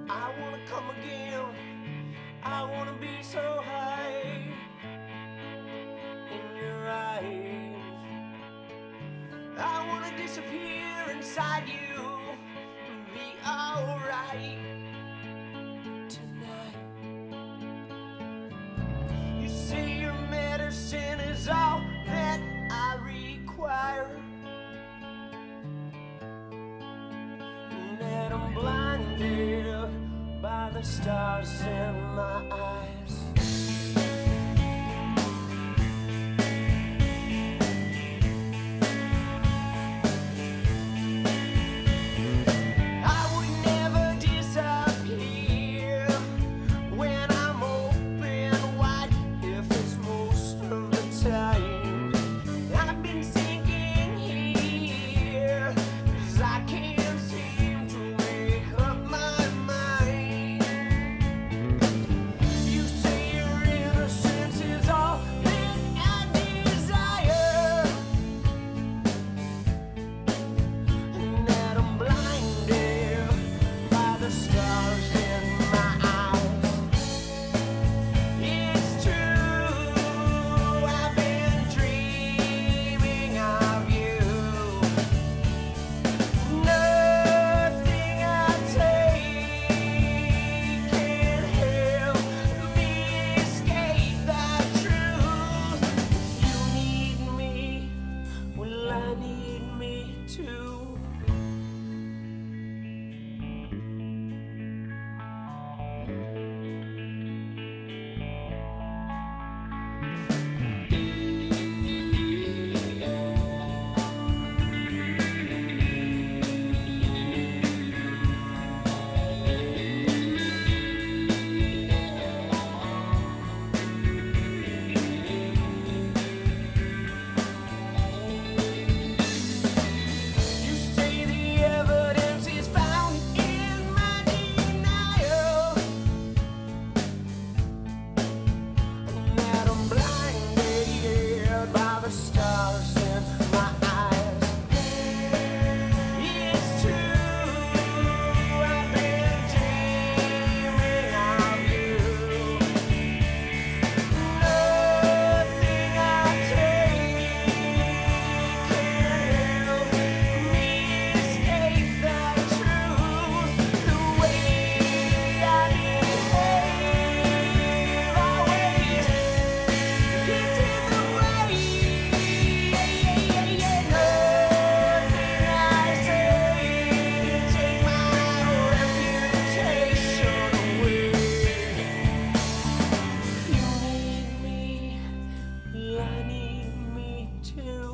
I wanna come again, I wanna be so high in your eyes. I wanna disappear inside you and be alright tonight. You say your medicine is all that I require, and that I'm blinded by the stars in my eyes. I would never disappear when I'm open wide, if it's most of the time. I've been sinking here 'cause I can't seem to make up my mind. You say your innocence is all that I desire, and that I'm blinded by the stars in my eyes. It's true, I've been dreaming of you. Nothing I take can help me escape that truth. You need me, well, I need me too. You say the evidence is found in my denial, and that I'm blinded by the stars in my eyes. It's true, I've been dreaming of you. Nothing I take can help me escape that truth. The way I behave always gets in the way. Nothing I say can take my reputation away. You need me, I need me too.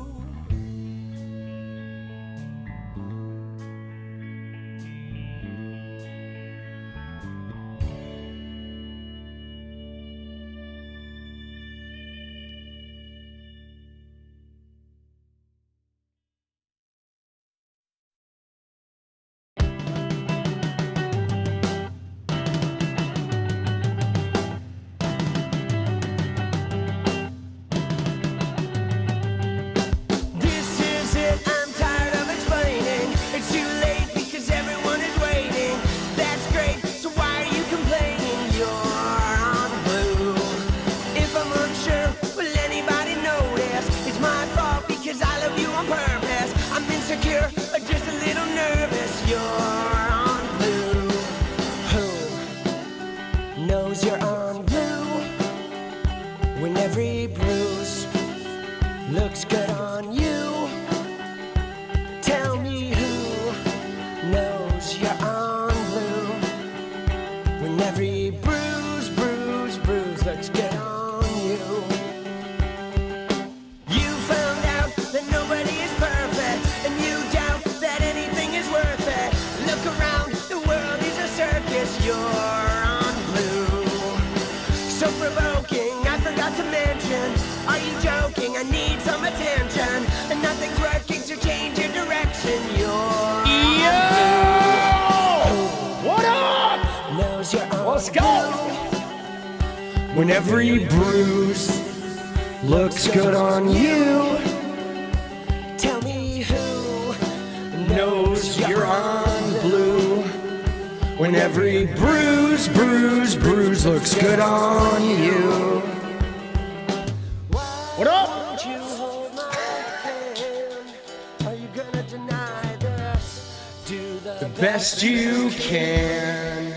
This is it, I'm tired of explaining. It's too late because everyone is waiting. That's great, so why are you complaining? You're on blue. If I'm unsure, will anybody notice? It's my fault because I love you on purpose. I'm insecure, or just a little nervous. You're on blue. Who knows you're on blue? When every bruise looks good on you, tell me who knows you're on blue. When every bruise looks good on you. You found out that nobody is perfect, and you doubt that anything is worth it. Look around, the world is a circus. You're on blue. So provoking, I forgot to mention. Are you joking? I need some attention, and nothing's working to change your direction. You're Yo! What up? Knows you're on Let's go! blue. When every bruise looks good on you. Tell me who knows you're on blue. When every bruise looks good on you. What up? Won't you hold my hand? Are you gonna deny this? Do the best you can.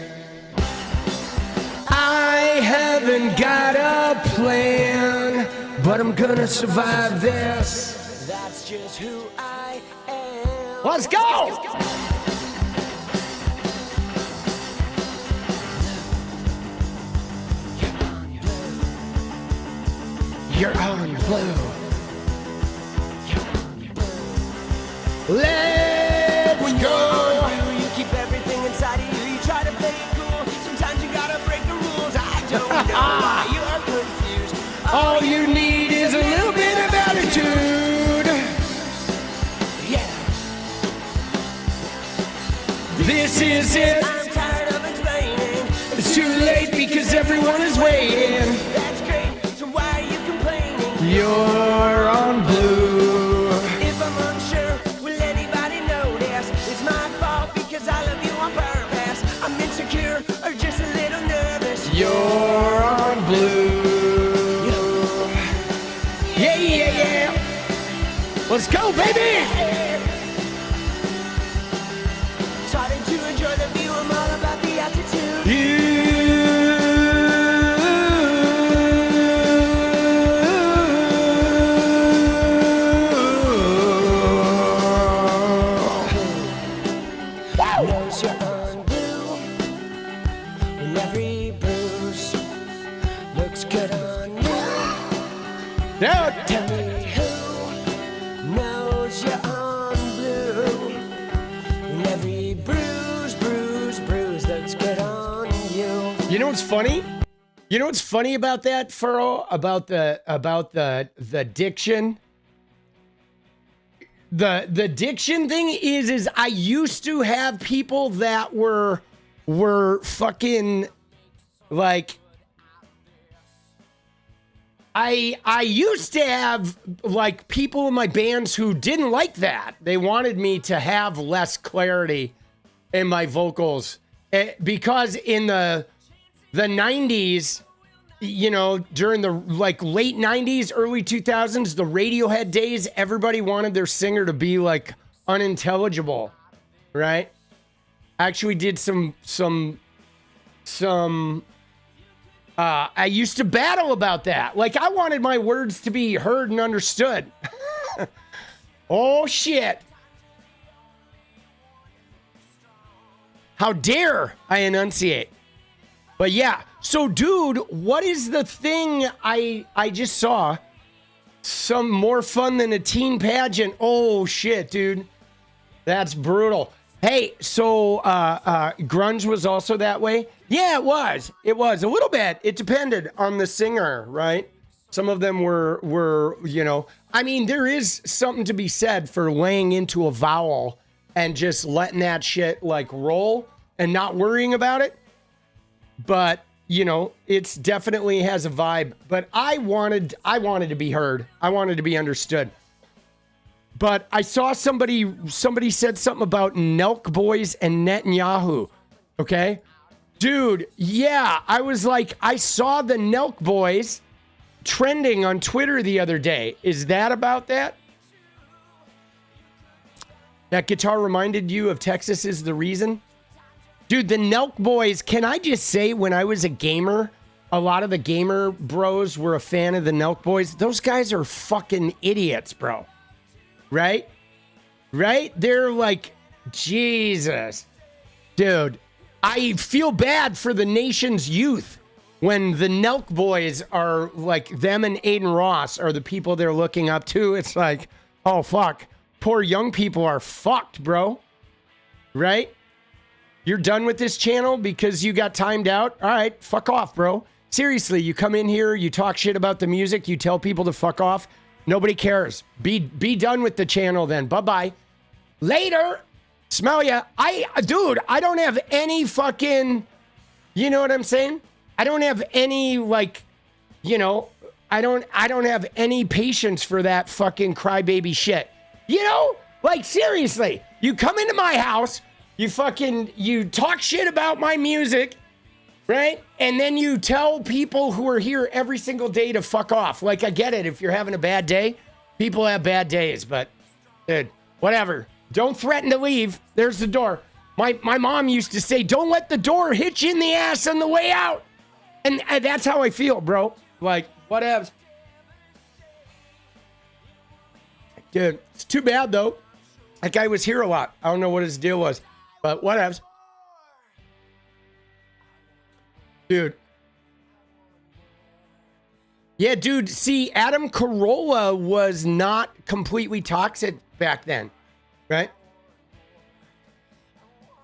I haven't got a plan, but I'm gonna survive this. That's just who I am. Let's go! You're on blue. Let's go. You keep everything inside of you. You try to play it cool. Sometimes you gotta break the rules. I don't know why you're confused. All you need is a little bit of attitude. Yeah. This is it. I'm tired of explaining. It's too late because everyone is waiting. That's great. So why are you complaining? You're on blue. If I'm unsure, will anybody notice? It's my fault because I love you on purpose. I'm insecure or just a little nervous. You're on blue. Yeah, yeah, yeah. Let's go, baby! Starting to enjoy the view. I'm all about the attitude. Knows you're on blue. And every bruise looks good on you. Now tell me who knows you're on blue. And every bruise looks good on you. You know what's funny? You know what's funny about that, Furrow? About the diction? The diction thing is I used to have people that were fucking like I used to have like people in my bands who didn't like that. They wanted me to have less clarity in my vocals because in the 90s, you know, during the like late 90s, early 2000s, the Radiohead days, everybody wanted their singer to be like unintelligible, right? I actually did some I used to battle about that. Like I wanted my words to be heard and understood. Oh shit. How dare I enunciate? But yeah, so dude, what is the thing I just saw? Some more fun than a teen pageant. Oh shit, dude. That's brutal. Hey, so grunge was also that way? Yeah, it was. It was a little bit. It depended on the singer, right? Some of them were, you know, I mean, there is something to be said for laying into a vowel and just letting that shit like roll and not worrying about it. But, you know, it's definitely has a vibe. But I wanted to be heard. I wanted to be understood. But I saw somebody said something about Nelk Boys and Netanyahu. Okay? Dude, yeah, I was like, I saw the Nelk Boys trending on Twitter the other day. Is that about that? That guitar reminded you of Texas Is the Reason? Dude, the Nelk Boys, can I just say, when I was a gamer, a lot of the gamer bros were a fan of the Nelk Boys. Those guys are fucking idiots, bro. Right? Right? They're like, Jesus. Dude, I feel bad for the nation's youth when the Nelk Boys are like, them and Aiden Ross are the people they're looking up to. It's like, oh, fuck. Poor young people are fucked, bro. Right? You're done with this channel because you got timed out? All right, fuck off, bro. Seriously, you come in here, you talk shit about the music, you tell people to fuck off. Nobody cares. Be done with the channel then. Bye-bye. Later. Smell ya. Dude, I don't have any fucking, you know what I'm saying? I don't have any, like, you know, I don't have any patience for that fucking crybaby shit. You know, like seriously, you come into my house, you talk shit about my music, right? And then you tell people who are here every single day to fuck off. Like, I get it. If you're having a bad day, people have bad days, but dude, whatever. Don't threaten to leave. There's the door. My mom used to say, don't let the door hit you in the ass on the way out. And that's how I feel, bro. Like, whatevs. Dude, it's too bad, though. That guy was here a lot. I don't know what his deal was, but whatevs. Dude. Yeah, dude, see, 𝗏𝗏𝗃𝗏 was not completely toxic back then, right?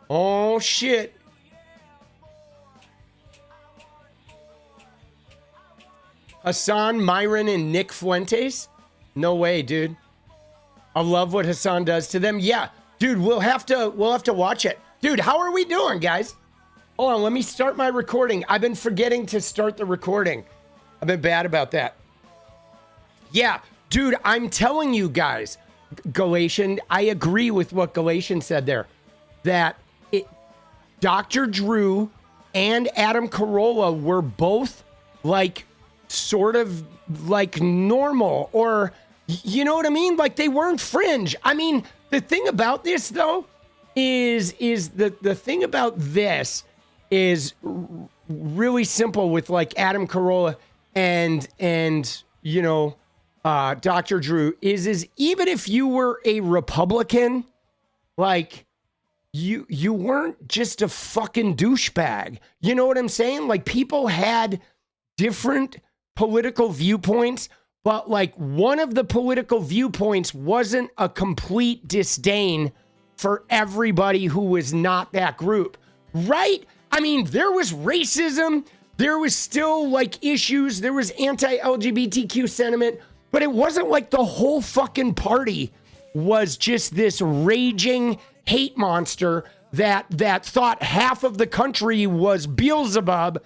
Oh, shit. Hassan, Myron, and Nick Fuentes? No way, dude. I love what Hassan does to them. Yeah, dude, we'll have to watch it. Dude, how are we doing, guys? Hold on, let me start my recording. I've been forgetting to start the recording. I've been bad about that. Yeah, dude, I'm telling you guys, Galatian, I agree with what Galatian said there. That Dr. Drew and 𝗏𝗏𝗃𝗏 were both like sort of like normal, or you know what I mean? Like they weren't fringe. I mean, the thing about this though is the thing about this is really simple with like 𝗏𝗏𝗃𝗏 and you know Dr. Drew is even if you were a Republican, like you weren't just a fucking douchebag. You know what I'm saying? Like people had different political viewpoints, but like one of the political viewpoints wasn't a complete disdain for everybody who was not that group, right? I mean, there was racism, there was still like issues, there was anti-LGBTQ sentiment, but it wasn't like the whole fucking party was just this raging hate monster that thought half of the country was Beelzebub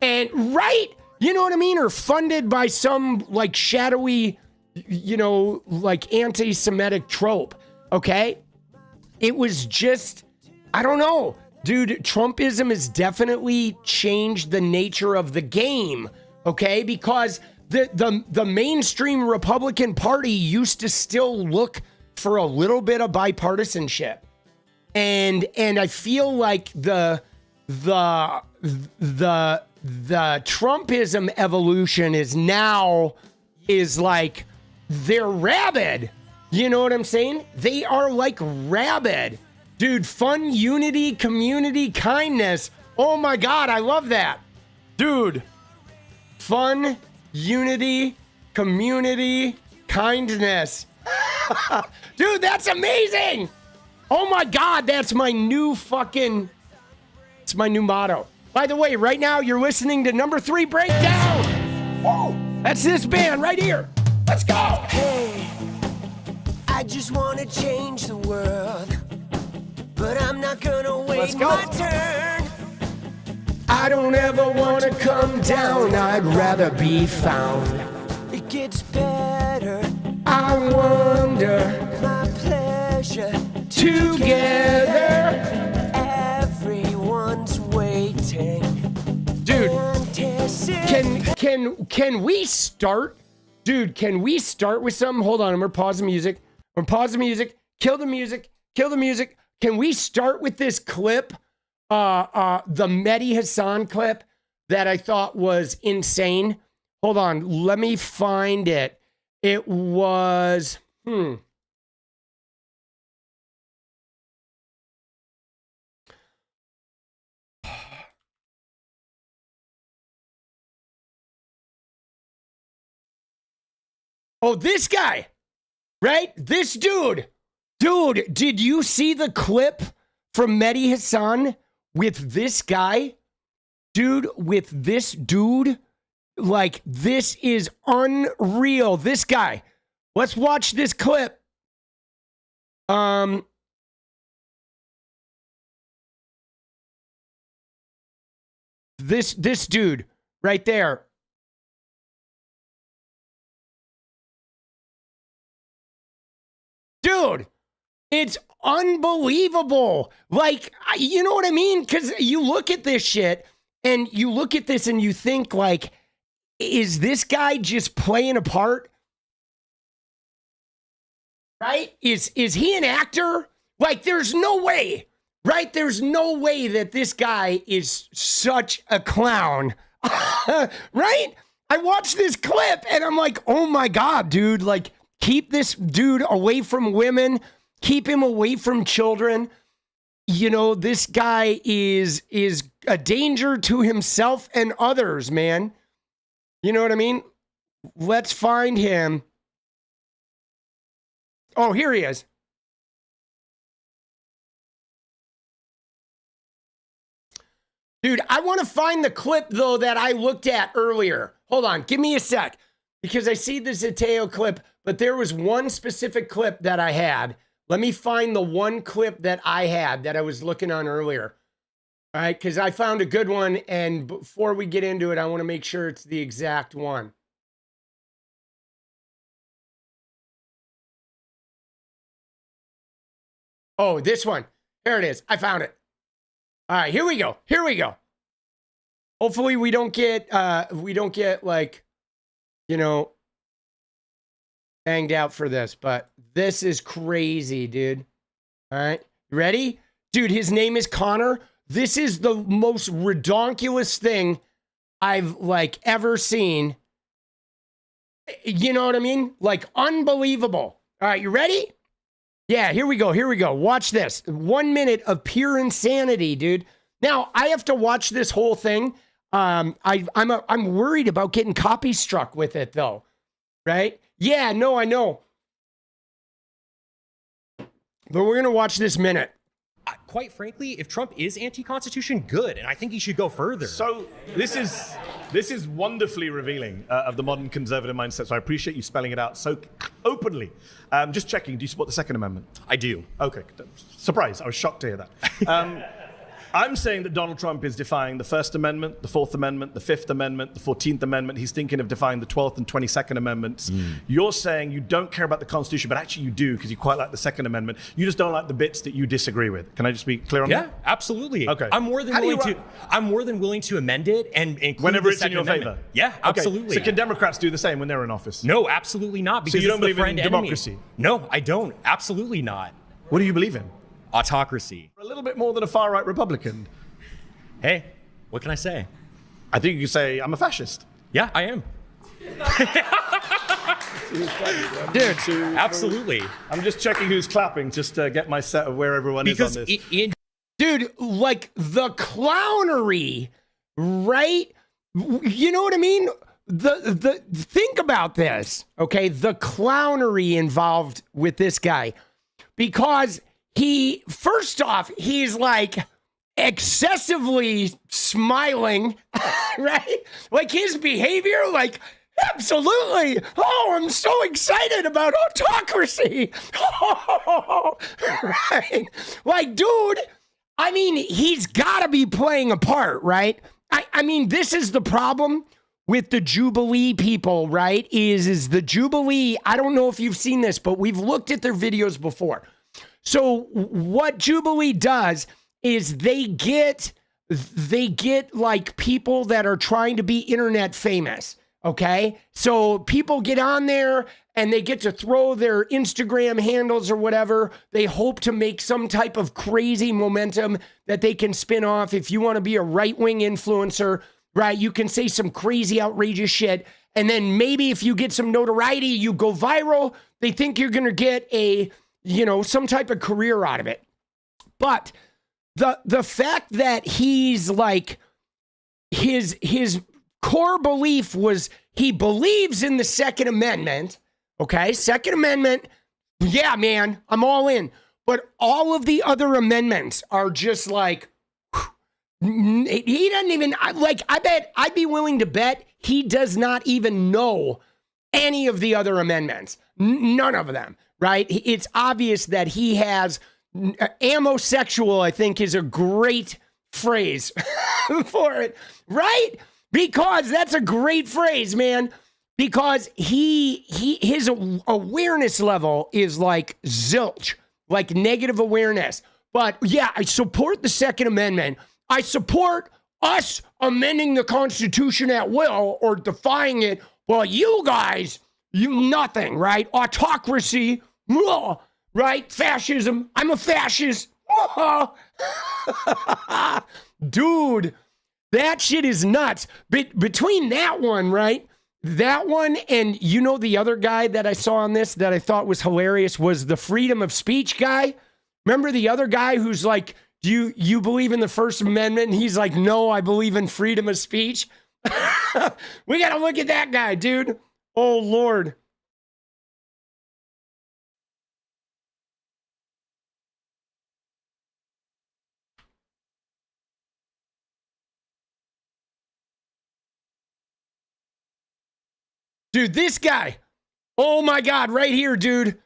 and right, you know what I mean? Or funded by some like shadowy, you know, like anti-Semitic trope, okay? It was just, I don't know. Dude, Trumpism has definitely changed the nature of the game, okay? Because the mainstream Republican Party used to still look for a little bit of bipartisanship. And I feel like the Trumpism evolution is like they're rabid. You know what I'm saying? They are like rabid. Dude, fun, unity, community, kindness. Oh my God, I love that. Dude, fun, unity, community, kindness. Dude, that's amazing. Oh my God, that's my new fucking, it's my new motto. By the way, right now you're listening to Number 3 Breakdown. Whoa, that's this band right here. Let's go. Hey, I just want to change the world, but I'm not gonna wait my turn. I don't ever want to come down, I'd rather be found. It gets better. I wonder, My pleasure. together. Everyone's waiting. Dude, Anticipate. can we start? Dude, can we start with something? Hold on, I'm gonna pause the music. I'm gonna pause the music. Kill the music. Kill the music. Can we start with this clip? The Mehdi Hassan clip that I thought was insane. Hold on, let me find it. It was oh, this guy, right? This dude. Dude, did you see the clip from Mehdi Hassan with this guy? Dude, with this dude? Like, this is unreal. This guy. Let's watch this clip. This dude right there. dude, it's unbelievable. Like, you know what I mean? Because you look at this shit and you look at this and you think, like, is this guy just playing a part? Right? Is he an actor? Like, there's no way, right? There's no way that this guy is such a clown, right? I watched this clip and I'm like, oh my God, dude, like, keep this dude away from women, keep him away from children. You know, this guy is a danger to himself and others, man. You know what I mean? Let's find him. Oh, here he is. Dude, I want to find the clip, though, that I looked at earlier. Hold on. Give me a sec. Because I see the 𝗙cie clip, but there was one specific clip that I had. Let me find the one clip that I had that I was looking on earlier. All right? Because I found a good one, and before we get into it, I want to make sure it's the exact one. Oh, this one. Here it is. I found it. All right, here we go. Here we go. Hopefully we don't get like, you know, banged out for this, but this is crazy, dude. All right, you ready? Dude, his name is Connor. This is the most redonkulous thing I've like ever seen. You know what I mean? Like, unbelievable. All right, you ready? Yeah, here we go. Here we go. Watch this. 1 minute of pure insanity, dude. Now, I have to watch this whole thing. I'm worried about getting copy struck with it, though. Right? Yeah, no, I know. But we're going to watch this minute. Quite frankly, if Trump is anti-constitution, good, and I think he should go further. So this is wonderfully revealing of the modern conservative mindset. So I appreciate you spelling it out so openly. Just checking, do you support the Second Amendment? I do. Okay, surprise! I was shocked to hear that. I'm saying that Donald Trump is defying the First Amendment, the Fourth Amendment, the Fifth Amendment, the 14th Amendment. He's thinking of defying the 12th and 22nd Amendments. You're saying you don't care about the Constitution, but actually you do because you quite like the Second Amendment. You just don't like the bits that you disagree with. Can I just be clear on that? Yeah, absolutely. Okay. I'm more than willing to amend it and include whenever the it's in Second your Amendment. favor. Yeah, absolutely. Okay. So can Democrats do the same when they're in office? No, absolutely not. Because So you don't it's the believe in friend enemy. democracy? No, I don't. Absolutely not. What do you believe in? Autocracy. A little bit more than a far-right Republican. Hey, what can I say? I think you can say I'm a fascist. Yeah, I am. Dude, Absolutely. I'm just checking who's clapping just to get my set of where everyone Because is on this. dude, like the clownery, right? You know what I mean? The think about this, okay? The clownery involved with this guy, because he, first off, he's like excessively smiling, right? Like his behavior, like, absolutely. Oh, I'm so excited about autocracy. Oh, right? Like, dude, I mean, he's got to be playing a part, right? I mean, this is the problem with the Jubilee people, right? Is the Jubilee, I don't know if you've seen this, but we've looked at their videos before. So what Jubilee does is they get like people that are trying to be internet famous, okay? So people get on there and they get to throw their Instagram handles or whatever. They hope to make some type of crazy momentum that they can spin off. If you want to be a right-wing influencer, right, you can say some crazy, outrageous shit. And then maybe if you get some notoriety, you go viral. They think you're going to get a, you know, some type of career out of it. But the fact that he's like, his core belief was he believes in the Second Amendment. Okay, Second Amendment, yeah, man, I'm all in. But all of the other amendments are just like, he doesn't even, like, I bet, I'd be willing to bet he does not even know any of the other amendments. None of them, right? It's obvious that he has, amosexual, I think, is a great phrase for it, right? Because that's a great phrase, man. because his awareness level is like zilch, like negative awareness. But yeah, I support the Second Amendment. I support us amending the Constitution at will or defying it. Well, you guys, nothing, right? Autocracy, right? Fascism. I'm a fascist. Dude, that shit is nuts. Between that one, right? That one and the other guy that I saw on this that I thought was hilarious was the freedom of speech guy. Remember the other guy who's like, do you believe in the First Amendment? And he's like, no, I believe in freedom of speech. We got to look at that guy, dude. Oh, Lord. Dude, this guy. Oh, my God. Right here, dude.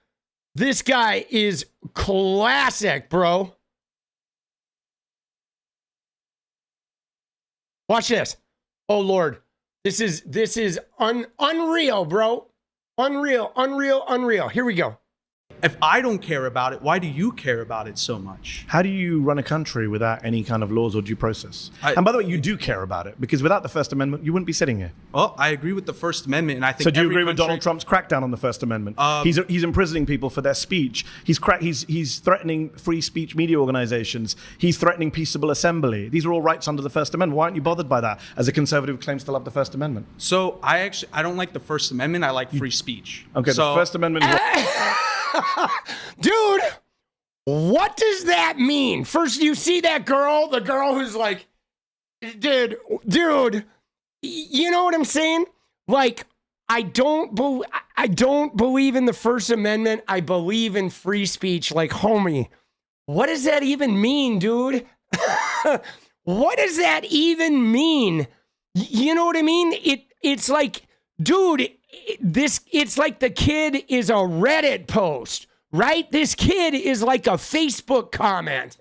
This guy is classic, bro. Watch this. Oh, Lord. This is unreal, bro. Unreal. Here we go. If I don't care about it, why do you care about it so much? How do you run a country without any kind of laws or due process? And by the way, you do care about it, because without the First Amendment, you wouldn't be sitting here. Well, I agree with the First Amendment, and I think. So do you agree with Donald Trump's crackdown on the First Amendment? He's imprisoning people for their speech. He's threatening free speech media organizations. He's threatening peaceable assembly. These are all rights under the First Amendment. Why aren't you bothered by that as a conservative who claims to love the First Amendment? So I don't like the First Amendment. I like free speech. Okay, so, the First Amendment. Dude, what does that mean? First, you see that girl, the girl who's like, dude, you know what I'm saying? Like, I don't believe in the First Amendment. I believe in free speech. Like, homie, what does that even mean, dude? What does that even mean? You know what I mean? It's like, dude, it's like the kid is a Reddit post, right? This kid is like a Facebook comment,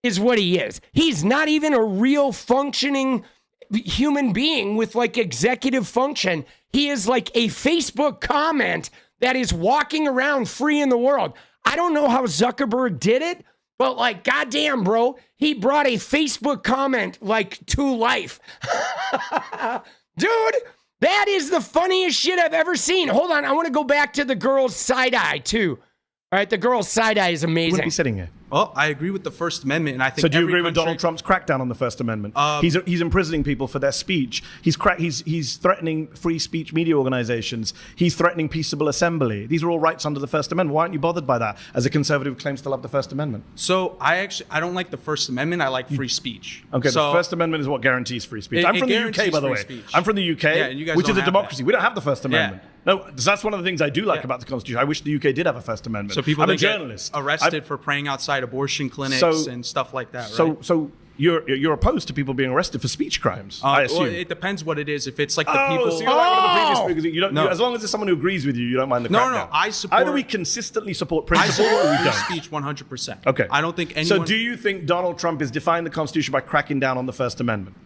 is what he is. He's not even a real functioning human being with like executive function. He is like a Facebook comment that is walking around free in the world. I don't know how Zuckerberg did it, but like, goddamn, bro, he brought a Facebook comment like to life. Dude, that is the funniest shit I've ever seen. Hold on, I want to go back to the girl's side eye too. All right, the girl's side eye is amazing. Wouldn't be sitting here. Well, I agree with the First Amendment, and I think. So do you agree with Donald Trump's crackdown on the First Amendment? He's imprisoning people for their speech. He's threatening free speech media organizations. He's threatening peaceable assembly. These are all rights under the First Amendment. Why aren't you bothered by that as a conservative who claims to love the First Amendment? So I don't like the First Amendment. I like free speech. Okay, so the First Amendment is what guarantees free speech. I'm from the UK, by the way. Speech. I'm from the UK, yeah, and you guys which is a have democracy. that. We don't have the First Amendment. Yeah. No, that's one of the things I do like about the Constitution. I wish the UK did have a First Amendment. So people I'm a that get journalist. arrested for praying outside abortion clinics and stuff like that, right? So you're opposed to people being arrested for speech crimes, I assume. Well, it depends what it is. If it's like the people... So you're like one of the previous speakers. You don't, as long as there's someone who agrees with you, you don't mind the crackdown. No, I support... Either we consistently support principle or we don't. Free speech 100%. Okay. I don't think anyone... So do you think Donald Trump is defying the Constitution by cracking down on the First Amendment?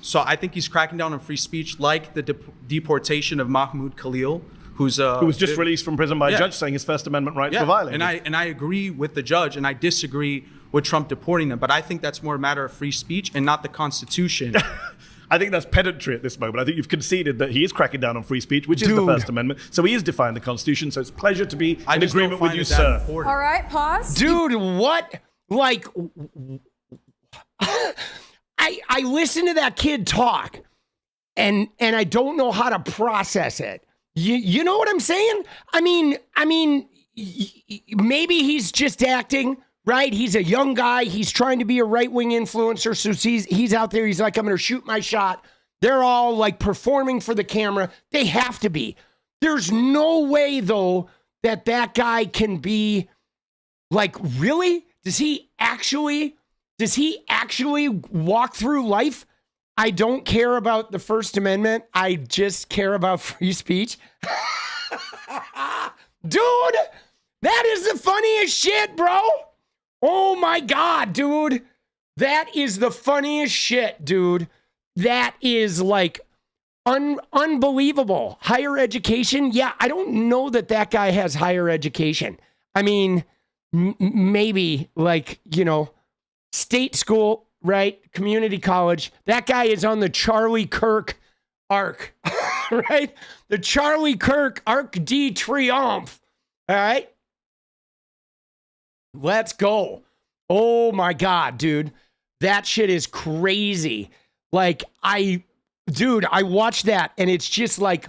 So I think he's cracking down on free speech, like the deportation of 𝗏𝗡 𝗙𝗃, who was just released from prison by a judge saying his First Amendment rights were violated. And I agree with the judge, and I disagree with Trump deporting them. But I think that's more a matter of free speech and not the Constitution. I think that's pedantry at this moment. I think you've conceded that he is cracking down on free speech, which is the First Amendment. So he is defying the Constitution. So it's a pleasure to be in agreement with you, sir. All right, pause. Dude, what? Like, I listen to that kid talk, and I don't know how to process it. You know what I'm saying? I mean, maybe he's just acting, right? He's a young guy. He's trying to be a right-wing influencer. So he's out there. He's like, I'm going to shoot my shot. They're all like performing for the camera. They have to be. There's no way, though, that guy can be like, really? Does he actually walk through life? I don't care about the First Amendment. I just care about free speech. Dude, that is the funniest shit, bro. Oh my God, dude. That is the funniest shit, dude. That is like, Unbelievable. Higher education. Yeah, I don't know that guy has higher education. I mean, maybe like, state school, right? Community college. That guy is on the Charlie Kirk arc, right? The Charlie Kirk Arc de Triomphe. All right. Let's go. Oh my God, dude. That shit is crazy. Like, I watched that and it's just like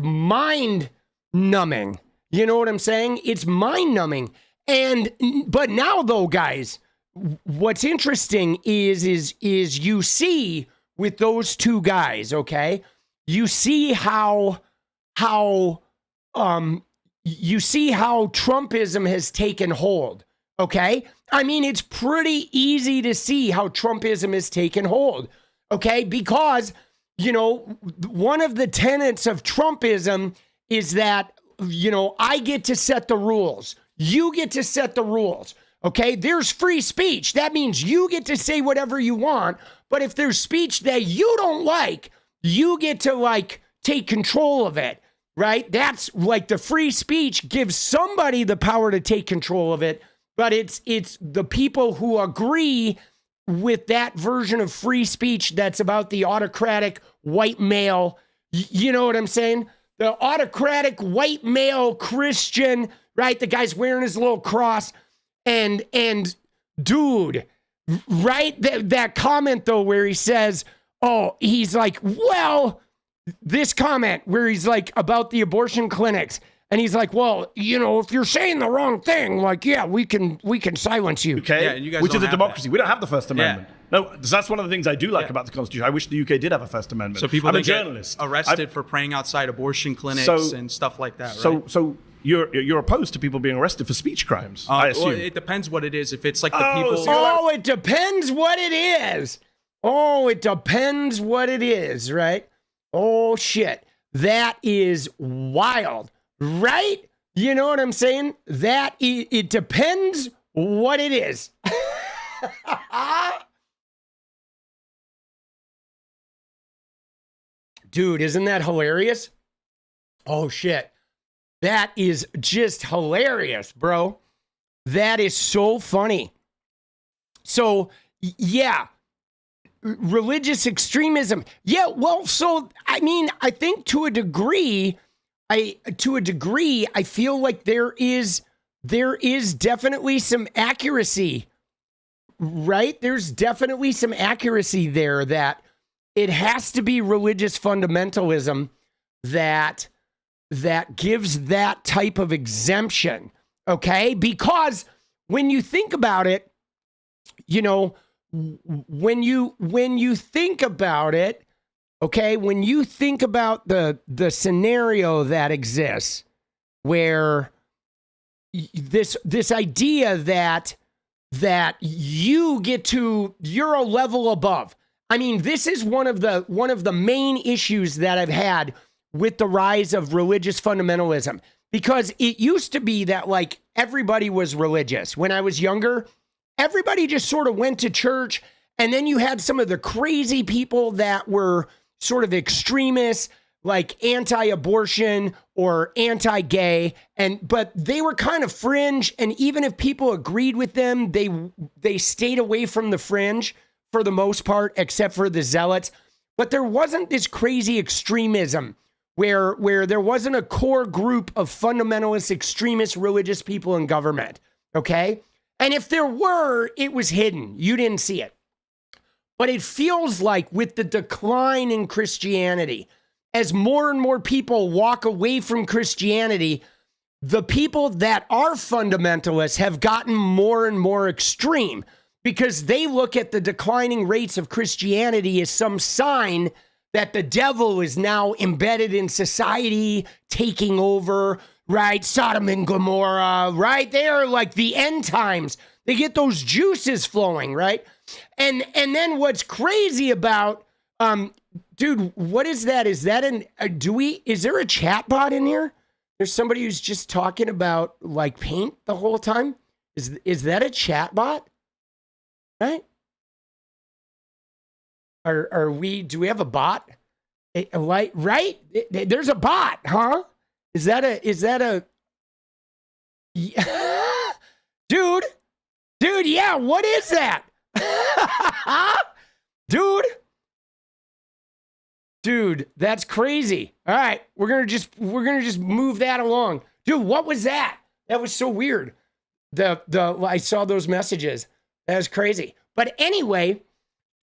mind numbing. You know what I'm saying? It's mind numbing. But now though, guys, what's interesting is you see with those two guys, okay? You see how Trumpism has taken hold, okay? I mean, it's pretty easy to see how Trumpism has taken hold, okay? Because, one of the tenets of Trumpism is that, I get to set the rules. You get to set the rules, okay? There's free speech. That means you get to say whatever you want. But if there's speech that you don't like, you get to, take control of it, right? That's like the free speech gives somebody the power to take control of it. But it's the people who agree with that version of free speech that's about the autocratic white male. You know what I'm saying? The autocratic white male Christian, right? The guy's wearing his little cross. And dude, right? That comment though, where he says, he's like, well, this comment where he's like about the abortion clinics. And he's like, well, if you're saying the wrong thing, we can silence you. Okay, yeah, and you guys which don't is a have democracy. that. We don't have the First Amendment. Yeah. No, that's one of the things I do like about the Constitution. I wish the UK did have a First Amendment. So people I'm a that get journalist. arrested for praying outside abortion clinics and stuff like that, right? So you're opposed to people being arrested for speech crimes, I assume. Well, it depends what it is. If it's like the people... Oh, it depends what it is. Oh, it depends what it is, right? Oh, shit. That is wild, right? You know what I'm saying? It depends what it is. Dude, isn't that hilarious? Oh, shit. That is just hilarious, bro. That is so funny. So, yeah. Religious extremism. Yeah, well, so, I mean, I think to a degree, I feel like there is definitely some accuracy, right? There's definitely some accuracy there that it has to be religious fundamentalism that gives that type of exemption, okay? Because when you think about it, when you think about it, okay, when you think about the scenario that exists where this idea that you're a level above. I mean, this is one of the main issues that I've had with the rise of religious fundamentalism, because it used to be that everybody was religious. When I was younger, everybody just sort of went to church, and then you had some of the crazy people that were sort of extremists, like anti-abortion or anti-gay, but they were kind of fringe, and even if people agreed with them, they stayed away from the fringe for the most part, except for the zealots. But there wasn't this crazy extremism where there wasn't a core group of fundamentalist extremist religious people in government, okay? And if there were, it was hidden. You didn't see it. But it feels like with the decline in Christianity, as more and more people walk away from Christianity, the people that are fundamentalists have gotten more and more extreme because they look at the declining rates of Christianity as some sign that the devil is now embedded in society, taking over, right? Sodom and Gomorrah, right? They're like the end times. They get those juices flowing, right? And then what's crazy about, dude, what is that? Is that is there a chat bot in here? There's somebody who's just talking about paint the whole time. Is that a chat bot? Right? Do we have a bot Like, right? There's a bot, huh? Is that a dude, yeah, what is that? Dude, that's crazy. All right, we're gonna just move that along. Dude, what was that? That was so weird. I saw those messages. That was crazy. But anyway,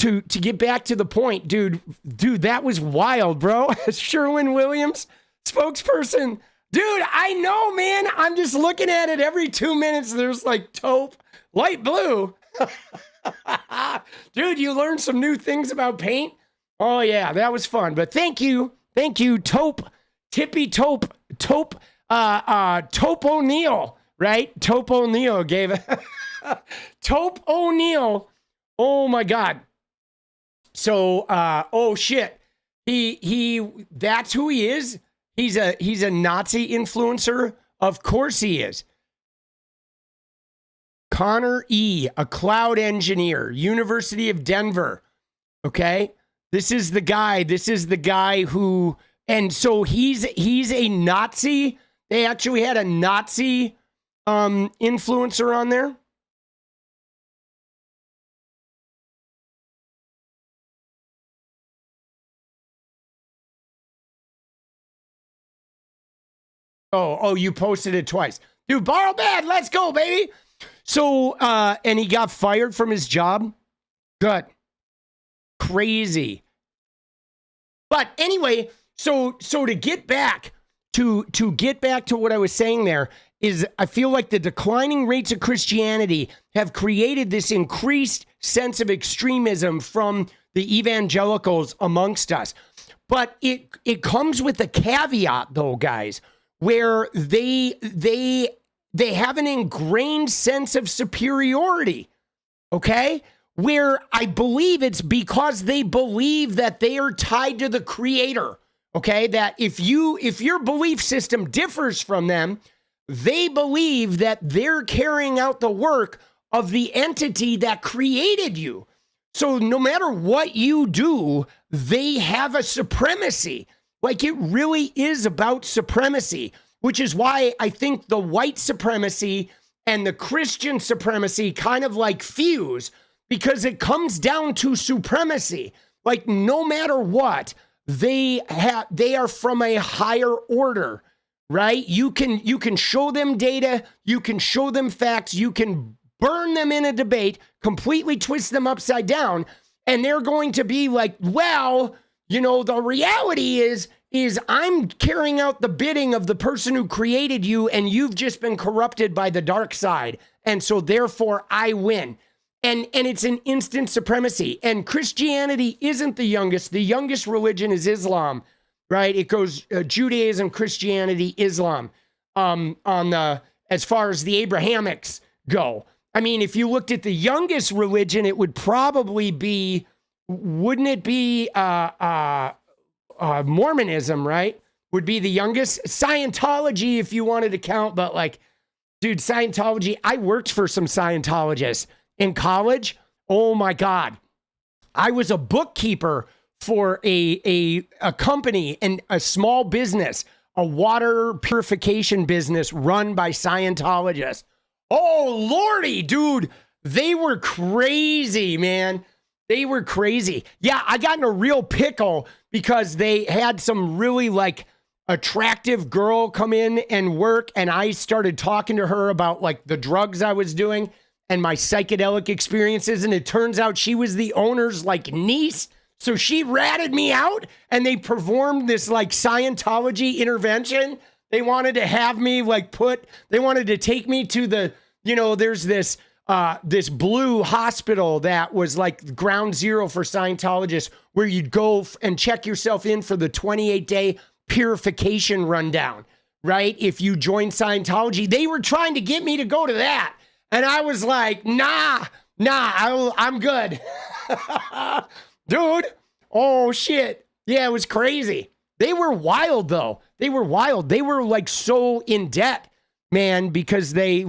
to get back to the point, dude, that was wild, bro. Sherwin-Williams, spokesperson. Dude, I know, man. I'm just looking at it every 2 minutes. There's like taupe, light blue. Dude, you learned some new things about paint. Oh yeah, that was fun. But thank you, taupe, taupe O'Neill, right? Taupe O'Neill gave it. Taupe O'Neill. Oh my God. So, oh shit. That's who he is. He's a Nazi influencer. Of course he is. Connor E., a cloud engineer, University of Denver. Okay. This is the guy who, and so he's a Nazi. They actually had a Nazi influencer on there. Oh, you posted it twice. Dude, borrow bad. Let's go, baby. So, and he got fired from his job. Good. Crazy. But anyway, so to get back to what I was saying there is I feel like the declining rates of Christianity have created this increased sense of extremism from the evangelicals amongst us. But it comes with a caveat though, guys, where they have an ingrained sense of superiority, okay? Where I believe it's because they believe that they are tied to the creator, okay? That if your belief system differs from them, they believe that they're carrying out the work of the entity that created you. So no matter what you do, they have a supremacy. Like it really is about supremacy, which is why I think the white supremacy and the Christian supremacy kind of like fuse, because it comes down to supremacy. Like no matter what, they are from a higher order, right? You can show them data, you can show them facts, you can burn them in a debate, completely twist them upside down, and they're going to be like, well, you know, the reality is I'm carrying out the bidding of the person who created you, and you've just been corrupted by the dark side, and so therefore I win. And it's an instant supremacy. And Christianity isn't the youngest. The youngest religion is Islam, right? It goes Judaism, Christianity, Islam, as far as the Abrahamics go. I mean, if you looked at the youngest religion, it would probably be, wouldn't it be Mormonism, right? Would be the youngest. Scientology, if you wanted to count, but like, dude, Scientology, I worked for some Scientologists in college. Oh my God. I was a bookkeeper for a company and a small business, a water purification business run by Scientologists. Oh Lordy, dude, they were crazy, man. They were crazy. Yeah, I got in a real pickle because they had some really like attractive girl come in and work, and I started talking to her about like the drugs I was doing and my psychedelic experiences, and it turns out she was the owner's like niece. So she ratted me out, and they performed this like Scientology intervention. They wanted to have me like they wanted to take me to the, you know, there's this blue hospital that was like ground zero for Scientologists, where you'd go and check yourself in for the 28-day purification rundown, right? If you joined Scientology, they were trying to get me to go to that. And I was like, nah, I'm good. Dude, oh shit. Yeah, it was crazy. They were wild though. They were wild. They were like so in debt, man, because they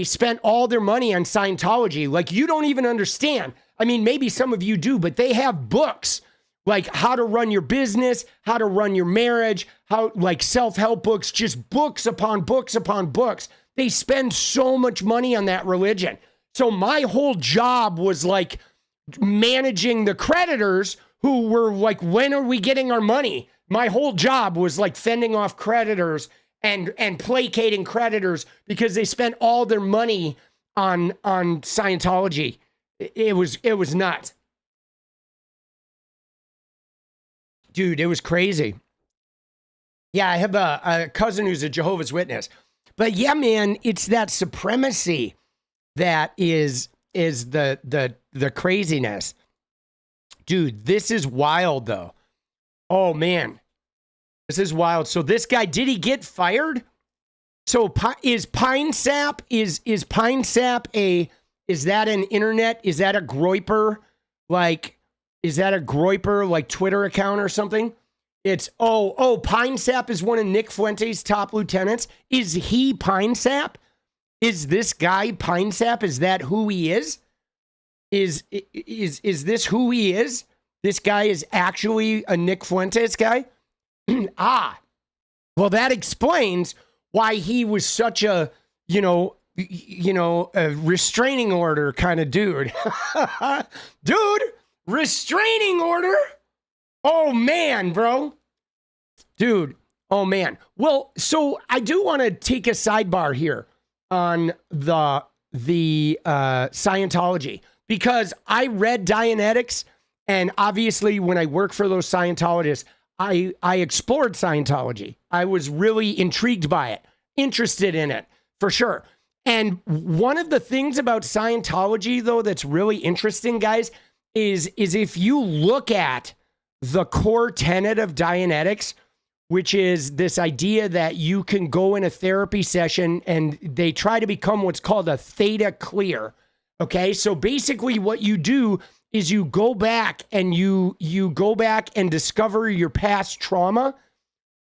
spent all their money on Scientology. Like you don't even understand. I mean, maybe some of you do, but they have books like how to run your business, how to run your marriage, how like self-help books, just books upon books upon books. They spend so much money on that religion. So my whole job was like managing the creditors who were like, when are we getting our money? My whole job was like fending off creditors and placating creditors because they spent all their money on Scientology. It was nuts. Dude, it was crazy. Yeah, I have a cousin who's a Jehovah's Witness. But yeah, man, it's that supremacy that is the craziness. Dude, this is wild though. Oh man. This is wild. So this guy, did he get fired? So is Pine Sap, is Pine Sap is that an internet? Is that a Groyper? Like, is that a Groyper like Twitter account or something? It's, Pine Sap is one of Nick Fuente's top lieutenants. Is he Pine Sap? Is this guy Pine Sap? Is that who he is? Is this who he is? This guy is actually a Nick Fuentes guy? Well, that explains why he was such a, a restraining order kind of dude. Dude, restraining order? Oh, man, bro. Dude, oh, man. Well, so I do want to take a sidebar here on the Scientology, because I read Dianetics, and obviously when I work for those Scientologists, I explored Scientology. I was really intrigued by it, interested in it, for sure. And one of the things about Scientology, though, that's really interesting, guys, is if you look at the core tenet of Dianetics, which is this idea that you can go in a therapy session and they try to become what's called a theta clear. Okay, so basically what you do is you go back and you go back and discover your past trauma,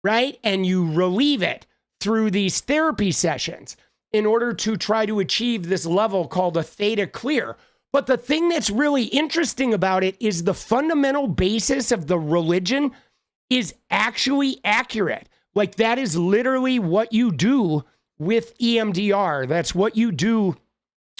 right? And you relieve it through these therapy sessions in order to try to achieve this level called a theta clear. But the thing that's really interesting about it is the fundamental basis of the religion is actually accurate. Like, that is literally what you do with EMDR. That's what you do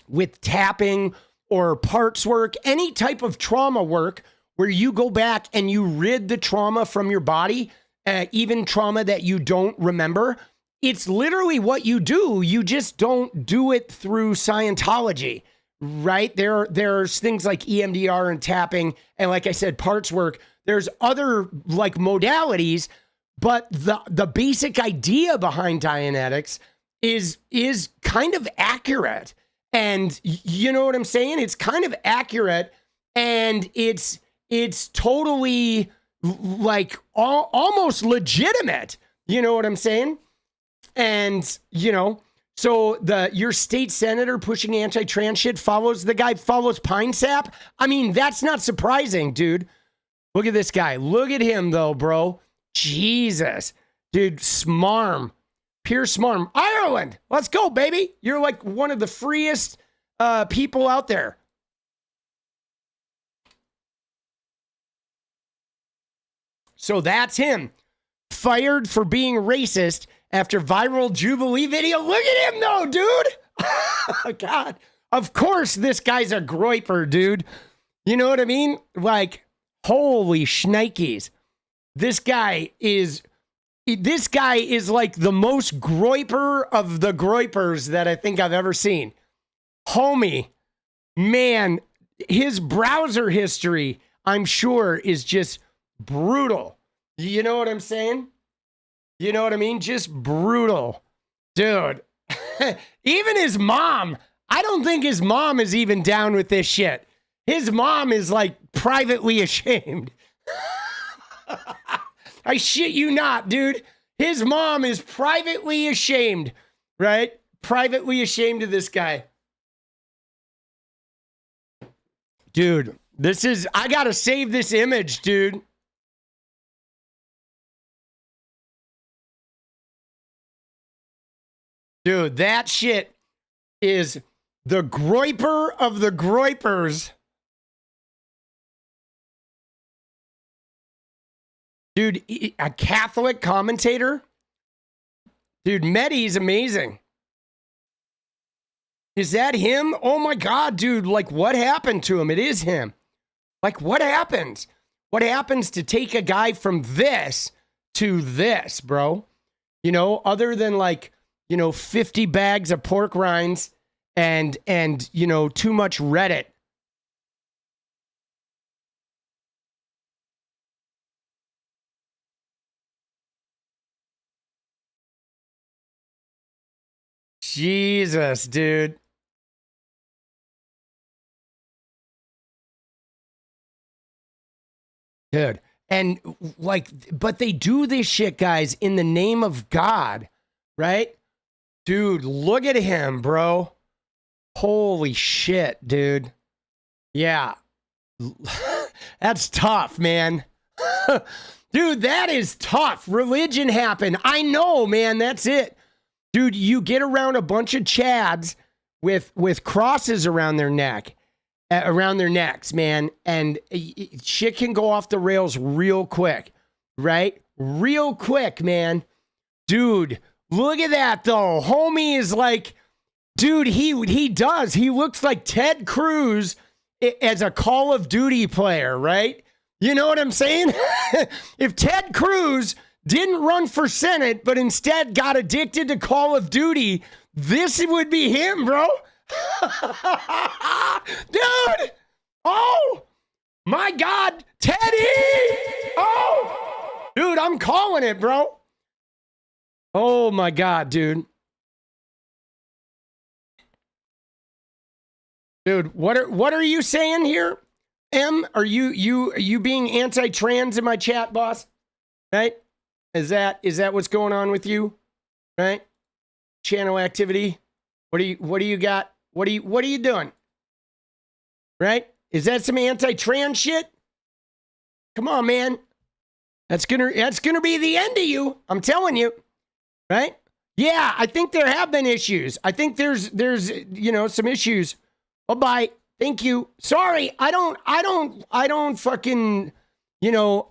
with tapping or parts work, any type of trauma work where you go back and you rid the trauma from your body, even trauma that you don't remember. It's literally what you do. You just don't do it through Scientology, right? There's things like EMDR and tapping, and like I said, parts work. There's other like modalities, but the basic idea behind Dianetics is kind of accurate. And you know what I'm saying? It's kind of accurate, and it's totally like almost legitimate. You know what I'm saying? And so your state senator pushing anti-trans shit follows Pine Sap. I mean, that's not surprising, dude. Look at this guy. Look at him though, bro. Jesus, dude, smarm. Pure smarm. Ireland, let's go, baby. You're like one of the freest people out there. So that's him. Fired for being racist after viral Jubilee video. Look at him though, dude. God. Of course this guy's a groyper, dude. You know what I mean? Like, holy shnikes. This guy is like the most groyper of the groypers that I think I've ever seen. Homie, man, his browser history, I'm sure, is just brutal. You know what I'm saying? You know what I mean? Just brutal. Dude, even his mom, I don't think his mom is even down with this shit. His mom is like privately ashamed. I shit you not, dude. His mom is privately ashamed, right? Privately ashamed of this guy. Dude, I gotta save this image, dude. Dude, that shit is the groyper of the groypers. Dude, a Catholic commentator? Dude, Mehdi's amazing. Is that him? Oh my God, dude. Like, what happened to him? It is him. Like, what happens? What happens to take a guy from this to this, bro? You know, other than like, you know, 50 bags of pork rinds and you know, too much Reddit. Jesus, dude. Dude. And like, but they do this shit, guys, in the name of God, right? Dude, look at him, bro. Holy shit, dude. Yeah. That's tough, man. Dude, that is tough. Religion happened. I know, man. That's it. Dude, you get around a bunch of chads with crosses around their neck, around their necks, man, and shit can go off the rails real quick, right? Real quick, man. Dude, look at that, though. Homie is like, dude, he does. He looks like Ted Cruz as a Call of Duty player, right? You know what I'm saying? If Ted Cruz didn't run for Senate, but instead got addicted to Call of Duty, this would be him, bro. Dude! Oh! My God! Teddy! Oh! Dude, I'm calling it, bro. Oh my God, dude. Dude, what are you saying here? M, are you being anti-trans in my chat, boss? Right? Is that what's going on with you? Right? Channel activity. What do you got? What are you doing? Right? Is that some anti-trans shit? Come on, man. That's gonna be the end of you. I'm telling you. Right? Yeah, I think there have been issues. I think there's you know, some issues. Bye-bye. Thank you. Sorry, I don't fucking, you know,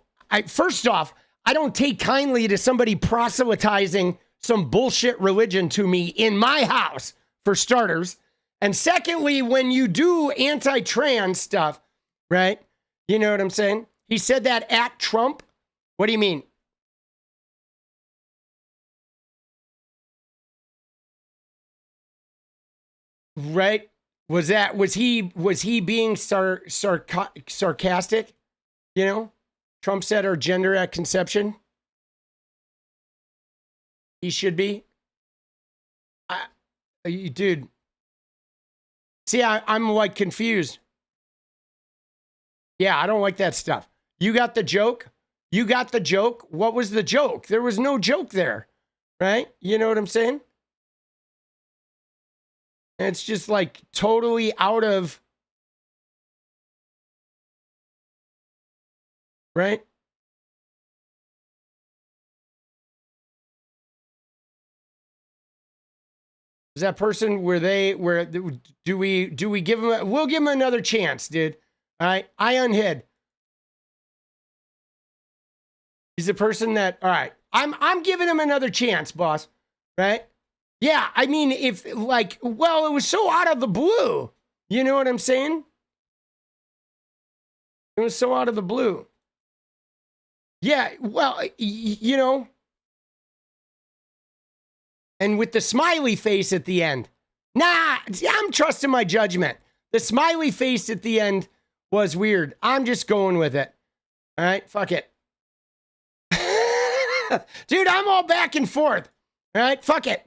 first off, I don't take kindly to somebody proselytizing some bullshit religion to me in my house, for starters. And secondly, when you do anti-trans stuff, right? You know what I'm saying? He said that at Trump. What do you mean? Right? Was he being sarcastic? You know? Trump said our gender at conception. He should be. Dude. See, I'm like confused. Yeah, I don't like that stuff. You got the joke? You got the joke? What was the joke? There was no joke there, right? You know what I'm saying? It's just like totally out of, right? Is that person do we give him we'll give him another chance, dude. All right. I unhid. He's a person that, all right. I'm giving him another chance, boss. Right? Yeah, I mean, if like, well, it was so out of the blue. You know what I'm saying? It was so out of the blue. Yeah, well, you know. And with the smiley face at the end. Nah, I'm trusting my judgment. The smiley face at the end was weird. I'm just going with it. All right, fuck it. Dude, I'm all back and forth. All right, fuck it.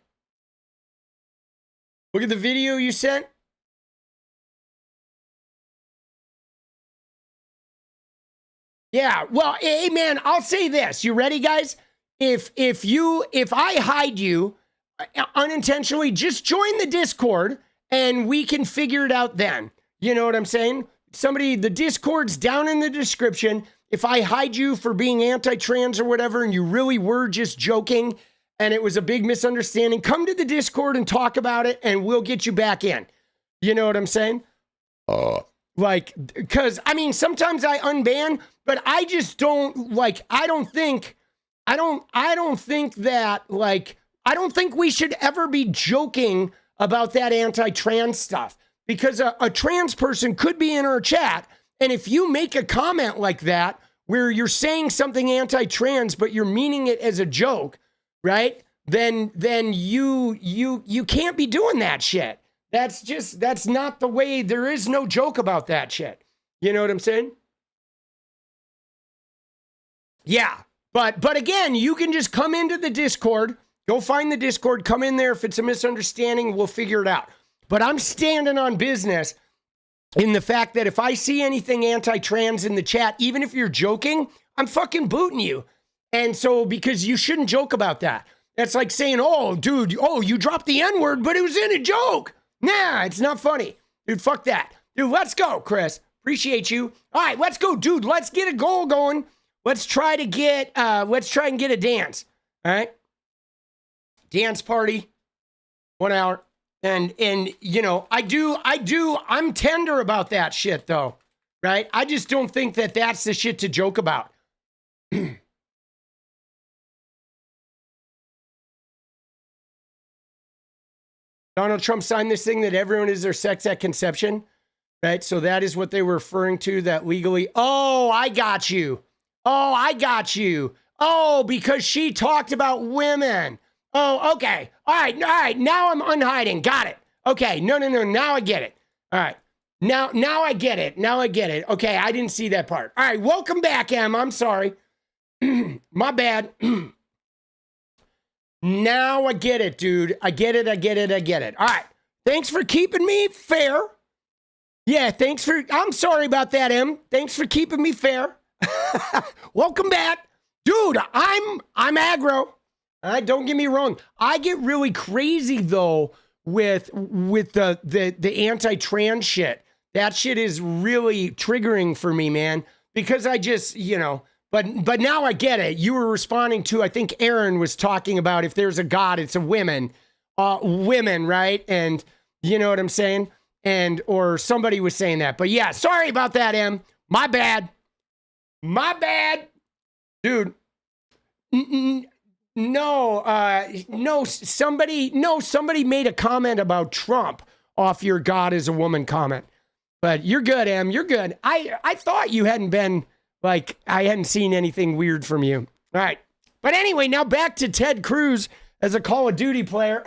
Look at the video you sent. Yeah, well, hey man, I'll say this. You ready, guys? If I hide you unintentionally, just join the Discord and we can figure it out then. You know what I'm saying? The Discord's down in the description. If I hide you for being anti-trans or whatever, and you really were just joking and it was a big misunderstanding, come to the Discord and talk about it and we'll get you back in. You know what I'm saying? because I mean, sometimes I unban, but I just don't like, I don't think that, like, I don't think we should ever be joking about that anti-trans stuff, because a trans person could be in our chat. And if you make a comment like that, where you're saying something anti-trans, but you're meaning it as a joke, right? Then you can't be doing that shit. That's not the way. There is no joke about that shit. You know what I'm saying? Yeah. But again, you can just come into the Discord, go find the Discord, come in there. If it's a misunderstanding, we'll figure it out. But I'm standing on business in the fact that if I see anything anti-trans in the chat, even if you're joking, I'm fucking booting you. And so, because you shouldn't joke about that. That's like saying, oh, dude, oh, you dropped the N-word, but it was in a joke. Nah, it's not funny. Dude, fuck that. Dude, let's go, Chris. Appreciate you. All right, let's go, dude. Let's get a goal going. Let's try and get a dance. All right? Dance party. 1 hour. And you know, I'm tender about that shit though, right? I just don't think that that's the shit to joke about. Donald Trump signed this thing that everyone is their sex at conception, right? So that is what they were referring to, that legally. Oh, I got you. Oh, because she talked about women. Oh, okay. All right. Now I'm unhiding. Got it. Okay. No. Now I get it. All right. Now I get it. Okay. I didn't see that part. All right. Welcome back, Em. I'm sorry. My bad. Now I get it, dude. I get it. All right. Thanks for keeping me fair. Yeah. I'm sorry about that, Em. Thanks for keeping me fair. Welcome back. Dude, I'm aggro. Don't get me wrong. I get really crazy though with the anti-trans shit. That shit is really triggering for me, man. Because I just, you know, but now I get it. You were responding to, I think Aaron was talking about, if there's a God, it's a women, right? And you know what I'm saying? Or somebody was saying that. But yeah, sorry about that, Em. My bad, dude. Somebody made a comment about Trump off your God is a woman comment. But you're good, Em. You're good. I thought you hadn't been, like, I hadn't seen anything weird from you. All right. But anyway, now back to Ted Cruz as a Call of Duty player.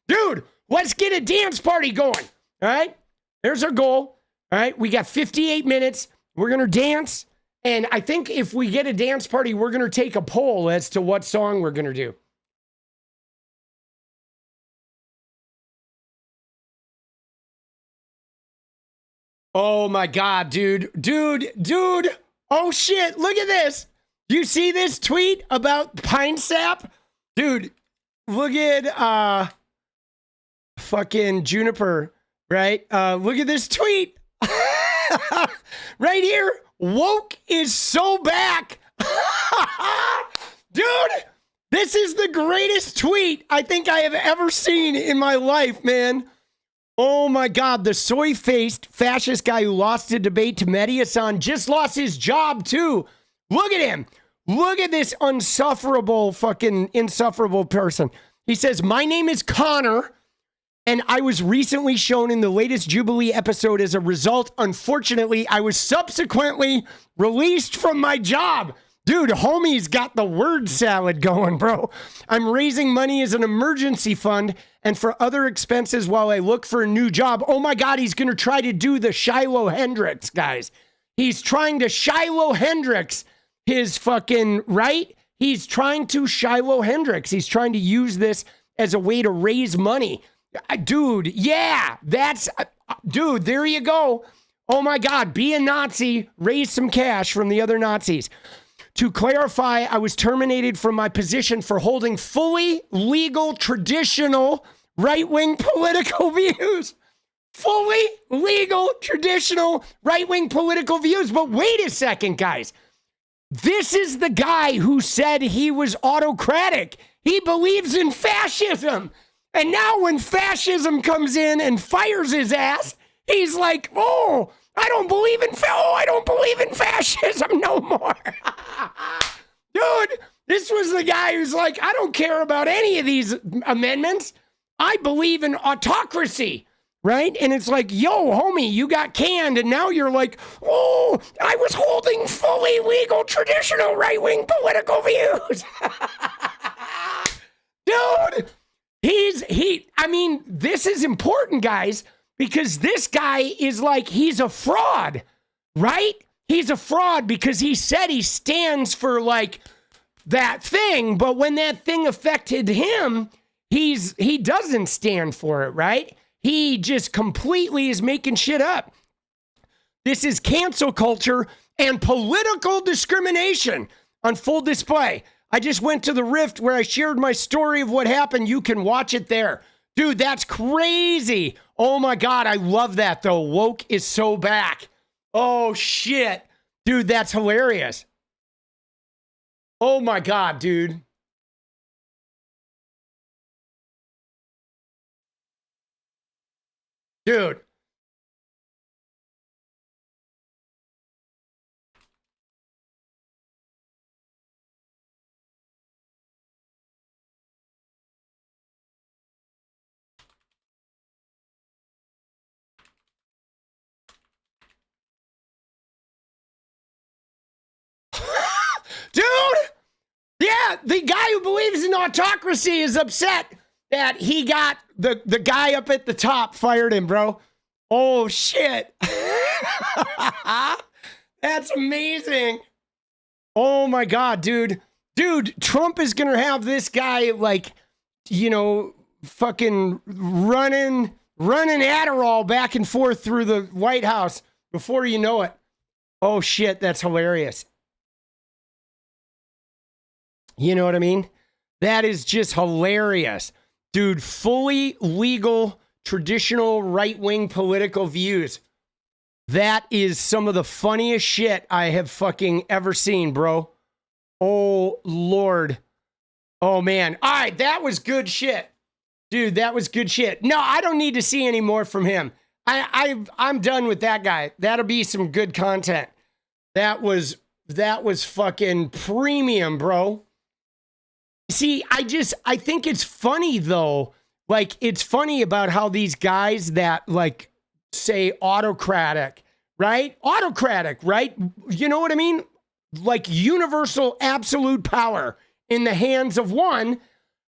Dude, let's get a dance party going. All right. There's our goal. All right. We got 58 minutes. We're going to dance. And I think if we get a dance party, we're going to take a poll as to what song we're going to do. Oh my God, dude. Oh shit, look at this. You see this tweet about pine sap? Dude, look at fucking Juniper, right? Look at this tweet. Right here. Woke is so back. Dude, this is the greatest tweet I think I have ever seen in my life, man. Oh my God, the soy-faced fascist guy who lost a debate to Mehdi Hasan just lost his job too. Look at him. Look at this insufferable person. He says, my name is Connor, and I was recently shown in the latest Jubilee episode. As a result, unfortunately, I was subsequently released from my job. Dude, homie's got the word salad going, bro. I'm raising money as an emergency fund and for other expenses while I look for a new job. Oh my God, he's going to try to do the Shiloh Hendrix, guys. He's trying to Shiloh Hendrix his fucking, right? He's trying to Shiloh Hendrix. He's trying to use this as a way to raise money. Dude, yeah, dude, there you go. Oh my God, be a Nazi, raise some cash from the other Nazis. To clarify, I was terminated from my position for holding fully legal, traditional, right-wing political views. Fully legal, traditional, right-wing political views. But wait a second, guys. This is the guy who said he was autocratic. He believes in fascism. And now when fascism comes in and fires his ass, He's like, oh, I don't believe in fascism no more. Dude, this was the guy who's like, I don't care about any of these amendments. I believe in autocracy, right? And it's like, yo, homie, you got canned, and now you're like, oh, I was holding fully legal traditional right-wing political views. Dude, I mean, this is important, guys, because this guy is like, he's a fraud, right? He's a fraud because he said he stands for like that thing, but when that thing affected him, he doesn't stand for it, right? He just completely is making shit up. This is cancel culture and political discrimination on full display. I just went to the Rift where I shared my story of what happened. You can watch it there. Dude, that's crazy. Oh my God, I love that though. Woke is so back. Oh shit. Dude, that's hilarious. Oh my God, dude. Dude. Dude! Yeah, the guy who believes in autocracy is upset that he got the guy up at the top fired him, bro. Oh, shit. That's amazing. Oh, my God, dude. Dude, Trump is going to have this guy, like, you know, fucking running Adderall back and forth through the White House before you know it. Oh, shit, that's hilarious. You know what I mean? That is just hilarious. Dude, fully legal, traditional right-wing political views. That is some of the funniest shit I have fucking ever seen, bro. Oh, Lord. Oh, man. All right, that was good shit. Dude, that was good shit. No, I don't need to see any more from him. I'm done with that guy. That'll be some good content. That was fucking premium, bro. See, I think it's funny though. Like, it's funny about how these guys that like say autocratic, right? Autocratic, right? You know what I mean? Like universal absolute power in the hands of one,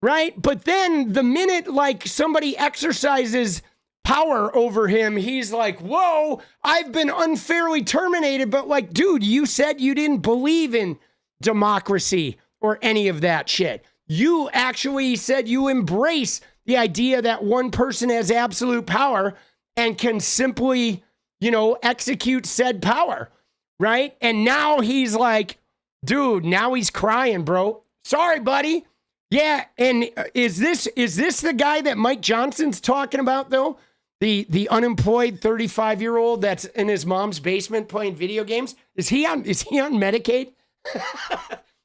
right? But then the minute like somebody exercises power over him, he's like, whoa, I've been unfairly terminated. But like, dude, you said you didn't believe in democracy or any of that shit. You actually said you embrace the idea that one person has absolute power and can simply, you know, execute said power, right? And now he's like, dude, now he's crying, bro. Sorry, buddy. Yeah, and is this the guy that Mike Johnson's talking about though? The unemployed 35-year-old that's in his mom's basement playing video games? Is he on Medicaid?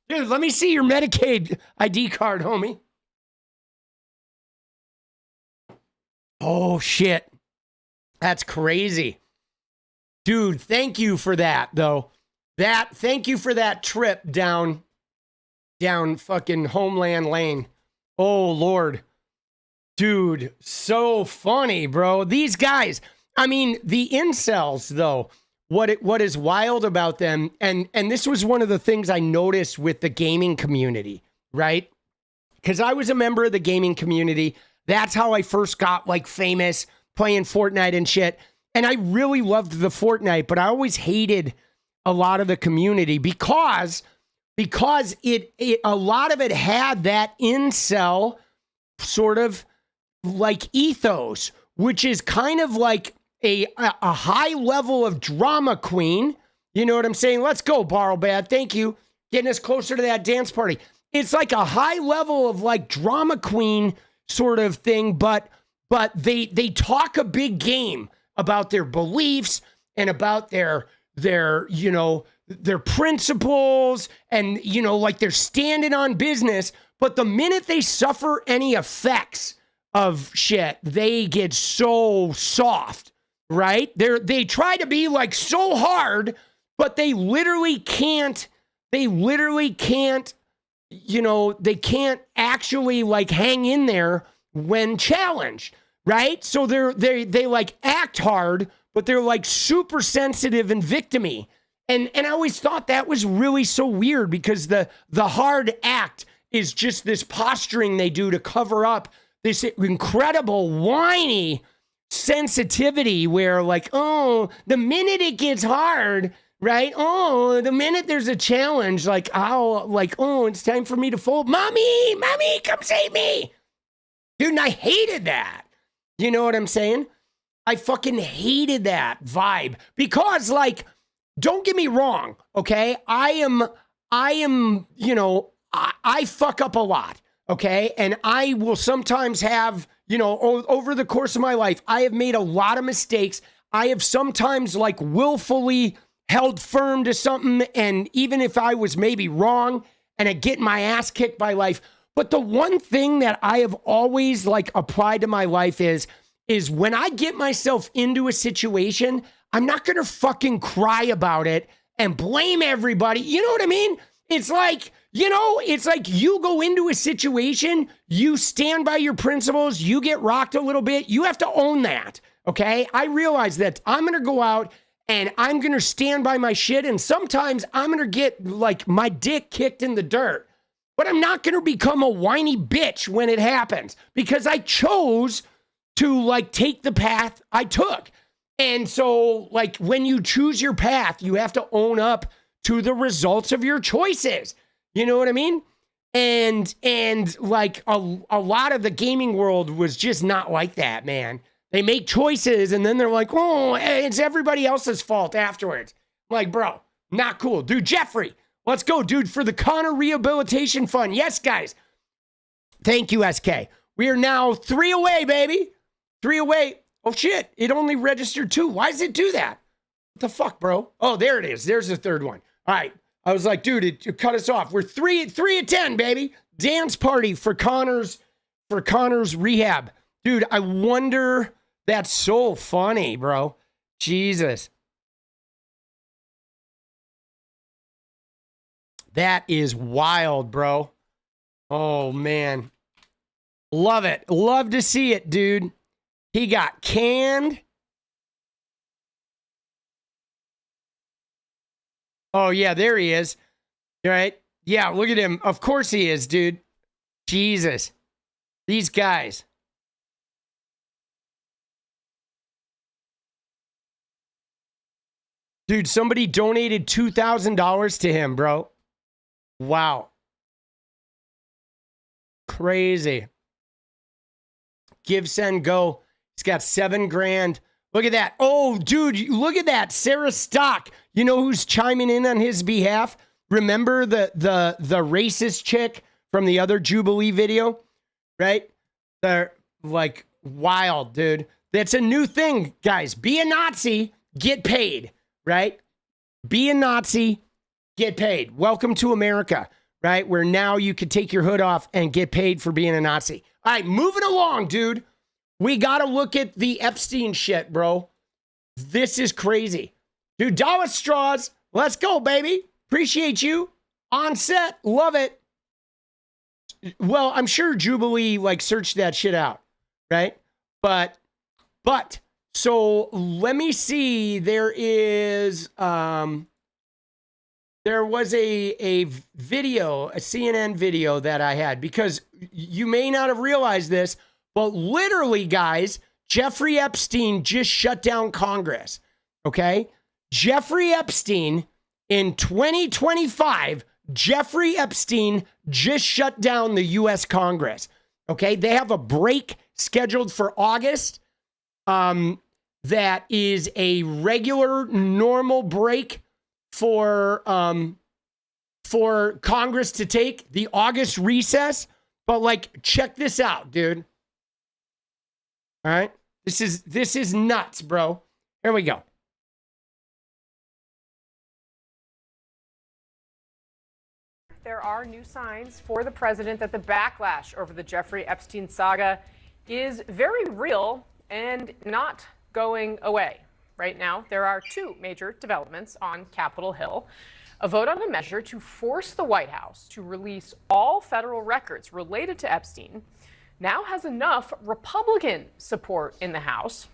Dude, let me see your Medicaid ID card, homie. Oh, shit. That's crazy. Dude, thank you for that, though. Thank you for that trip down fucking Homeland Lane. Oh, Lord. Dude, so funny, bro. These guys, I mean, the incels, though. What is wild about them, and this was one of the things I noticed with the gaming community, right? Because I was a member of the gaming community. That's how I first got like famous playing Fortnite and shit. And I really loved the Fortnite, but I always hated a lot of the community because it a lot of it had that incel sort of like ethos, which is kind of like a high level of drama queen. You know what I'm saying? Let's go, Borrow Bad. Thank you. Getting us closer to that dance party. It's like a high level of like drama queen sort of thing, but they talk a big game about their beliefs and about their you know, their principles and, you know, like they're standing on business. But the minute they suffer any effects of shit, they get so soft. right? They try to be like so hard, but they literally can't, you know, they can't actually like hang in there when challenged, right? So they like act hard, but they're like super sensitive and victim-y. And I always thought that was really so weird because the hard act is just this posturing they do to cover up this incredible whiny sensitivity where like, oh, the minute it gets hard, right? Oh, the minute there's a challenge, like, oh, it's time for me to fold. Mommy, come save me. Dude, and I hated that. You know what I'm saying? I fucking hated that vibe because like, don't get me wrong, okay? I am, you know, I fuck up a lot, okay? And I will sometimes have, you know, over the course of my life, I have made a lot of mistakes. I have sometimes like willfully held firm to something, and even if I was maybe wrong and I get my ass kicked by life. But the one thing that I have always like applied to my life is when I get myself into a situation, I'm not going to fucking cry about it and blame everybody. You know what I mean? It's like, you know, it's like you go into a situation, you stand by your principles, you get rocked a little bit. You have to own that. Okay. I realize that I'm going to go out and I'm going to stand by my shit. And sometimes I'm going to get like my dick kicked in the dirt, but I'm not going to become a whiny bitch when it happens because I chose to like take the path I took. And so like when you choose your path, you have to own up to the results of your choices. You know what I mean? And like a lot of the gaming world was just not like that, man. They make choices and then they're like, oh, it's everybody else's fault afterwards. I'm like, bro, not cool. Dude, Jeffrey, let's go, dude, for the Connor Rehabilitation Fund. Yes, guys. Thank you, SK. We are now 3 away, baby. 3 away. Oh, shit. It only registered 2. Why does it do that? What the fuck, bro? Oh, there it is. There's the third one. All right. I was like, dude, it cut us off. We're 3 of 10, baby. Dance party for Connor's rehab. Dude, I wonder, that's so funny, bro. Jesus. That is wild, bro. Oh, man. Love it. Love to see it, dude. He got canned. Oh, yeah, there he is. All right. Yeah, look at him. Of course he is, dude. Jesus. These guys. Dude, somebody donated $2,000 to him, bro. Wow. Crazy. Give, send, go. He's got $7,000. Look at that. Oh, dude, look at that. Sarah Stock. You know who's chiming in on his behalf? Remember the racist chick from the other Jubilee video? Right? They're like wild, dude. That's a new thing, guys. Be a Nazi, get paid, right? Be a Nazi, get paid. Welcome to America, right? Where now you could take your hood off and get paid for being a Nazi. All right, moving along, dude. We got to look at the Epstein shit, bro. This is crazy. Dude, dollar straws. Let's go, baby. Appreciate you. On set. Love it. Well, I'm sure Jubilee like searched that shit out, right? But so let me see. There was a video, a CNN video that I had, because you may not have realized this, but literally, guys, Jeffrey Epstein just shut down Congress, okay? Jeffrey Epstein in 2025, Jeffrey Epstein just shut down the U.S. Congress, okay? They have a break scheduled for August that is a regular, normal break for Congress to take, the August recess. But, like, check this out, dude. All right? This is nuts, bro. Here we go. There are new signs for the president that the backlash over the Jeffrey Epstein saga is very real and not going away. Right now, there are two major developments on Capitol Hill. A vote on a measure to force the White House to release all federal records related to Epstein now has enough Republican support in the House.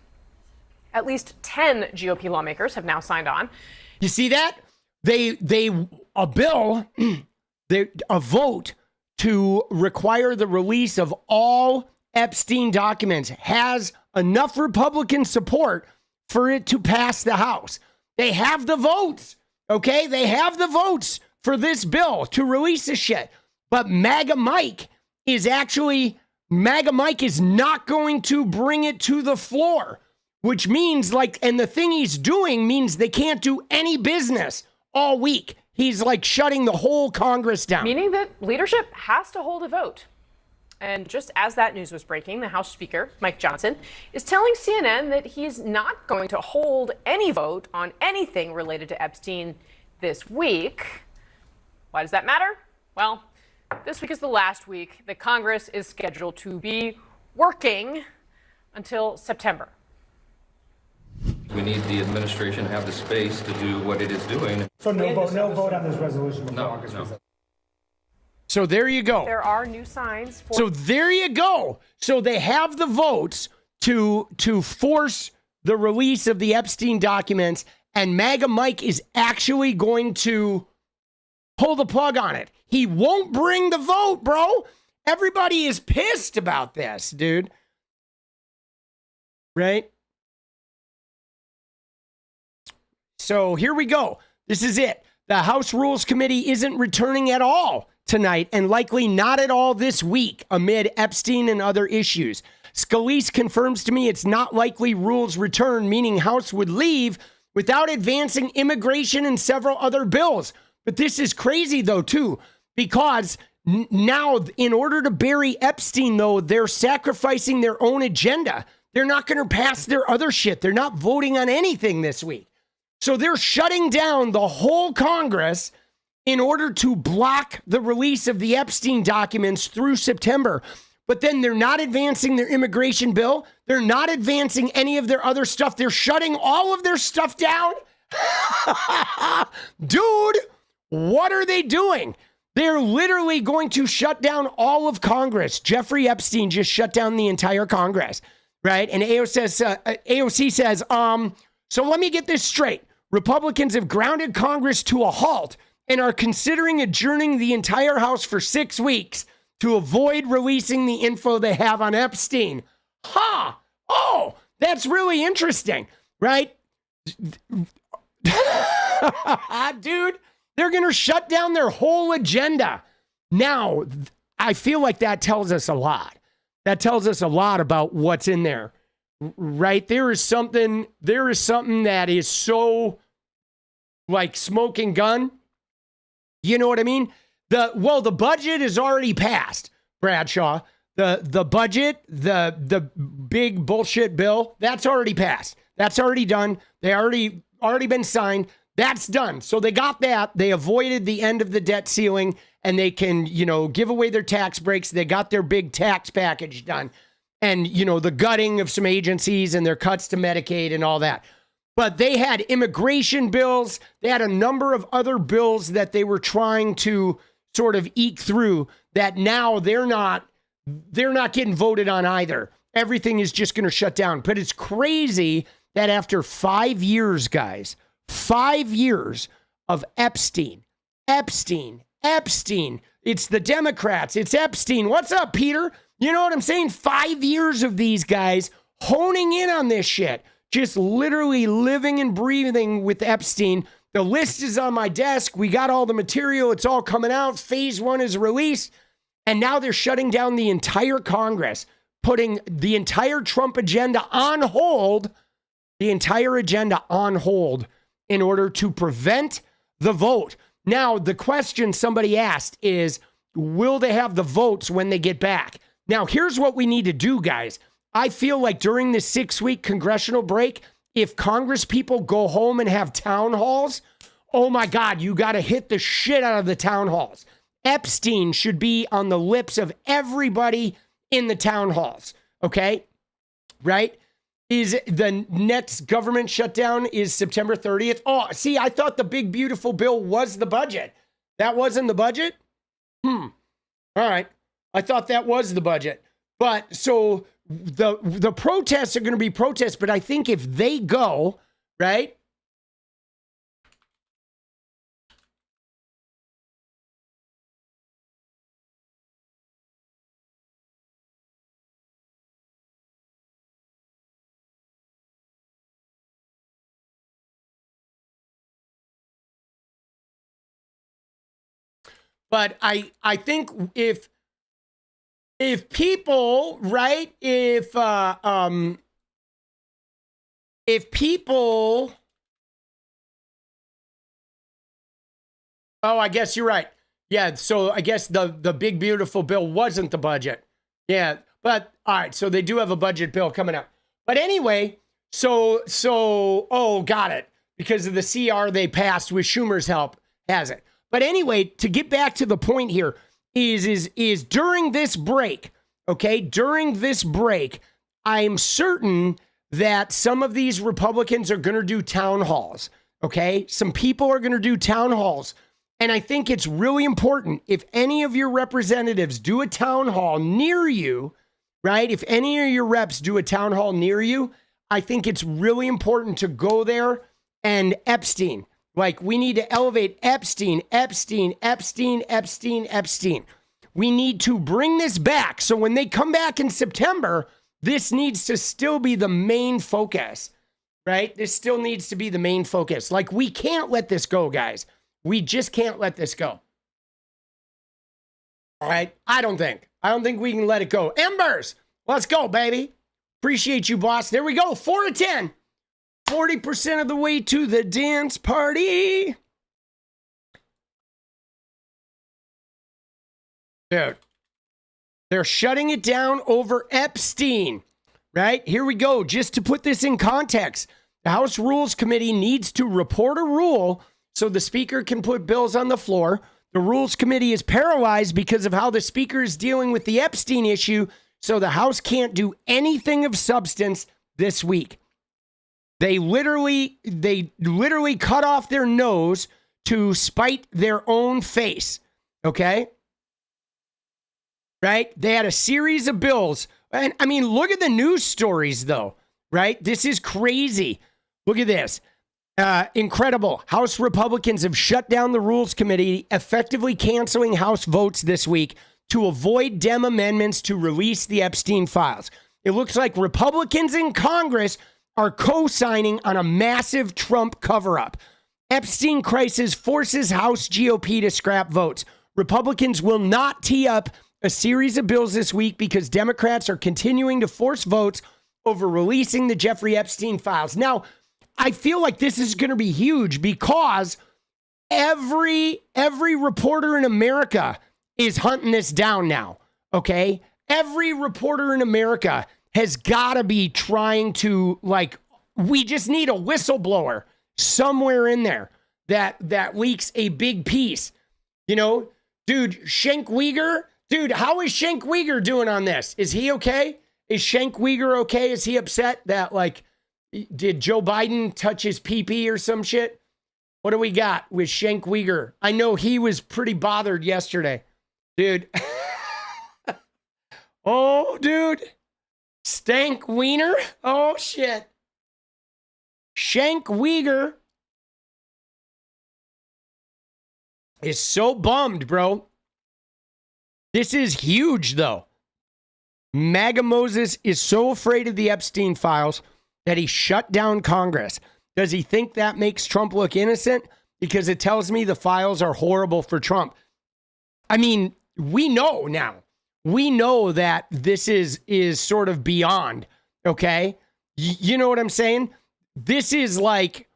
At least 10 GOP lawmakers have now signed on. You see that? A vote to require the release of all Epstein documents has enough Republican support for it to pass the House. They have the votes, okay? They have the votes for this bill to release the shit. But MAGA Mike is not going to bring it to the floor, which means and the thing he's doing means they can't do any business all week. He's shutting the whole Congress down. Meaning that leadership has to hold a vote. And just as that news was breaking, the House Speaker, Mike Johnson, is telling CNN that he's not going to hold any vote on anything related to Epstein this week. Why does that matter? Well, this week is the last week that Congress is scheduled to be working until September. We need the administration to have the space to do what it is doing. So no vote on this resolution before No, August no. 27th. So there you go. There are new signs for... So there you go. So they have the votes to force the release of the Epstein documents, and MAGA Mike is actually going to pull the plug on it. He won't bring the vote, bro. Everybody is pissed about this, dude. Right? So here we go. This is it. The House Rules Committee isn't returning at all tonight and likely not at all this week amid Epstein and other issues. Scalise confirms to me it's not likely rules return, meaning House would leave without advancing immigration and several other bills. But this is crazy, though, too, because now in order to bury Epstein, though, they're sacrificing their own agenda. They're not going to pass their other shit. They're not voting on anything this week. So they're shutting down the whole Congress in order to block the release of the Epstein documents through September. But then they're not advancing their immigration bill. They're not advancing any of their other stuff. They're shutting all of their stuff down. Dude, what are they doing? They're literally going to shut down all of Congress. Jeffrey Epstein just shut down the entire Congress, right? And AOC says, so let me get this straight. Republicans have grounded Congress to a halt and are considering adjourning the entire House for 6 weeks to avoid releasing the info they have on Epstein. Ha! Oh, that's really interesting, right? Dude, they're going to shut down their whole agenda. Now, I feel like that tells us a lot. That tells us a lot about what's in there, right? There is something that is so like smoking gun. You know what I mean? The budget is already passed, Bradshaw. The budget, the big bullshit bill, that's already passed. That's already done. They already been signed. That's done. So they got that. They avoided the end of the debt ceiling, and they can, give away their tax breaks. They got their big tax package done. And, the gutting of some agencies and their cuts to Medicaid and all that. But they had immigration bills. They had a number of other bills that they were trying to sort of eke through that now they're not getting voted on either. Everything is just going to shut down. But it's crazy that after 5 years, guys, 5 years of Epstein, it's the Democrats, it's Epstein. What's up, Peter? You know what I'm saying? 5 years of these guys honing in on this shit, just literally living and breathing with Epstein. The list is on my desk. We got all the material. It's all coming out. Phase 1 is released. And now they're shutting down the entire Congress, putting the entire Trump agenda on hold, in order to prevent the vote. Now, the question somebody asked is, will they have the votes when they get back? Now, here's what we need to do, guys. I feel like during this 6-week congressional break, if Congress people go home and have town halls, oh my God, you got to hit the shit out of the town halls. Epstein should be on the lips of everybody in the town halls, okay? Right? is the next government shutdown is September 30th. Oh, see, I thought the big, beautiful bill was the budget. That wasn't the budget? All right. I thought that was the budget. But so the protests are going to be protests, but I think if they go, right? But I think if people, right, if people, oh, I guess you're right. Yeah, so I guess the big beautiful bill wasn't the budget. Yeah, but all right, so they do have a budget bill coming up. But anyway, so oh, got it. Because of the CR they passed with Schumer's help, has it. But anyway, to get back to the point here is during this break, okay? During this break, I'm certain that some of these Republicans are going to do town halls, okay? Some people are going to do town halls. And I think it's really important if any of your representatives do a town hall near you, right? If any of your reps do a town hall near you, I think it's really important to go there and Epstein. Like, we need to elevate Epstein. We need to bring this back. So when they come back in September, this needs to still be the main focus, right? This still needs to be the main focus. Like, we can't let this go, guys. We just can't let this go. All right? I don't think we can let it go. Embers, let's go, baby. Appreciate you, boss. There we go. 4 to 10. 40% of the way to the dance party. Dude, they're shutting it down over Epstein, right? Here we go. Just to put this in context, the House Rules Committee needs to report a rule so the Speaker can put bills on the floor. The Rules Committee is paralyzed because of how the Speaker is dealing with the Epstein issue, so the House can't do anything of substance this week. They literally cut off their nose to spite their own face, okay? Right? They had a series of bills. And I mean, look at the news stories, though, right? This is crazy. Look at this. Incredible. House Republicans have shut down the Rules Committee, effectively canceling House votes this week to avoid Dem amendments to release the Epstein files. It looks like Republicans in Congress are co-signing on a massive Trump cover-up. Epstein crisis forces House GOP to scrap votes. Republicans will not tee up a series of bills this week because Democrats are continuing to force votes over releasing the Jeffrey Epstein files. Now, I feel like this is going to be huge because every reporter in America is hunting this down now, okay? Every reporter in America has got to be trying to, like, we just need a whistleblower somewhere in there that leaks a big piece. You know, dude, 𝗙𝗍𝗍𝗃, dude, how is 𝗙𝗍𝗍𝗃 doing on this? Is he okay? Is 𝗙𝗍𝗍𝗃 okay? Is he upset that, like, did Joe Biden touch his pee-pee or some shit? What do we got with 𝗙𝗍𝗍𝗃? I know he was pretty bothered yesterday. Dude. Oh, dude. Stank wiener? Oh, shit. 𝗙𝗍𝗍𝗃 is so bummed, bro. This is huge, though. MAGA Moses is so afraid of the Epstein files that he shut down Congress. Does he think that makes Trump look innocent? Because it tells me the files are horrible for Trump. I mean, we know now. We know that this is sort of beyond, okay? You know what I'm saying? This is like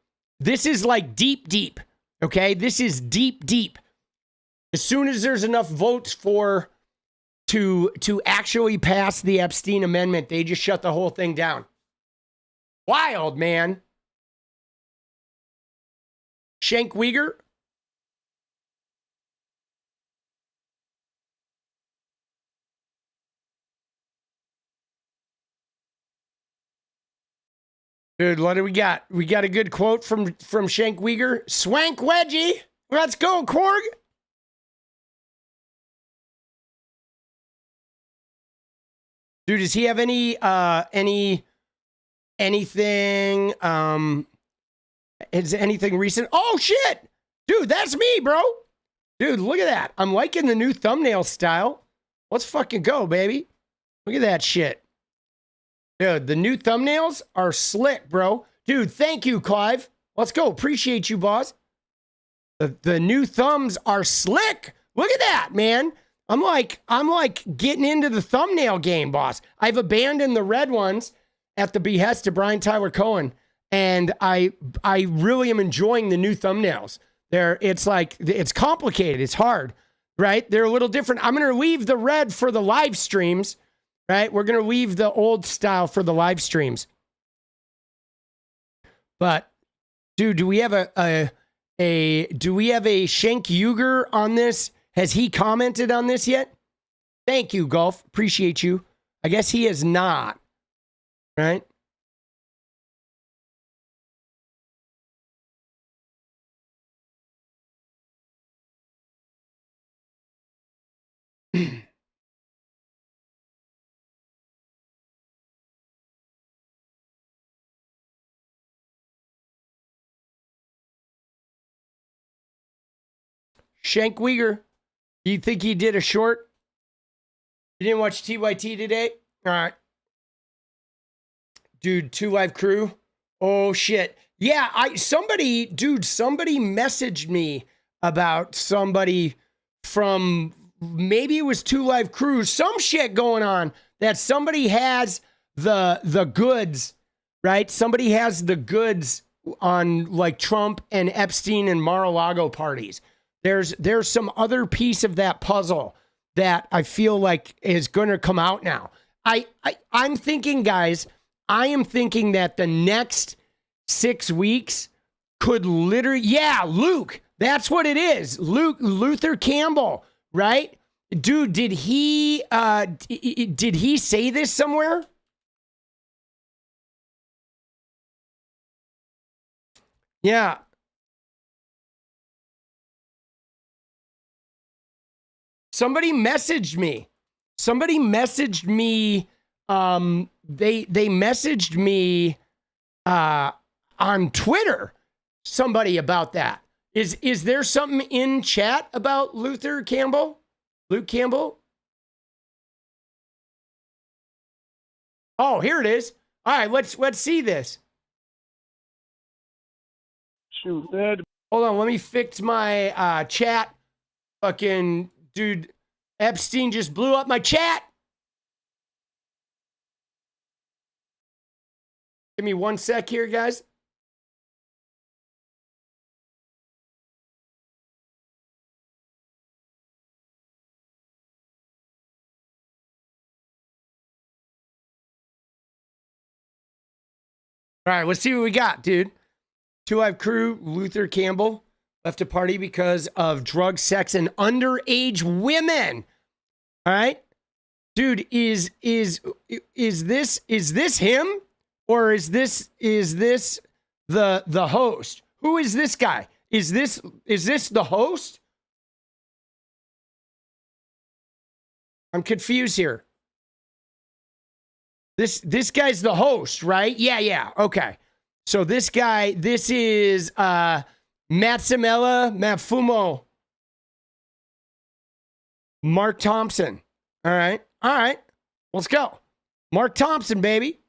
deep, okay? This is deep. As soon as there's enough votes to actually pass the Epstein amendment, they just shut the whole thing down. Wild, man. 𝗙𝗍𝗍𝗃. Dude, what do we got? We got a good quote from Shank Uyghur. Swank wedgie. Let's go, Korg. Dude, does he have anything is anything recent? Oh shit! Dude, that's me, bro. Dude, look at that. I'm liking the new thumbnail style. Let's fucking go, baby. Look at that shit. Dude, the new thumbnails are slick, bro. Dude, thank you, Clive. Let's go. Appreciate you, boss. The new thumbs are slick. Look at that, man. I'm like getting into the thumbnail game, boss. I've abandoned the red ones at the behest of Brian Tyler Cohen, and I really am enjoying the new thumbnails. It's complicated. It's hard, right? They're a little different. I'm going to leave the red for the live streams. Right? We're going to leave the old style for the live streams. But, dude, do we have a Shank Uyghur on this? Has he commented on this yet? Thank you, Golf. Appreciate you. I guess he has not. Right? Shank Uyghur, you think he did a short? You didn't watch TYT today? All right. Dude, 2 Live Crew. Oh, shit. Yeah, somebody messaged me about somebody from, maybe it was 2 Live Crew, some shit going on that somebody has the goods, right? Somebody has the goods on like Trump and Epstein and Mar-a-Lago parties. There's some other piece of that puzzle that I feel like is going to come out now. I'm thinking, guys, I am thinking that the next 6 weeks could literally, yeah, Luke, that's what it is. Luther Campbell, right? Dude, did he say this somewhere? Yeah. Somebody messaged me. They messaged me on Twitter. Somebody about that. Is there something in chat about Luther Campbell? Luke Campbell? Oh, here it is. All right, let's see this. Shoot, man. Hold on, let me fix my chat. Fucking dude, Epstein just blew up my chat. Give me 1 sec here, guys. All right, let's see what we got, dude. 2 Live Crew, Luther Campbell left a party because of drugs, sex, and underage women. All right, dude, is this him, or is this the host? Who is this guy? Is this the host? I'm confused here. This guy's the host, right? Yeah. Okay. So this guy, this is 𝗪𝗡𝗪𝗪 Mark Thompson. All right. Let's go. Mark Thompson, baby.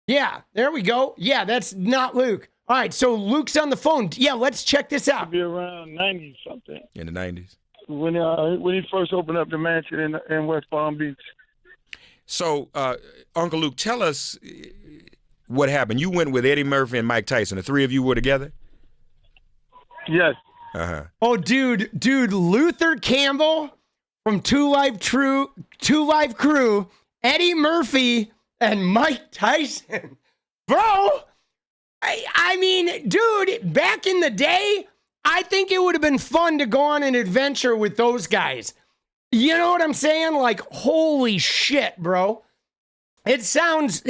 Yeah, there we go. Yeah, that's not Luke. All right, so Luke's on the phone. Yeah, let's check this out. Be around 90 something. In the 90s. When he first opened up the mansion in West Palm Beach. So, Uncle Luke, tell us what happened. You went with Eddie Murphy and Mike Tyson. The three of you were together? Yes. Uh-huh. Oh, dude, Luther Campbell from 2 Live Crew, Eddie Murphy, and Mike Tyson. Bro, I mean, dude, back in the day, I think it would have been fun to go on an adventure with those guys. You know what I'm saying? Like, holy shit, bro. It sounds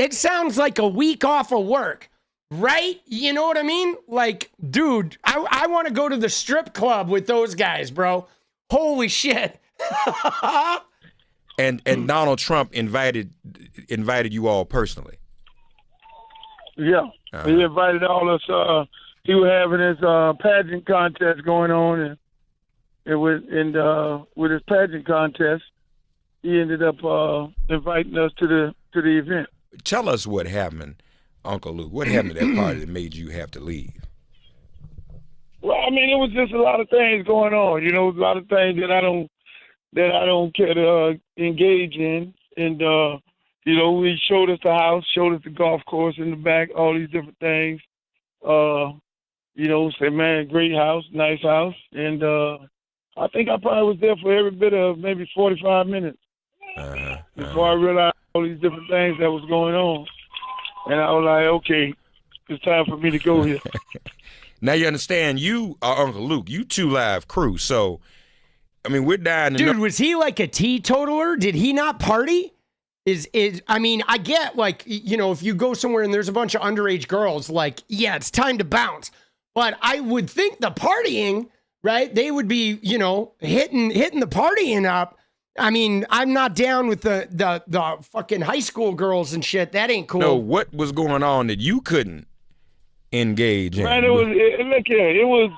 like a week off of work. Right? You know what I mean? Like, dude, I want to go to the strip club with those guys, bro. Holy shit. And Donald Trump invited you all personally. Yeah. He invited all us. He was having his pageant contest going on, and with his pageant contest, he ended up inviting us to the event. Tell us what happened, Uncle Luke. What happened at that party that made you have to leave? Well, I mean, it was just a lot of things going on. You know, a lot of things that I don't care to engage in. And you know, he showed us the house, showed us the golf course in the back, all these different things. You know, said, man, great house, nice house. And I think I probably was there for every bit of maybe 45 minutes before I realized all these different things that was going on. And I was like, okay, it's time for me to go here. Now you understand, you are Uncle Luke. You 2 Live crew. So, I mean, we're dying to Dude, know. was he like a teetotaler? Did he not party? I mean, I get, like, you know, if you go somewhere and there's a bunch of underage girls, like, yeah, it's time to bounce. But I would think the partying, right? They would be, you know, hitting the partying up. I mean, I'm not down with the fucking high school girls and shit. That ain't cool. No, what was going on that you couldn't engage in? Man, look here, it was,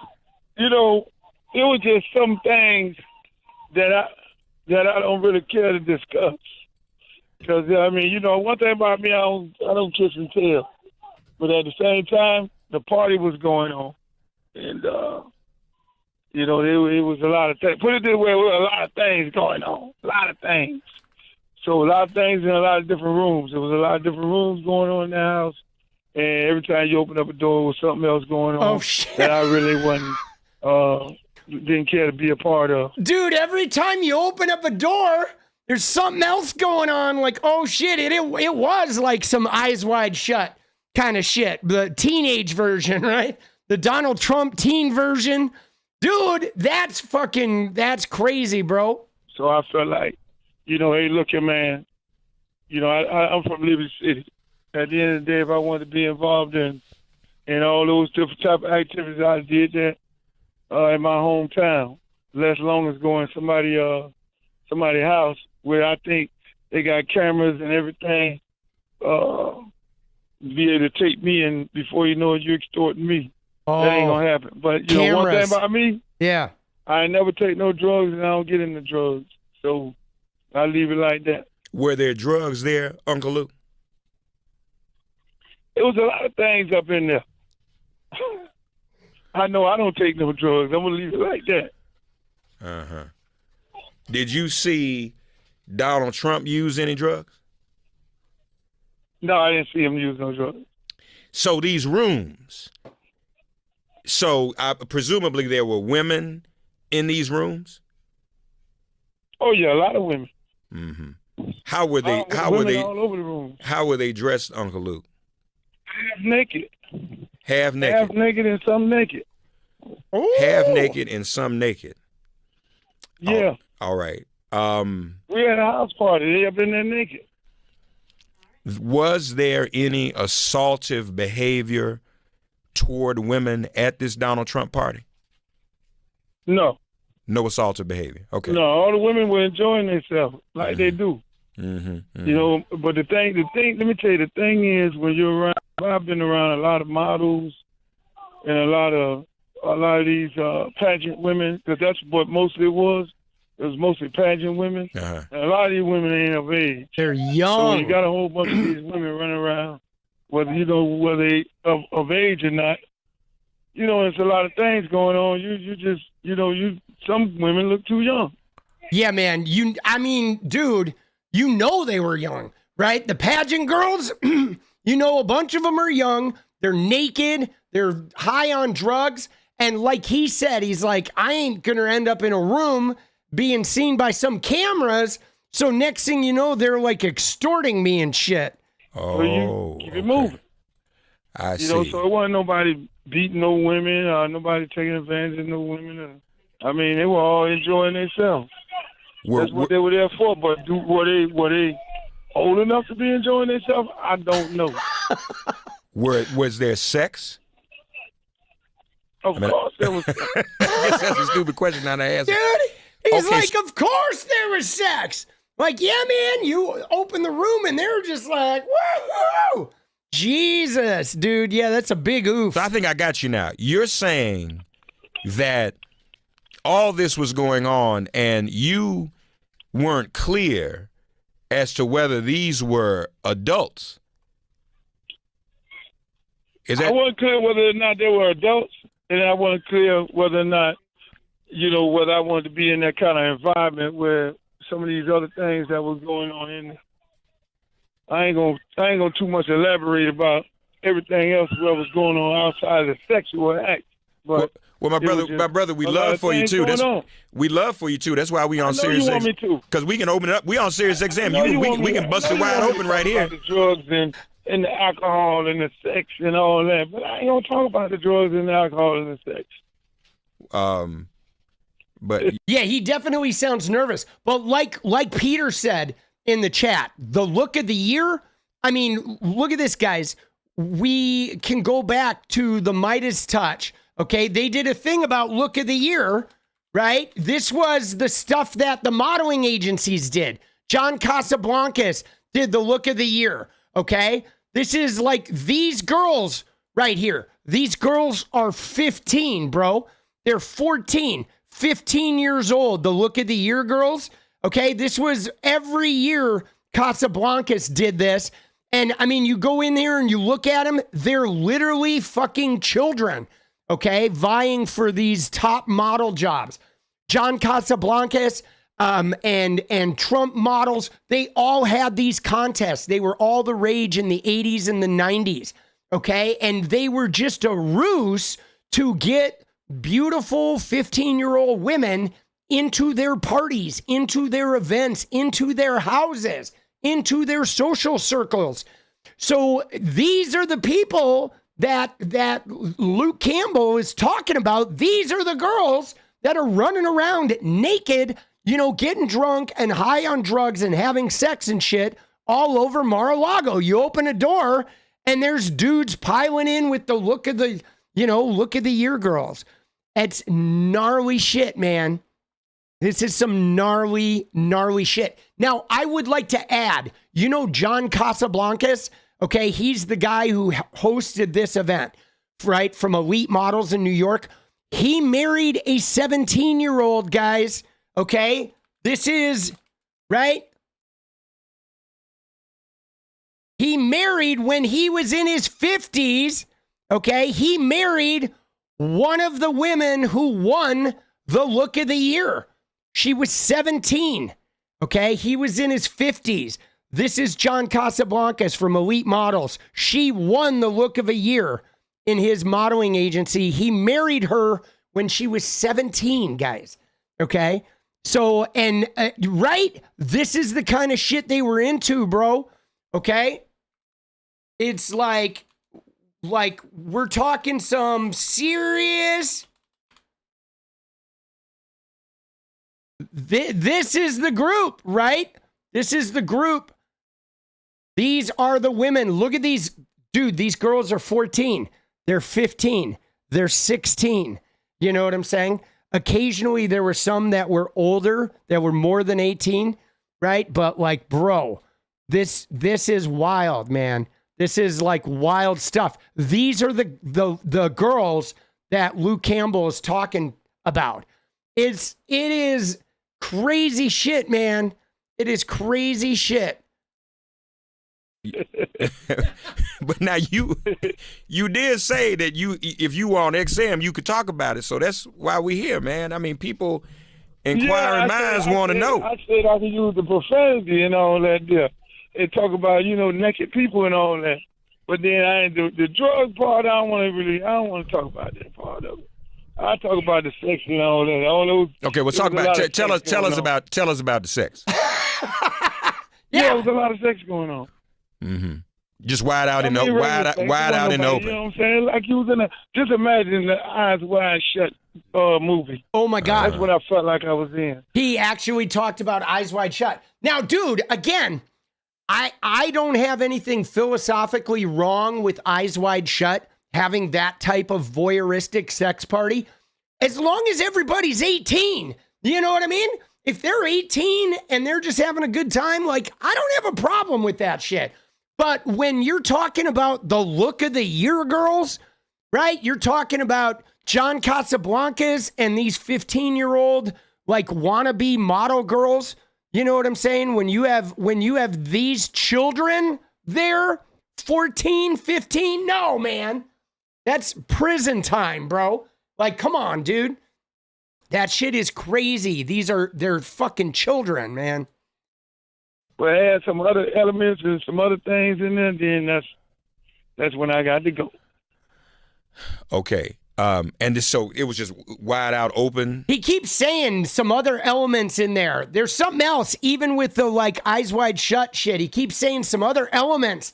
you know, it was just some things that I don't really care to discuss. Because I mean, you know, one thing about me, I don't kiss and tell. But at the same time, the party was going on, and you know, it was a lot of things. Put it this way, there were a lot of things going on, a lot of things. So a lot of things in a lot of different rooms. There was a lot of different rooms going on in the house, and every time you open up a door, there was something else going on that I really didn't care to be a part of. Dude, every time you open up a door, there's something else going on. Like, oh shit, it was like some Eyes Wide Shut kind of shit. The teenage version, right? The Donald Trump teen version. Dude, that's crazy, bro. So I felt like, you know, hey, look here, man. You know, I'm from Liberty City. At the end of the day, if I wanted to be involved in all those different type of activities, I did that in my hometown. Less long as going to somebody's house where I think they got cameras and everything, be able to take me, and before you know it, you're extorting me. Oh, that ain't gonna happen. But you know one thing about me, yeah, I never take no drugs, and I don't get into drugs. So I leave it like that. Were there drugs there, Uncle Luke? It was a lot of things up in there. I know I don't take no drugs. I'm gonna leave it like that. Uh-huh. Did you see Donald Trump use any drugs? No, I didn't see him use no drugs. So these rooms, presumably there were women in these rooms? Oh yeah, a lot of women. Mm-hmm. How were they all over the room. How were they dressed, Uncle Luke? Half naked. Half naked. Half naked and some naked. Ooh. Half naked and some naked. Yeah. Oh, all right. We had a house party. They up in there naked. Was there any assaultive behavior toward women at this Donald Trump party? No. No assaultive behavior. Okay. No, all the women were enjoying themselves like they do. Mm-hmm, mm-hmm. You know, but the thing, let me tell you, the thing is, when you're around, I've been around a lot of models and a lot of these pageant women, because that's what mostly it was. It was mostly pageant women. Uh-huh. And a lot of these women ain't of age. They're young. So you got a whole bunch of these women running around, whether they of age or not. You know, there's a lot of things going on. You just, you know, some women look too young. Yeah, man. Dude, you know they were young, right? The pageant girls, you know, a bunch of them are young. They're naked. They're high on drugs. And like he said, he's like, I ain't going to end up in a room being seen by some cameras. So next thing you know, they're like extorting me and shit. Oh, so you keep it moving. I see. You know, so it wasn't nobody beating no women, nobody taking advantage of no women. I mean, they were all enjoying themselves. That's what they were there for. But were they old enough to be enjoying themselves? I don't know. Was there sex? Of course there was. I guess that's a stupid question now to ask. Dude, he's Okay, like, of course there was sex. Like, yeah, man, you open the room and they're just like, whoa, Jesus, dude. Yeah, that's a big oof. So I think I got you now. You're saying that all this was going on and you weren't clear as to whether these were adults. I wasn't clear whether or not they were adults, and I wasn't clear whether or not, whether I wanted to be in that kind of environment where some of these other things that was going on in there. I ain't gonna too much elaborate about everything else that was going on outside of the sexual act. But well, my brother, we love for you too. We love for you too. That's why we on Serious X. Because we can open it up. We on Serious XM. We can bust it wide open right here. The drugs and the alcohol and the sex and all that, but I ain't gonna talk about the drugs and the alcohol and the sex. But yeah, he definitely sounds nervous. But like Peter said in the chat, the look of the year. I mean, look at this, guys. We can go back to the Midas touch. Okay, they did a thing about look of the year, right? This was the stuff that the modeling agencies did. John Casablancas did the look of the year. Okay, this is like these girls right here. These girls are 15, bro. They're 14, 15 years old. The look of the year girls. Okay, this was every year Casablancas did this. And I mean, you go in there and you look at them, they're literally fucking children, okay, vying for these top model jobs. John Casablancas and Trump models, they all had these contests. They were all the rage in the 80s and the 90s, okay? And they were just a ruse to get beautiful 15-year-old women into their parties, into their events, into their houses, into their social circles. So these are the people that Luke Campbell is talking about. These are the girls that are running around naked, getting drunk and high on drugs and having sex and shit all over Mar-a-Lago. You open a door and there's dudes piling in with the look of the year girls. It's gnarly shit, man. This is some gnarly, gnarly shit. Now, I would like to add, John Casablancas, okay, he's the guy who hosted this event, right, from Elite Models in New York. He married a 17-year-old, guys, okay? This is, right? He married when he was in his 50s, okay? He married one of the women who won the look of the year. She was 17, okay? He was in his 50s. This is John Casablancas from Elite Models. She won the look of a year in his modeling agency. He married her when she was 17, guys, okay? So, and right? This is the kind of shit they were into, bro, okay? It's like we're talking some serious... This is the group, right? This is the group. These are the women. Look at these. Dude, these girls are 14. They're 15. They're 16. You know what I'm saying? Occasionally, there were some that were older, that were more than 18, right? But like, bro, this is wild, man. This is like wild stuff. These are the girls that Luke Campbell is talking about. It is crazy shit, man. It is crazy shit. But now you did say that if you were on XM, you could talk about it. So that's why we're here, man. I mean, people, inquiring minds want to know. I said I could use the profanity and all that there. And talk about, naked people and all that. But then the drug part, I don't want to talk about that part of it. I talk about the sex and all that. All those. Okay, well, talk about. Tell us about the sex. Yeah, there was a lot of sex going on. Mm-hmm. Just wide out in the open. You know what I'm saying? Like you was just imagine the Eyes Wide Shut movie. Oh my God, that's what I felt like I was in. He actually talked about Eyes Wide Shut. Now, dude, again, I don't have anything philosophically wrong with Eyes Wide Shut having that type of voyeuristic sex party, as long as everybody's 18. You know what I mean? If they're 18 and they're just having a good time, like, I don't have a problem with that shit. But when you're talking about the look of the year girls, right? You're talking about John Casablancas and these 15-year-old like wannabe model girls. You know what I'm saying? When you have these children there, 14, 15, no, man. That's prison time, bro. Like, come on, dude. That shit is crazy. They're fucking children, man. Well, it had some other elements and some other things in there, then that's when I got to go. Okay. And so it was just wide out open. He keeps saying some other elements in there. There's something else, even with the like Eyes Wide Shut shit. He keeps saying some other elements.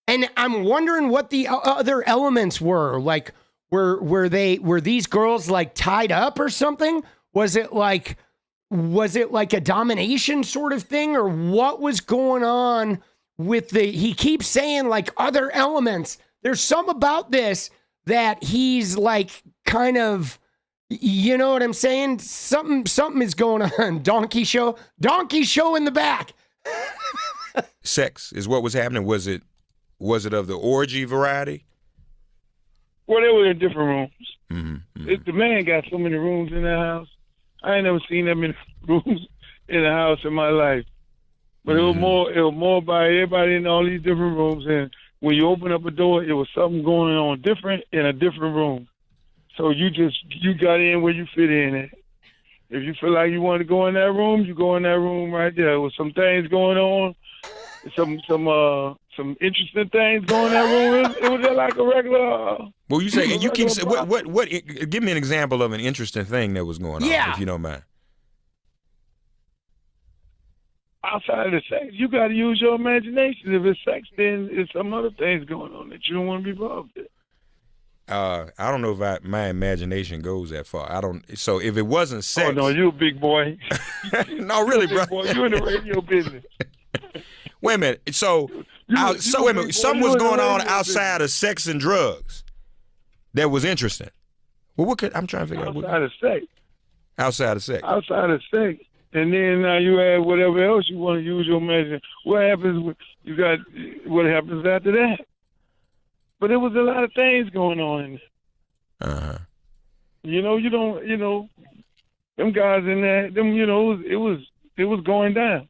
And I'm wondering what the other elements were. Like, were these girls like tied up or something? Was it like a domination sort of thing, or what was going on with he keeps saying like other elements. There's some about this that he's like kind of, you know what I'm saying? Something is going on. Donkey show in the back. Sex is what was happening. Was it of the orgy variety? Well, they were in different rooms. Mm-hmm. The man got so many rooms in that house. I ain't never seen that many rooms in a house in my life. But it was more by everybody in all these different rooms. And when you open up a door, it was something going on different in a different room. So you got in where you fit in at. If you feel like you want to go in that room, you go in that room right there. There was some things going on, some interesting things going in that room. It was just like a regular. Well, you say you keep saying what? Give me an example of an interesting thing that was going on, if you don't mind. Outside of the sex, you got to use your imagination. If it's sex, then it's some other things going on that you don't want to be involved in. I don't know if my imagination goes that far. I don't. So if it wasn't sex, oh no, you a big boy. No, really, bro. You in the radio business. Wait a minute. So wait a minute. Something was going on outside of sex and drugs that was interesting. Well, I'm trying to figure out. Outside of sex. Outside of sex. Outside of sex. And then now you add whatever else you want to use your imagination. What happens? What happens after that? But there was a lot of things going on in there. Them guys in there, it was going down.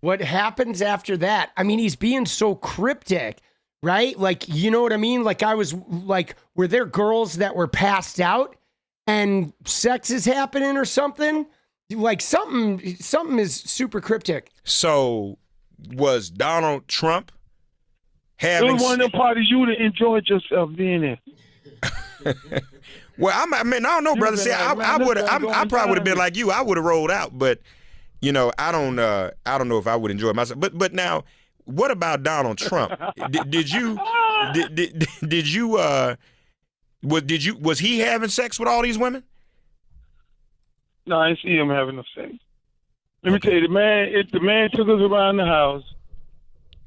What happens after that? I mean, he's being so cryptic, right? Like, you know what I mean? Like, were there girls that were passed out and sex is happening or something? Like something is super cryptic. So was Donald Trump having? It was one of them parties you would have enjoyed yourself being in. Well, I don't know, brother. See, I probably would have been like you. I would have rolled out, but I don't know if I would enjoy myself. But now, what about Donald Trump? Was he having sex with all these women? No, I didn't see him having no sex. Let me tell you, the man took us around the house.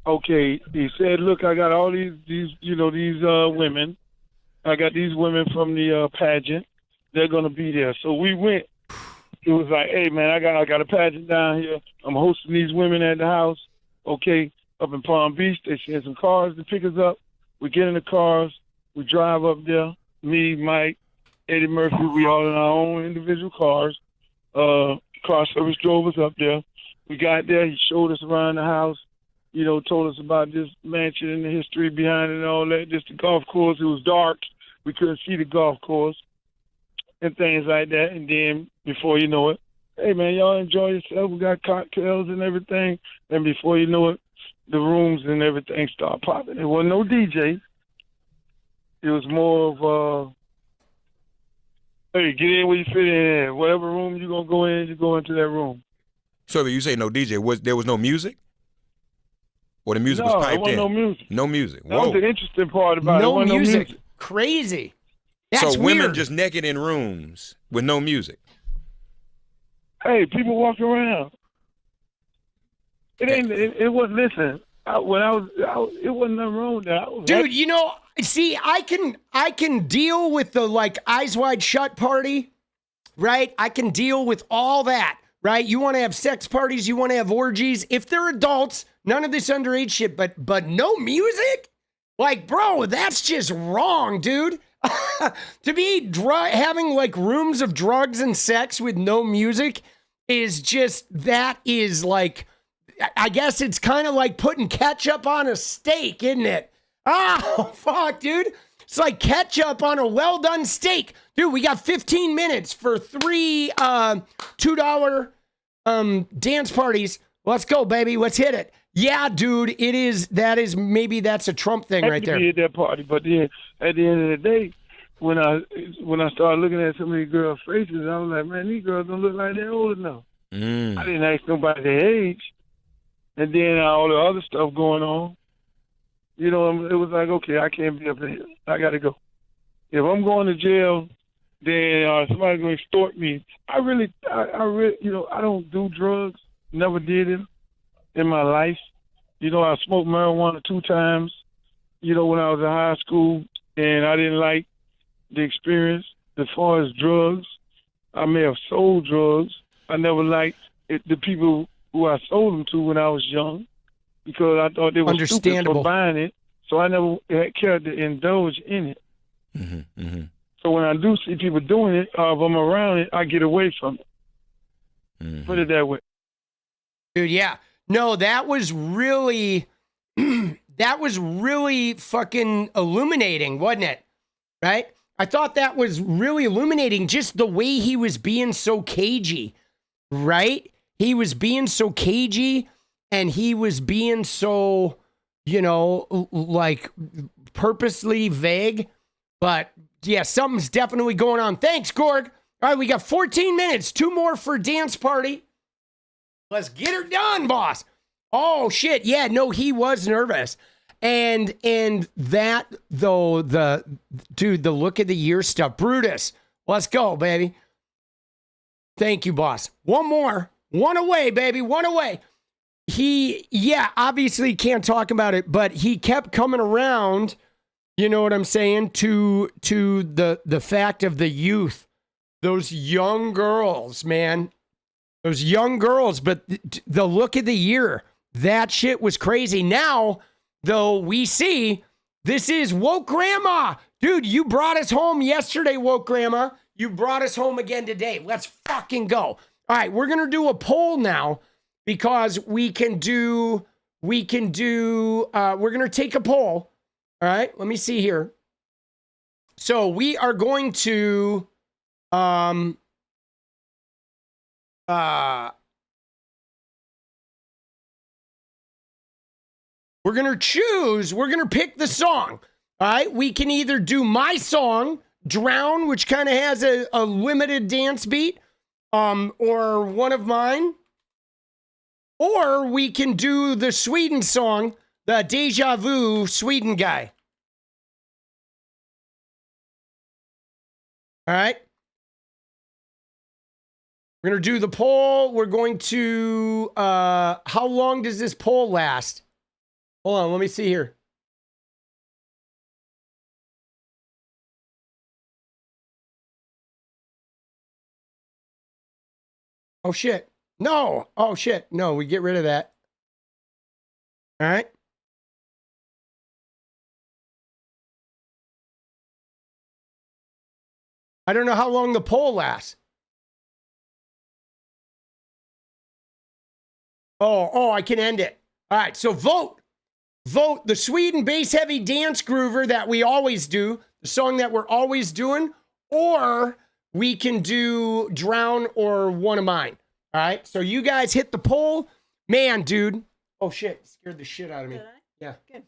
Okay, he said, "Look, I got all these women. I got these women from the pageant. They're gonna be there." So we went. It was like, "Hey, man, I got a pageant down here. I'm hosting these women at the house. Okay, up in Palm Beach. They sent some cars to pick us up. We get in the cars. We drive up there. Me, Mike, Eddie Murphy. We all in our own individual cars. Car service drove us up there. We got there. He showed us around the house. Told us about this mansion and the history behind it and all that. Just the golf course. It was dark. We couldn't see the golf course and things like that. And then before you know it, hey, man, y'all enjoy yourself. We got cocktails and everything. And before you know it, the rooms and everything start popping. There wasn't no DJ. It was more of hey, get in where you fit in. Whatever room you're going to go in, you go into that room. So you say no DJ. There was no music? Or the music was piped in? No, there wasn't no music. No music. That was the interesting part about it. No music. No music. Crazy. That's so women weird. just naked in rooms with no music. Hey, people walk around. It wasn't, listen, it wasn't nothing wrong with that. Dude, you know, see, I can deal with the like eyes wide shut party, right? I can deal with all that, right? You want to have sex parties, you want to have orgies. If they're adults, none of this underage shit, but no music? Like, bro, that's just wrong, dude. To be having like rooms of drugs and sex with no music is just, that is like, I guess it's kind of like putting ketchup on a steak, isn't it? Oh, fuck, dude. It's like ketchup on a well-done steak. Dude, we got 15 minutes for 3 $2 dance parties. Let's go, baby. Let's hit it. Yeah, dude, maybe that's a Trump thing right there. Be at that party, but then at the end of the day, when I started looking at some of these girls' faces, I was like, man, these girls don't look like they're old enough. I didn't ask nobody their age. And then all the other stuff going on, you know, it was like, okay, I can't be up here. I got to go. If I'm going to jail, then somebody's going to extort me. I really, you know, I don't do drugs. Never did it in my life. You know, I smoked marijuana 2 times, you know, when I was in high school, and I didn't like the experience. As far as drugs, I may have sold drugs. I never liked the people who I sold them to when I was young, because I thought they were stupid for buying it. So I never cared to indulge in it. So when I do see people doing it, if I'm around it, I get away from it. Put it that way. Dude, yeah. No, that was really fucking illuminating, wasn't it? Right? I thought that was really illuminating, just the way he was being so cagey, right? He was being so cagey, and he was being so, you know, like purposely vague. But yeah, something's definitely going on. Thanks, Gorg. All right, we got 14 minutes. 2 more for dance party. Let's get her done, boss. Oh shit. Yeah, no, he was nervous. And that though, the look of the year stuff. Brutus. Let's go, baby. Thank you, boss. 1 more. 1 away, baby. 1 away. He, yeah, obviously can't talk about it, but he kept coming around, you know what I'm saying, to the fact of the youth. Those young girls, man. Those young girls, but the look of the year, that shit was crazy. Now, though, we see this is woke grandma. Dude, you brought us home yesterday, woke grandma. You brought us home again today. Let's fucking go. All right, we're going to do a poll now because we're going to take a poll. All right, let me see here. So we are going to, we're going to pick the song. All right, we can either do my song, Drown, which kind of has a limited dance beat, or one of mine, or we can do the Sweden song, the Deja Vu Sweden guy. All right. We're going to do the poll. We're going to, how long does this poll last? Hold on, let me see here. Oh, shit. No. Oh, shit. No, we get rid of that. All right. I don't know how long the poll lasts. Oh, I can end it. All right, so vote. Vote the Sweden bass heavy dance groover that we always do, the song that we're always doing, or we can do Drown or one of mine. All right, so you guys hit the poll. Man, dude. Oh, shit. Scared the shit out of me. Did I? Yeah. Good.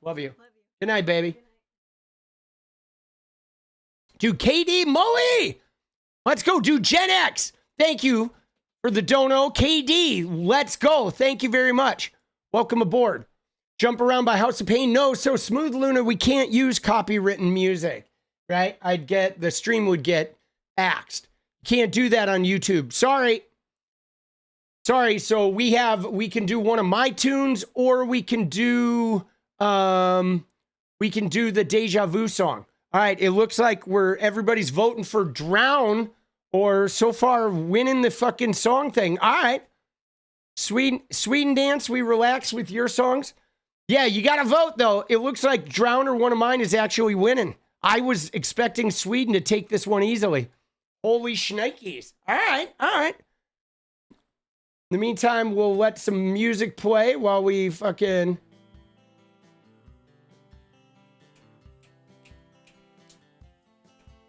Love you. Good night, baby. Dude, KD Moe. Let's go, dude. Gen X. Thank you for the dono. KD, let's go. Thank you very much. Welcome aboard. Jump Around by House of Pain. No, so Smooth Luna, we can't use copywritten music, right? The stream would get axed. Can't do that on YouTube. Sorry. Sorry, so we can do one of my tunes, or we can do the Deja Vu song. All right, it looks like everybody's voting for Drown, or so far winning the fucking song thing. All right. Sweden Dance, we relax with your songs. Yeah, you got to vote, though. It looks like Drown or one of mine is actually winning. I was expecting Sweden to take this one easily. Holy shnikes. All right, all right. In the meantime, we'll let some music play while we fucking...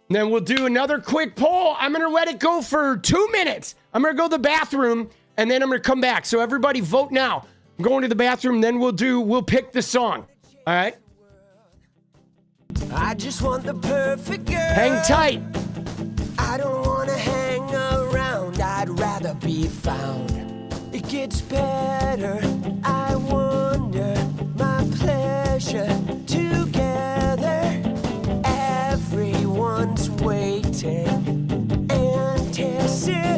And then we'll do another quick poll. I'm going to let it go for 2 minutes. I'm going to go to the bathroom, and then I'm going to come back. So everybody vote now. I'm going to the bathroom, then we'll pick the song. All right? I just want the perfect girl. Hang tight. I don't want to hang around. I'd rather be found. It gets better. I wonder my pleasure together. Everyone's waiting, anticipating.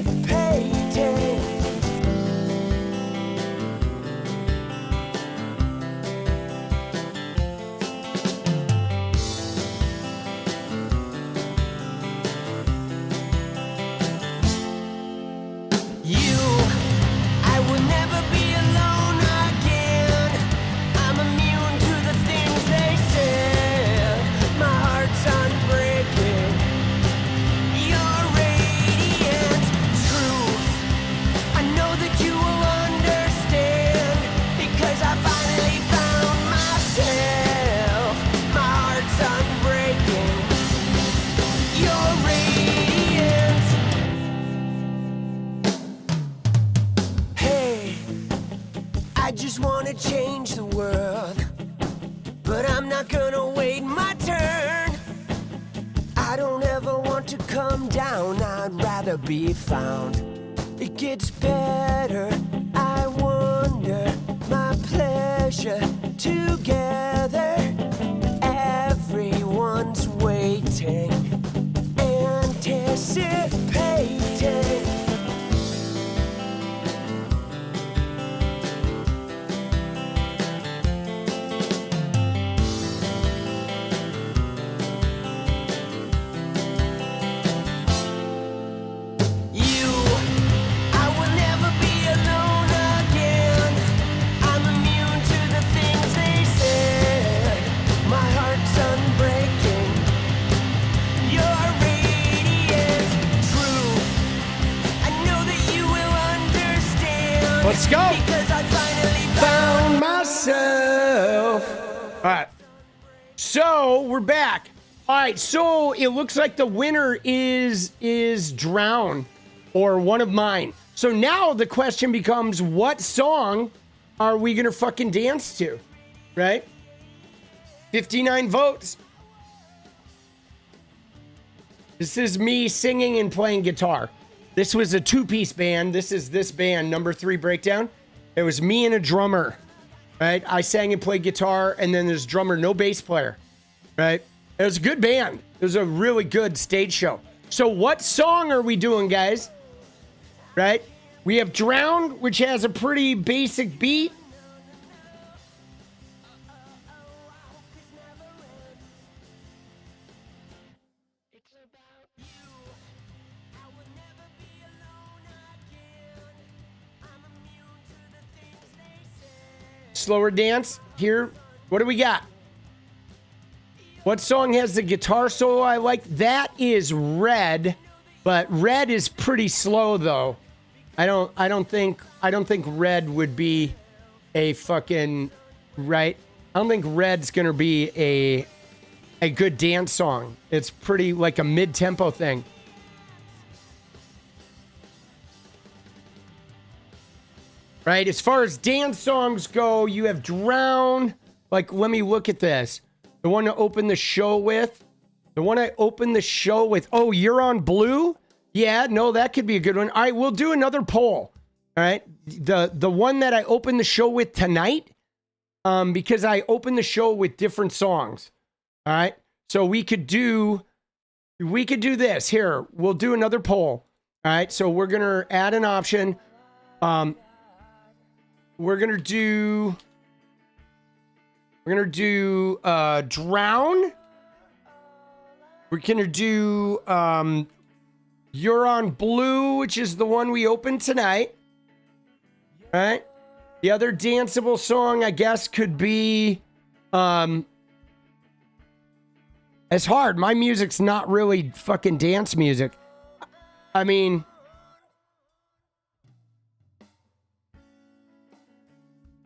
Change the world, but I'm not gonna wait my turn. I don't ever want to come down. I'd rather be found. It gets better. I wonder my pleasure together. Everyone's waiting, anticipating. Let's go. Because I finally found myself. All right. So we're back. All right. So it looks like the winner is Drown or one of mine. So now the question becomes, what song are we going to fucking dance to? Right? 59 votes. This is me singing and playing guitar. This was a two-piece band. This is this band, number 3 breakdown. It was me and a drummer, right? I sang and played guitar, and then there's drummer, no bass player, right? It was a good band. It was a really good stage show. So what song are we doing, guys? Right? We have Drown, which has a pretty basic beat. Slower dance here. What do we got? What song has the guitar solo I like? That is Red, but Red is pretty slow though. I don't think Red would be a fucking right. I don't think Red's gonna be a good dance song. It's pretty like a mid-tempo thing. Right, as far as dance songs go, you have Drown. Like, let me look at this. The one to open the show with. The one I opened the show with. Oh, You're on Blue? Yeah, no, that could be a good one. All right, we'll do another poll. All right, the one that I opened the show with tonight, because I opened the show with different songs. All right, so we could do this. Here, we'll do another poll. All right, so we're going to add an option. We're gonna do Drown. We're gonna do You're on Blue, which is the one we opened tonight. All right. The other danceable song, I guess, could be it's hard. My music's not really fucking dance music. I mean,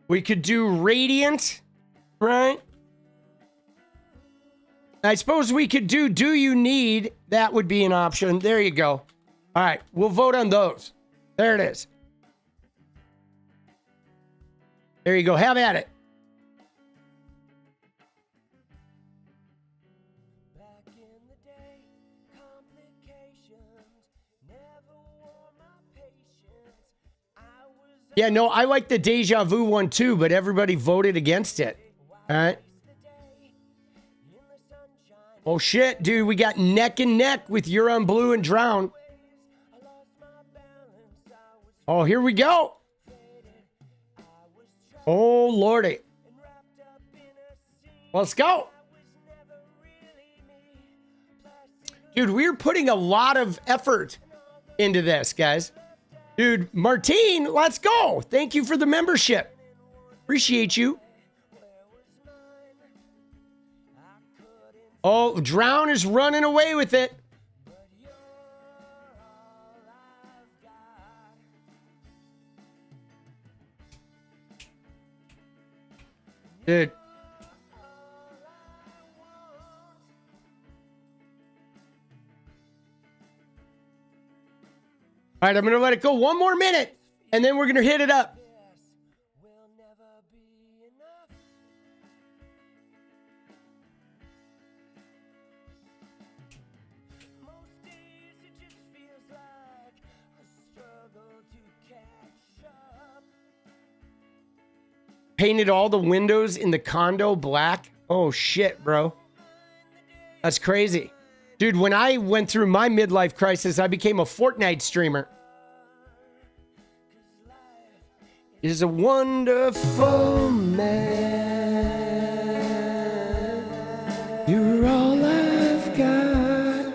we could do Radiant, right? I suppose we could do You Need. That would be an option. There you go. All right, we'll vote on those. There it is. There you go. Have at it. Yeah, no, I like the Deja Vu one too, but everybody voted against it. All right. Oh shit, dude, we got neck and neck with You're on Blue and Drown. Oh, here we go. Oh, Lordy. Let's go. Dude, we're putting a lot of effort into this, guys. Dude, Martine, let's go. Thank you for the membership. Appreciate you. Oh, Drown is running away with it. Dude. All right, I'm going to let it go one more minute, and then we're going to hit it up. Painted all the windows in the condo black. Oh, shit, bro. That's crazy. Dude, when I went through my midlife crisis, I became a Fortnite streamer. Is a wonderful man. You're all I've got.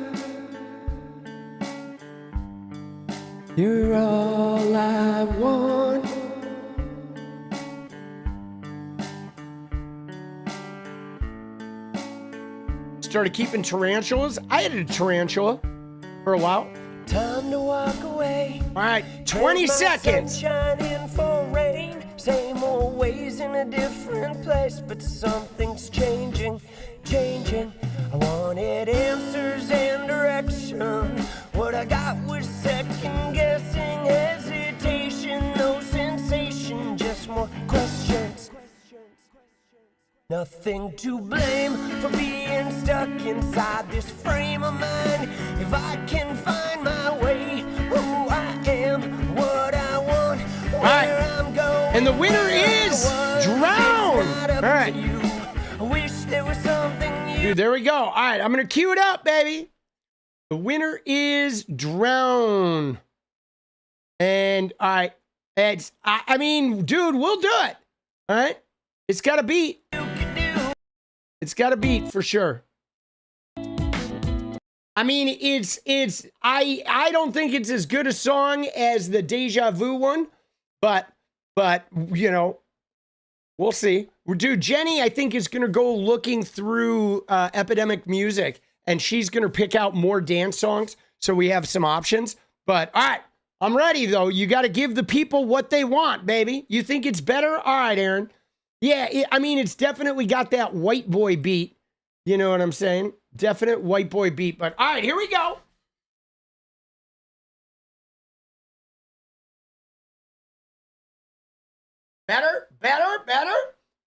You're all I want. Started keeping tarantulas. I had a tarantula for a while. Time to walk away. All right, 20 seconds. Shining for rain. Same old ways in a different place, but something's changing, changing. I wanted answers and direction. What I got was second guessing, hesitation, no sensation, just more questions. Nothing to blame for being stuck inside this frame of mind. If I can find my way, who I am, what I want, where I'm going. And the winner is Drown. All right. I wish there was something you. Dude, there we go. All right, I'm going to cue it up, baby. The winner is Drown. And all right, I mean, dude, we'll do it. All right. It's got to beat. It's got to beat for sure. I mean, I don't think it's as good a song as the Deja Vu one, but you know, we'll see. Dude, Jenny, I think, is going to go looking through Epidemic Music, and she's going to pick out more dance songs, so we have some options. But all right, I'm ready, though. You got to give the people what they want, baby. You think it's better? All right, Aaron. Yeah, I mean, it's definitely got that white boy beat. You know what I'm saying? Definite white boy beat. But all right, here we go. Better, better, better.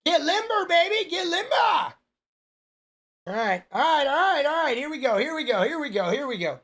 Get limber, baby. Get limber. All right, all right, all right, all right. Here we go. Here we go. Here we go. Here we go.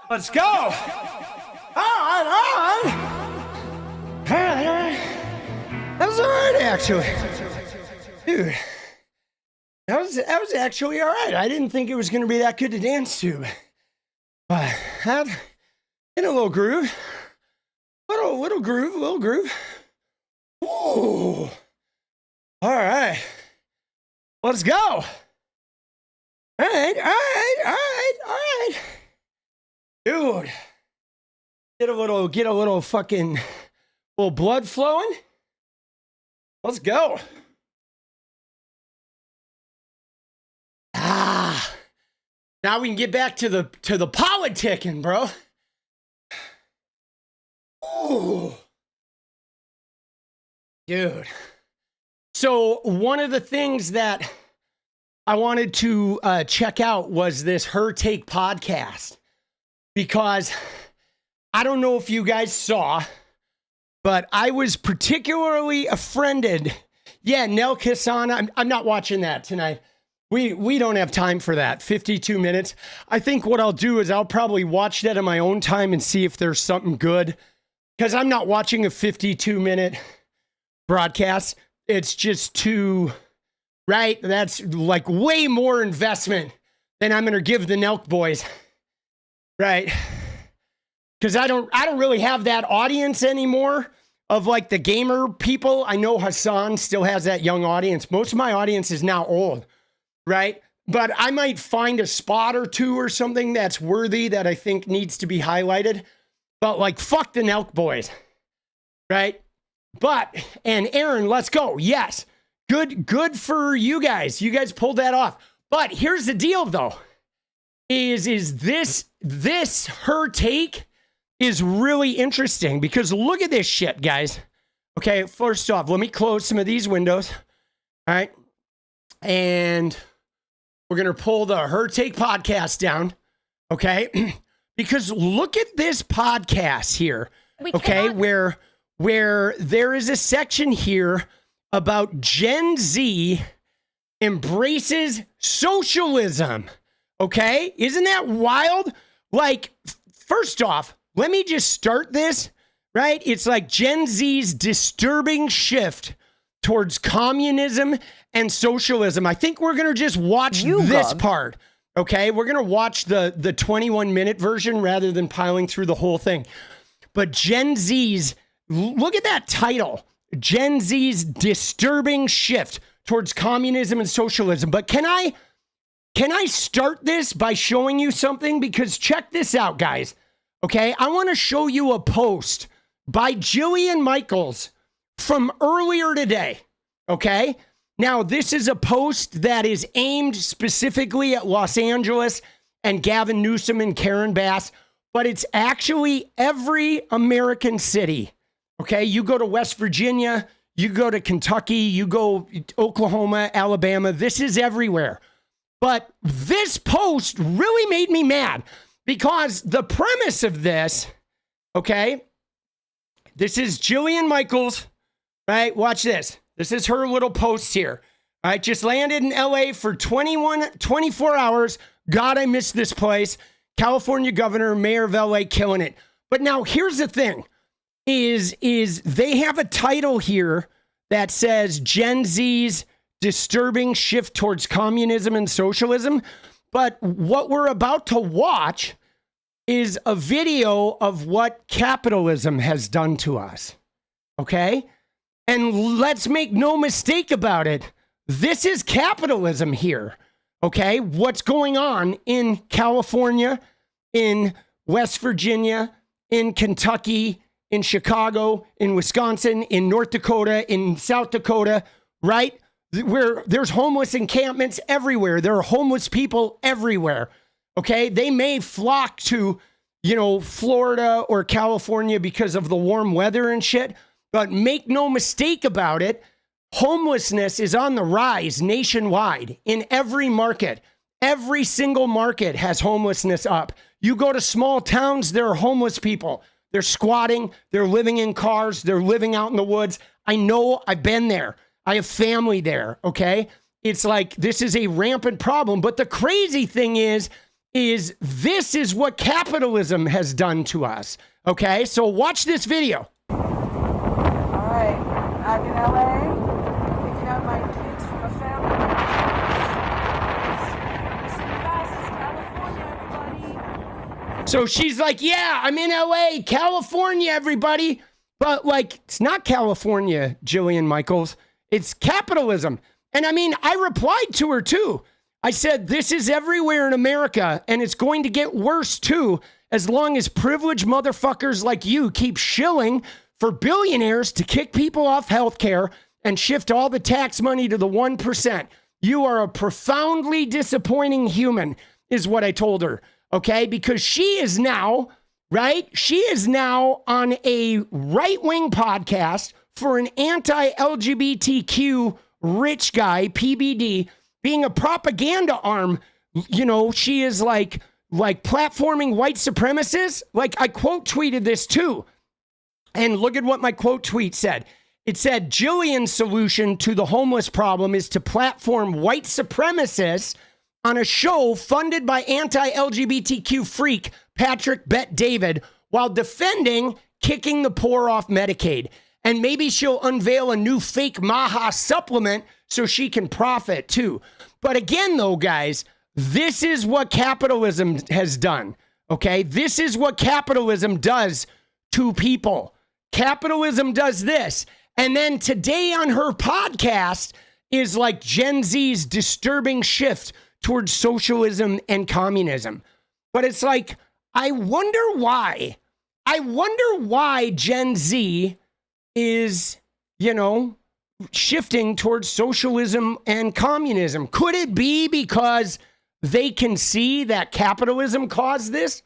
Let's go. All right. That was all right, actually. Dude, that was actually all right. I didn't think it was going to be that good to dance to. But in a little groove. Little groove. Ooh. All right. Let's go. All right. Dude. Get a little fucking little blood flowing. Let's go. Now we can get back to the politicking, bro. Ooh. Dude. So one of the things that I wanted to check out was this Her Take podcast, because I don't know if you guys saw, but I was particularly offended. Yeah, 𝗙𝗚𝗃. I'm not watching that tonight. We don't have time for that. 52 minutes. I think what I'll do is I'll probably watch that in my own time and see if there's something good, because I'm not watching a 52-minute broadcast. It's just too, right? That's like way more investment than I'm going to give the Nelk boys, right? Because I don't really have that audience anymore of like the gamer people. I know Hassan still has that young audience. Most of my audience is now old, right? But I might find a spot or two or something that's worthy that I think needs to be highlighted. But like, fuck the Nelk boys, right? But, and Aaron, let's go. Yes. Good for you guys. You guys pulled that off. But here's the deal though, is this Her Take is really interesting, because look at this shit, guys. Okay, first off, let me close some of these windows. All right. And we're going to pull the Her Take podcast down. Okay. Because look at this podcast here. Okay. Where there is a section here about Gen Z embraces socialism. Okay. Isn't that wild? Like, first off, let me just start this, right? It's like Gen Z's disturbing shift towards communism and socialism. I think we're going to just watch this part, okay? We're going to watch the 21-minute version rather than piling through the whole thing. But Gen Z's, look at that title, Gen Z's disturbing shift towards communism and socialism. But can I start this by showing you something? Because check this out, guys. Okay, I want to show you a post by Jillian Michaels from earlier today. Okay, now this is a post that is aimed specifically at Los Angeles and Gavin Newsom and Karen Bass, but it's actually every American city. Okay, you go to West Virginia, you go to Kentucky, you go Oklahoma, Alabama. This is everywhere. But this post really made me mad. Because the premise of this, okay, this is Jillian Michaels, right? Watch this. This is her little post here. All right, just landed in LA for 24 hours. God, I miss this place. California governor, mayor of LA, killing it. But now here's the thing, is they have a title here that says Gen Z's disturbing shift towards communism and socialism. But what we're about to watch is a video of what capitalism has done to us. Okay? And let's make no mistake about it. This is capitalism here. Okay? What's going on in California, in West Virginia, in Kentucky, in Chicago, in Wisconsin, in North Dakota, in South Dakota, right? Where there's homeless encampments everywhere. There are homeless people everywhere. Okay. They may flock to, Florida or California because of the warm weather and shit, but make no mistake about it. Homelessness is on the rise nationwide in every market. Every single market has homelessness up. You go to small towns, there are homeless people. They're squatting. They're living in cars. They're living out in the woods. I know, I've been there. I have family there, okay? It's like this is a rampant problem. But the crazy thing is is this is what capitalism has done to us. Okay, so watch this video. All right, back in LA, picking up my kids from a family. So she's like, yeah, I'm in LA, California, everybody. But like, it's not California, Jillian Michaels. It's capitalism. And I mean, I replied to her too. I said, this is everywhere in America, and it's going to get worse too, as long as privileged motherfuckers like you keep shilling for billionaires to kick people off healthcare and shift all the tax money to the 1%. You are a profoundly disappointing human, is what I told her. Okay, because she is now, right? She is now on a right-wing podcast for an anti-LGBTQ rich guy, PBD, being a propaganda arm. You know, she is like platforming white supremacists. Like, I quote tweeted this too. And look at what my quote tweet said. It said, Jillian's solution to the homeless problem is to platform white supremacists on a show funded by anti-LGBTQ freak Patrick Bet-David while defending kicking the poor off Medicaid. And maybe she'll unveil a new fake MAGA supplement so she can profit too. But again, though, guys, this is what capitalism has done. Okay, this is what capitalism does to people. Capitalism does this. And then today on her podcast is like Gen Z's disturbing shift towards socialism and communism. But it's like, I wonder why. I wonder why Gen Z is, you know, shifting towards socialism and communism. Could it be because they can see that capitalism caused this?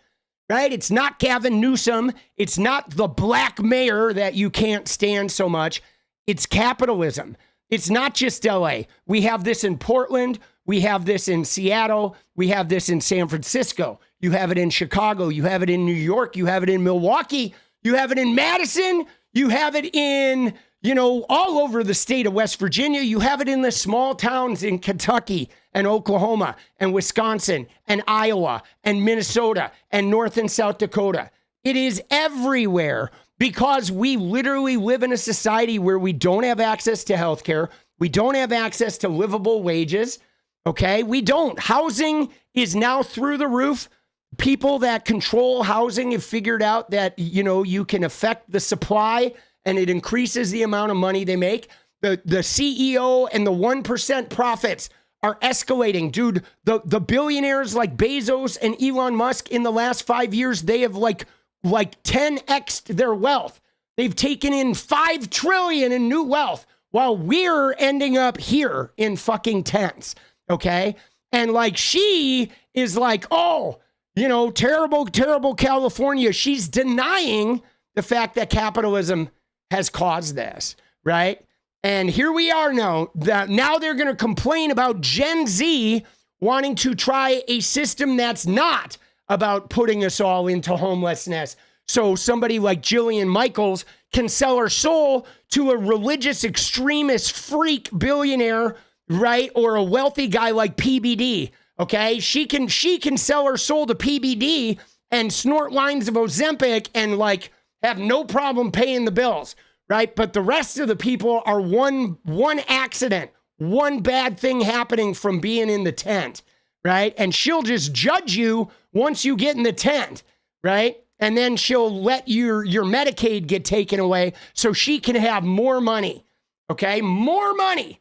Right? It's not Gavin Newsom. It's not the black mayor that you can't stand so much. It's capitalism. It's not just LA. We have this in Portland. We have this in Seattle. We have this in San Francisco. You have it in Chicago. You have it in New York. You have it in Milwaukee. You have it in Madison. You have it in, you know, all over the state of West Virginia. You have it in the small towns in Kentucky and Oklahoma and Wisconsin and Iowa and Minnesota and North and South Dakota. It is everywhere because we literally live in a society where we don't have access to healthcare. We don't have access to livable wages. Okay, we don't. Housing is now through the roof. People that control housing have figured out that, you know, you can affect the supply and it increases the amount of money they make. The CEO and the 1% profits are escalating. Dude, the billionaires like Bezos and Elon Musk in the last 5 years, they have like 10x'd their wealth. They've taken in $5 trillion in new wealth while we're ending up here in fucking tents. Okay. And like, she is like, oh, you know, terrible, terrible California. She's denying the fact that capitalism has caused this. Right. And here we are now that now they're going to complain about Gen Z wanting to try a system that's not about putting us all into homelessness. So somebody like Jillian Michaels can sell her soul to a religious extremist freak billionaire, right? Or a wealthy guy like PBD. Okay. She can sell her soul to PBD and snort lines of Ozempic and like have no problem paying the bills. Right. But the rest of the people are one accident, one bad thing happening from being in the tent. Right. And she'll just judge you once you get in the tent. Right. And then she'll let your Medicaid get taken away so she can have more money. Okay. More money.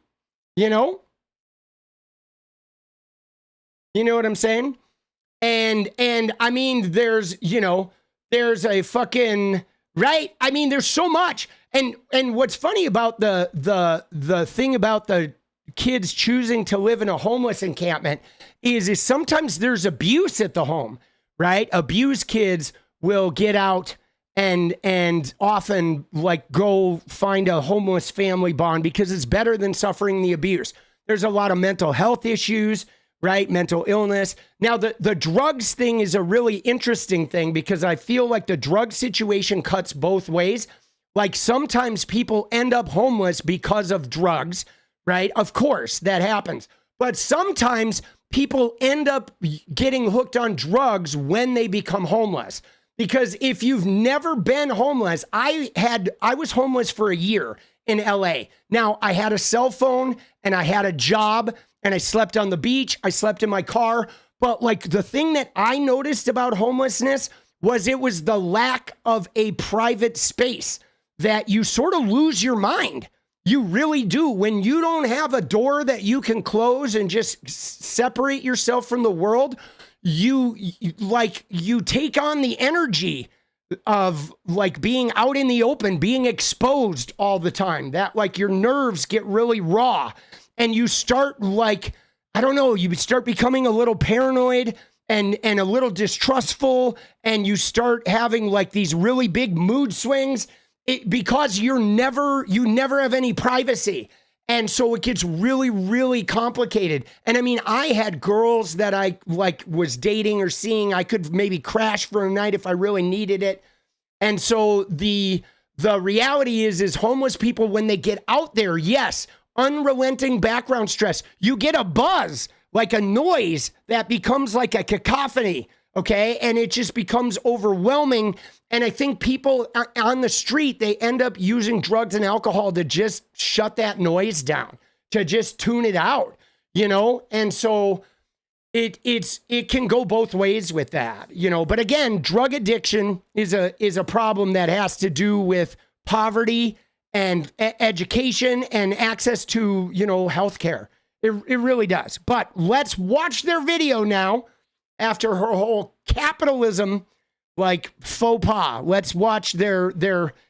You know what I'm saying? And I mean, there's a fucking, right? I mean, there's so much. And what's funny about the thing about the kids choosing to live in a homeless encampment is sometimes there's abuse at the home, right? Abused kids will get out and often like go find a homeless family bond because it's better than suffering the abuse. There's a lot of mental health issues, right? Mental illness. Now, the drugs thing is a really interesting thing because I feel like the drug situation cuts both ways. Like sometimes people end up homeless because of drugs, right? Of course, that happens. But sometimes people end up getting hooked on drugs when they become homeless. Because if you've never been homeless, I was homeless for a year in LA. Now, I had a cell phone and I had a job and I slept on the beach. I slept in my car. But like the thing that I noticed about homelessness was it was the lack of a private space, that you sort of lose your mind. You really do. When you don't have a door that you can close and just separate yourself from the world, you take on the energy of like being out in the open, being exposed all the time, that like your nerves get really raw and you start like, I don't know, you start becoming a little paranoid and a little distrustful, and you start having like these really big mood swings because you never have any privacy. And so it gets really, really complicated. And I mean, I had girls that I like was dating or seeing. I could maybe crash for a night if I really needed it. And so the reality is homeless people, when they get out there, yes, unrelenting background stress. You get a buzz, like a noise that becomes like a cacophony, okay? And it just becomes overwhelming. And I think people on the street, they end up using drugs and alcohol to just shut that noise down, to just tune it out, you know? And so it can go both ways with that, you know? But again, drug addiction is a problem that has to do with poverty and education and access to, you know, healthcare. It really does. But let's watch their video now after her whole capitalism like faux pas. Let's watch their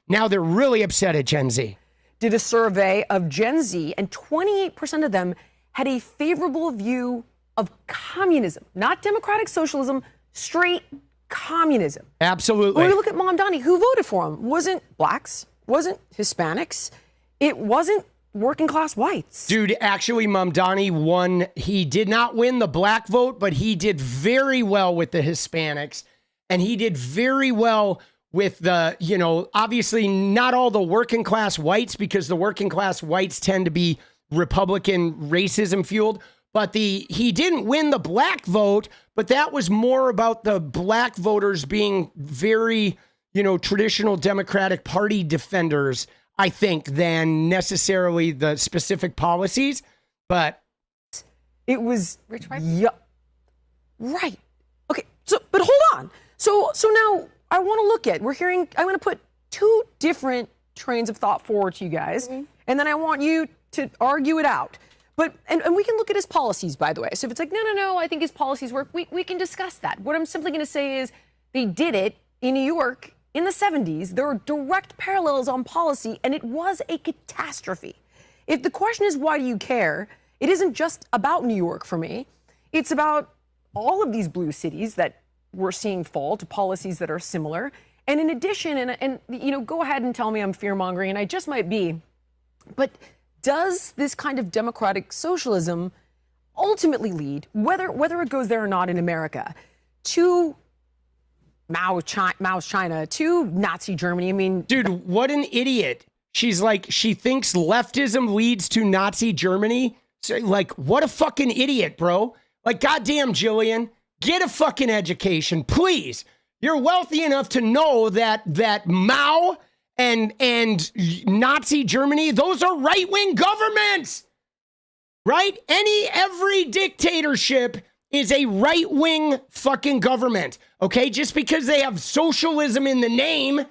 now they're really upset at Gen Z. Did a survey of Gen Z, and 28% of them had a favorable view of communism, not democratic socialism, straight communism. Absolutely. When we look at Mamdani, who voted for him? Wasn't blacks, wasn't Hispanics, it wasn't working class whites. Dude, actually, Mamdani won. He did not win the black vote, but he did very well with the Hispanics. And he did very well with the, you know, obviously not all the working class whites, because the working class whites tend to be Republican racism fueled. But he didn't win the black vote, but that was more about the black voters being very, you know, traditional Democratic Party defenders, I think, than necessarily the specific policies. But it was rich white. Yeah, right. Okay. So, but hold on. So now I want to look at. We're hearing. I'm going to put two different trains of thought forward to you guys, and then I want you to argue it out. But and we can look at his policies, by the way. So if it's like no, I think his policies work, we can discuss that. What I'm simply going to say is they did it in New York in the 70s. There are direct parallels on policy, and it was a catastrophe. If the question is, why do you care? It isn't just about New York for me. It's about all of these blue cities that we're seeing fall to policies that are similar. And in addition, and you know, go ahead and tell me I'm fear-mongering, and I just might be, but does this kind of democratic socialism ultimately lead, whether it goes there or not in America, to Mao's China, to Nazi Germany? I mean, dude, what an idiot. She's like, she thinks leftism leads to Nazi Germany. So, like, what a fucking idiot, bro. Like, goddamn, Jillian, get a fucking education, please. You're wealthy enough to know that Mao and Nazi Germany, those are right-wing governments, right? Every dictatorship is a right-wing fucking government, okay? Just because they have socialism in the name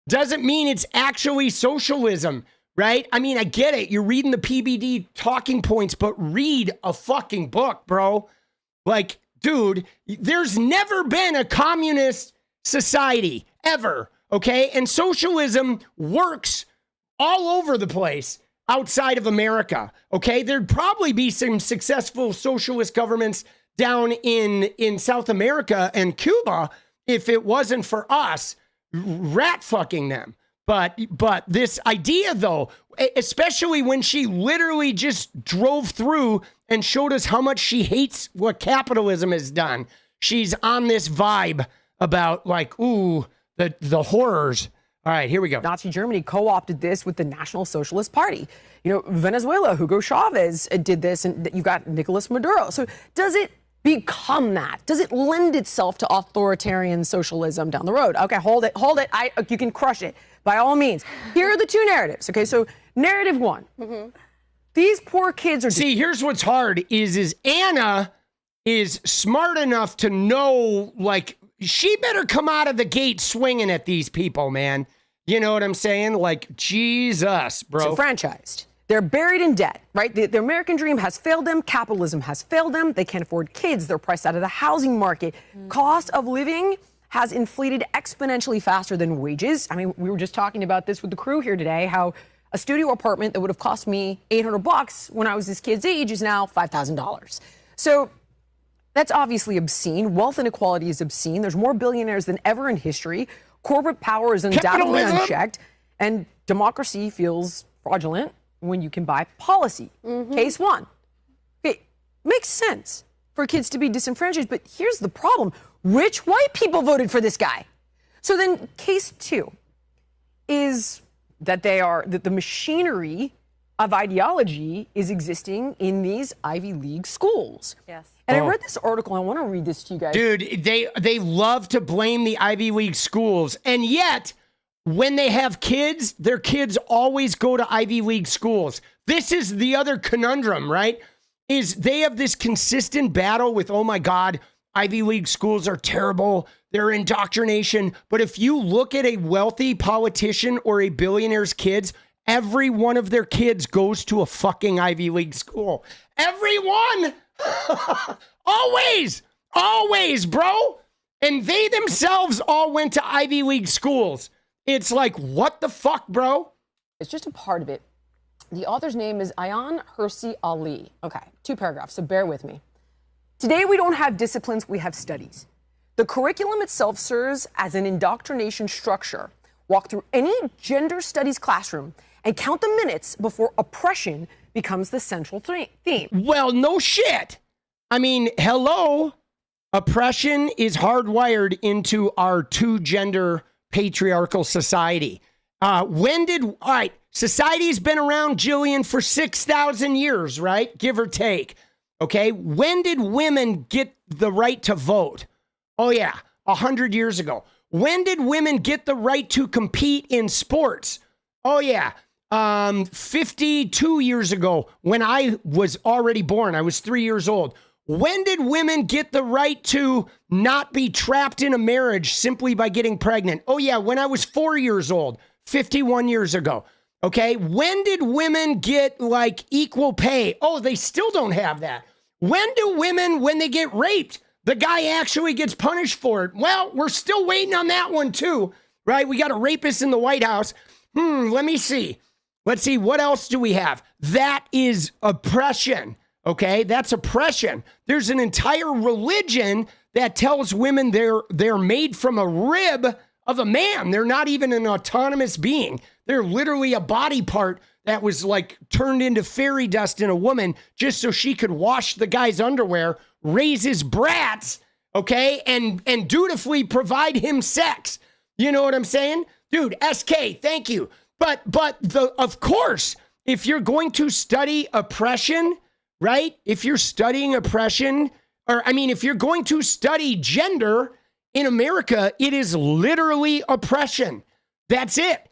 doesn't mean it's actually socialism, right? I mean, I get it. You're reading the PBD talking points, but read a fucking book, bro. Like, dude, there's never been a communist society, ever, okay? And socialism works all over the place outside of America, okay? There'd probably be some successful socialist governments down in South America and Cuba if it wasn't for us rat fucking them. But this idea, though, especially when she literally just drove through and showed us how much she hates what capitalism has done. She's on this vibe about like, ooh, the horrors All right, here we go. Nazi Germany co-opted this with the National Socialist Party. Venezuela, Hugo Chavez did this, and you've got Nicolas Maduro. So does it become that? Does it lend itself to authoritarian socialism down the road? Okay, hold it. You can crush it, by all means. Here are the two narratives, okay? So narrative one. These poor kids are... See, here's what's hard is Anna is smart enough to know, like, she better come out of the gate swinging at these people, man. You know what I'm saying? Like, Jesus, bro. Disenfranchised. They're buried in debt, right? The American dream has failed them. Capitalism has failed them. They can't afford kids. They're priced out of the housing market. Cost of living has inflated exponentially faster than wages. I mean, we were just talking about this with the crew here today, how a studio apartment that would have cost me $800 when I was this kid's age is now $5,000. So that's obviously obscene. Wealth inequality is obscene. There's more billionaires than ever in history. Corporate power is undoubtedly unchecked. And democracy feels fraudulent when you can buy policy. Case one. Okay, makes sense for kids to be disenfranchised, but here's the problem. Rich white people voted for this guy. So then case two is that the machinery of ideology is existing in these Ivy League schools. Yes. And I read this article. I want to read this to you guys. Dude, they love to blame the Ivy League schools. And yet, when they have kids, their kids always go to Ivy League schools. This is the other conundrum, right? Is they have this consistent battle with, oh my God, Ivy League schools are terrible. They're indoctrination. But if you look at a wealthy politician or a billionaire's kids, every one of their kids goes to a fucking Ivy League school. Everyone! Always, bro. And they themselves all went to Ivy League schools. It's like, what the fuck, bro? It's just a part of it. The author's name is 𝗙𝗍𝗍. Okay, 2 paragraphs, so bear with me. Today, we don't have disciplines, we have studies. The curriculum itself serves as an indoctrination structure. Walk through any gender studies classroom and count the minutes before oppression becomes the central theme. Well, no shit. I mean, hello. Oppression is hardwired into our 2-gender patriarchal society. All right, society's been around, Jillian, for 6,000 years, right? Give or take. Okay, when did women get the right to vote? Oh yeah, 100 years ago. When did women get the right to compete in sports? Oh yeah, 52 years ago, when I was already born. I was 3 years old. When did women get the right to not be trapped in a marriage simply by getting pregnant? Oh yeah, when I was 4 years old, 51 years ago. Okay, when did women get like equal pay? Oh, they still don't have that. When do women, when they get raped, the guy actually gets punished for it? Well, we're still waiting on that one too, right? We got a rapist in the White House. Let me see. Let's see, what else do we have? That is oppression, okay? That's oppression. There's an entire religion that tells women they're made from a rib of a man. They're not even an autonomous being. They're literally a body part that was like turned into fairy dust in a woman just so she could wash the guy's underwear, raise his brats, okay, and dutifully provide him sex. You know what I'm saying? Dude, SK, thank you. But of course, if you're going to study oppression, right? If you're studying oppression, if you're going to study gender in America, it is literally oppression. That's it.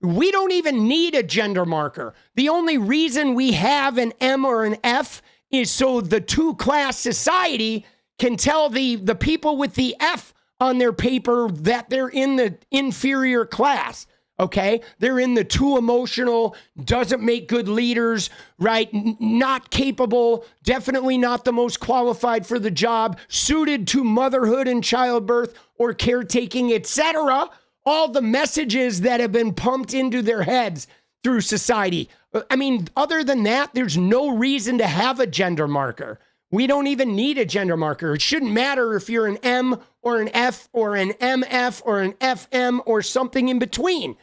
We don't even need a gender marker. The only reason we have an M or an F is so the 2-class society can tell the people with the F on their paper that they're in the inferior class, okay? They're in the too emotional, doesn't make good leaders, right? Not capable, definitely not the most qualified for the job, suited to motherhood and childbirth or caretaking, etc. All the messages that have been pumped into their heads through society. I mean, other than that, there's no reason to have a gender marker. We don't even need a gender marker. It shouldn't matter if you're an M or an F or an MF or an FM or something in between,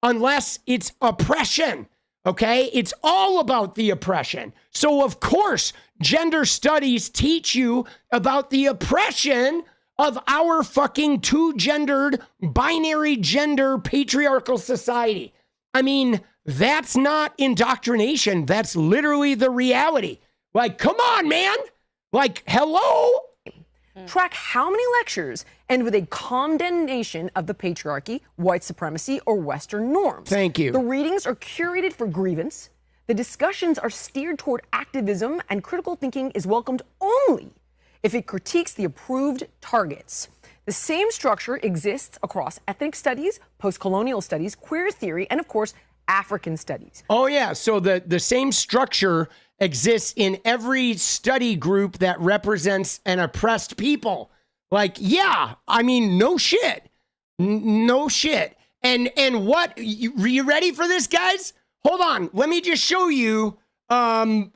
unless it's oppression, okay? It's all about the oppression. So, of course, gender studies teach you about the oppression of our fucking two-gendered, binary gender patriarchal society. I mean, that's not indoctrination. That's literally the reality. Like, come on, man. Like, hello? Track how many lectures end with a condemnation of the patriarchy, white supremacy, or Western norms. Thank you. The readings are curated for grievance. The discussions are steered toward activism, and critical thinking is welcomed only if it critiques the approved targets. The same structure exists across ethnic studies, post-colonial studies, queer theory, and of course, African studies. Oh, yeah. So the same structure exists in every study group that represents an oppressed people. Like, yeah, I mean, no shit. No shit. And what, you ready for this, guys? Hold on. Let me just show you. And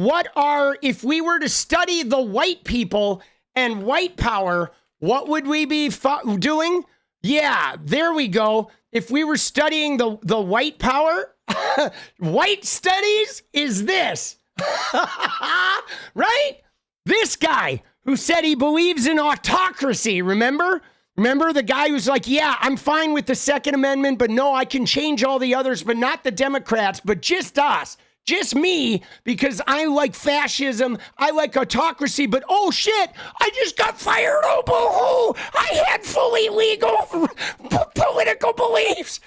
what are, if we were to study the white people and white power, what would we be doing? Yeah, there we go. If we were studying the white power, white studies is this, right? This guy who said he believes in autocracy, remember? Remember the guy who's like, yeah, I'm fine with the Second Amendment, but no, I can change all the others, but not the Democrats, but just us. Just me, because I like fascism, I like autocracy, but oh shit, I just got fired, oh boo-hoo! I had fully legal political beliefs.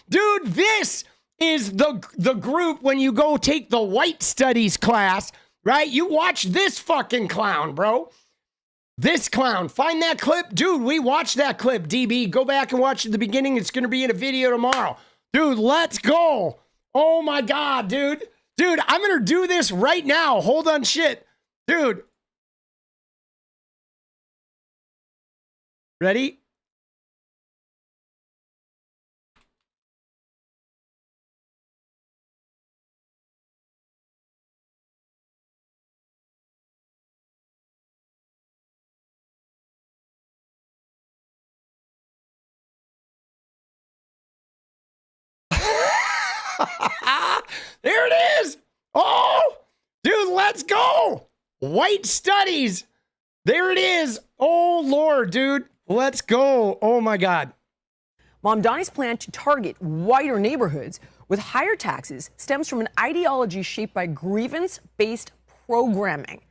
Dude, this is the group when you go take the white studies class, right? You watch this fucking clown, bro. This clown. Find that clip. Dude, we watched that clip, DB. Go back and watch at the beginning. It's going to be in a video tomorrow. Dude, let's go. Oh my God, dude. Dude, I'm going to do this right now. Hold on shit. Dude. Ready? There it is. Oh, dude, let's go. White studies. There it is. Oh, Lord, dude. Let's go. Oh, my God. Mamdani's plan to target whiter neighborhoods with higher taxes stems from an ideology shaped by grievance-based programming.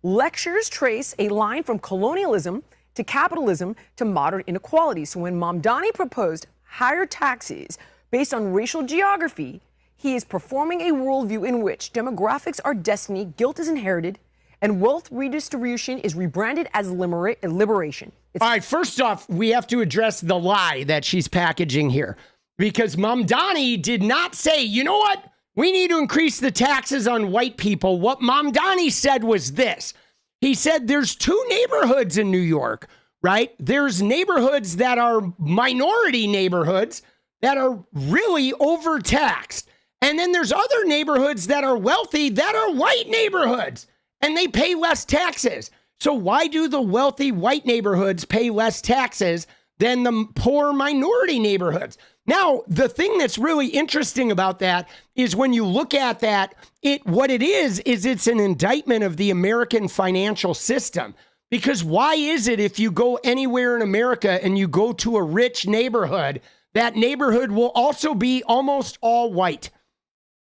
Lectures trace a line from colonialism to capitalism to modern inequality. So when Mamdani proposed higher taxes based on racial geography, he is performing a worldview in which demographics are destiny, guilt is inherited, and wealth redistribution is rebranded as liberation. All right, first off, we have to address the lie that she's packaging here. Because Mamdani did not say, you know what? We need to increase the taxes on white people. What Mamdani said was this. He said there's two neighborhoods in New York, right? There's neighborhoods that are minority neighborhoods that are really overtaxed. And then there's other neighborhoods that are wealthy that are white neighborhoods and they pay less taxes. So why do the wealthy white neighborhoods pay less taxes than the poor minority neighborhoods? Now, the thing that's really interesting about that is when you look at that, what it is it's an indictment of the American financial system. Because why is it if you go anywhere in America and you go to a rich neighborhood, that neighborhood will also be almost all white?